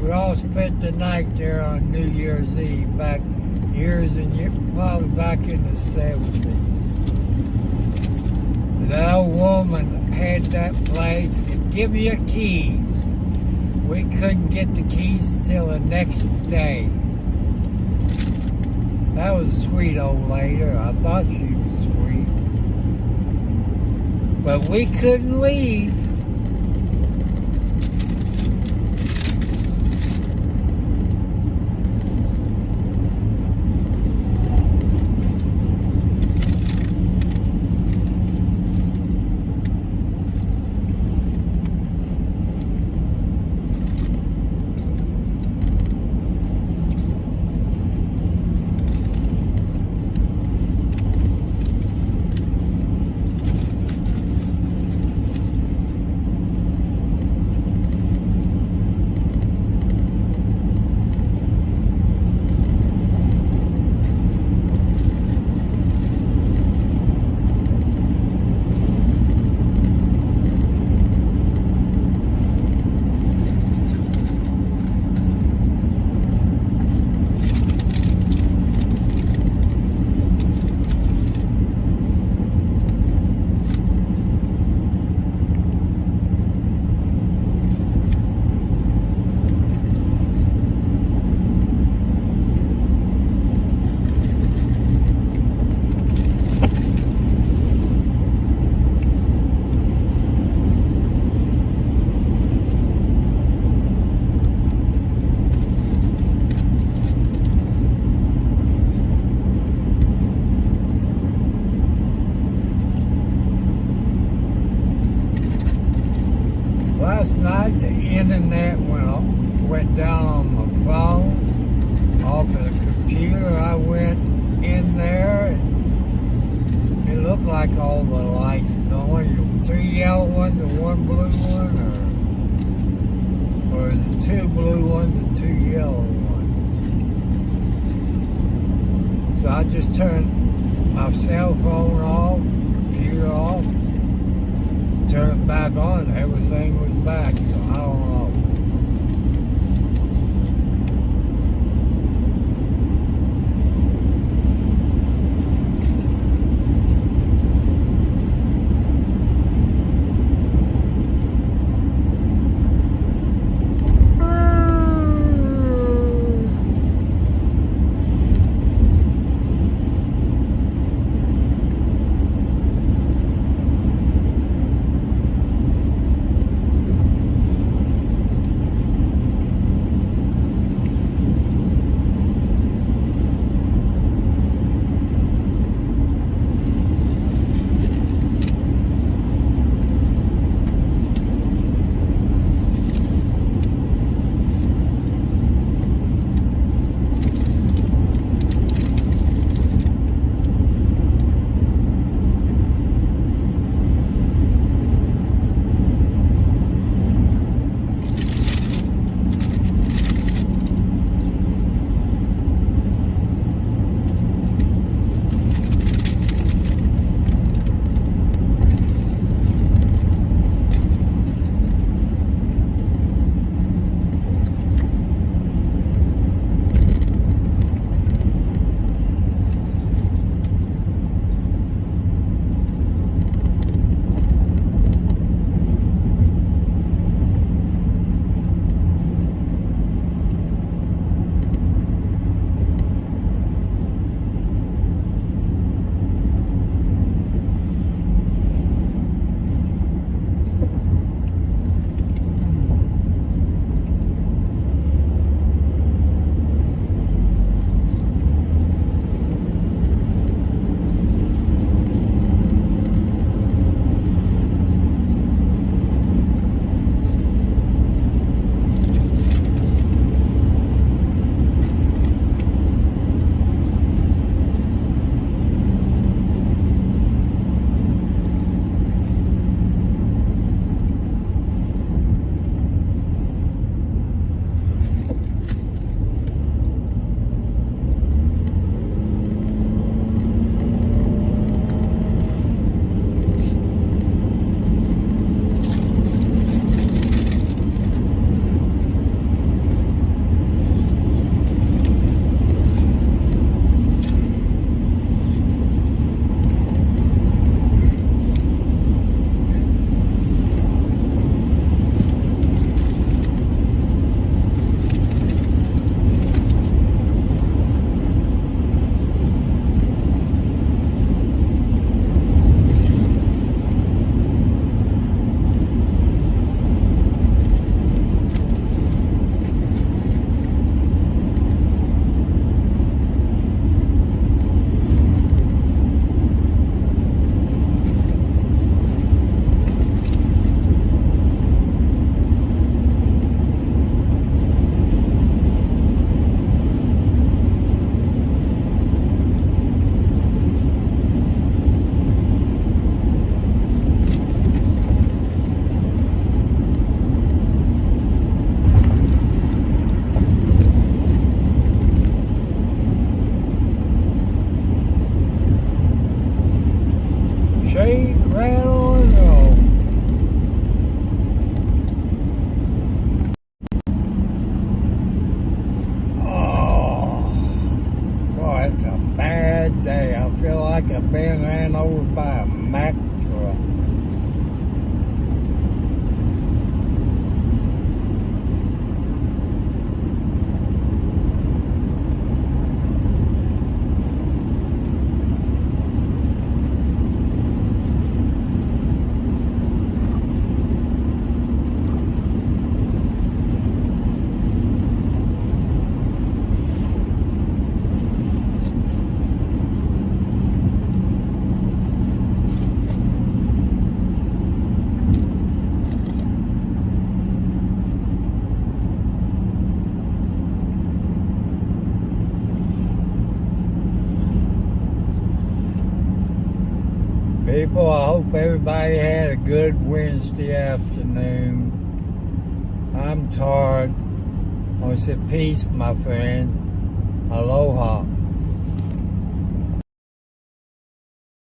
We all spent the night there on New Year's Eve, probably back in the 70s. The old woman had that place and give me your keys. We couldn't get the keys till the next day. That was a sweet old lady. I thought she was sweet. But we couldn't leave. Last night the internet went down on my phone, off of the computer. I went in there and it looked like all the lights going. 3 yellow ones and 1 blue one, or is it 2 blue ones and 2 yellow ones? So I just turned my cell phone off, computer off, turn it back on, everything was back, so I don't know. today. I feel like I've been ran over by a Mack truck. People, I hope everybody had a good Wednesday afternoon. I'm tired. I want to say peace, my friends. Aloha.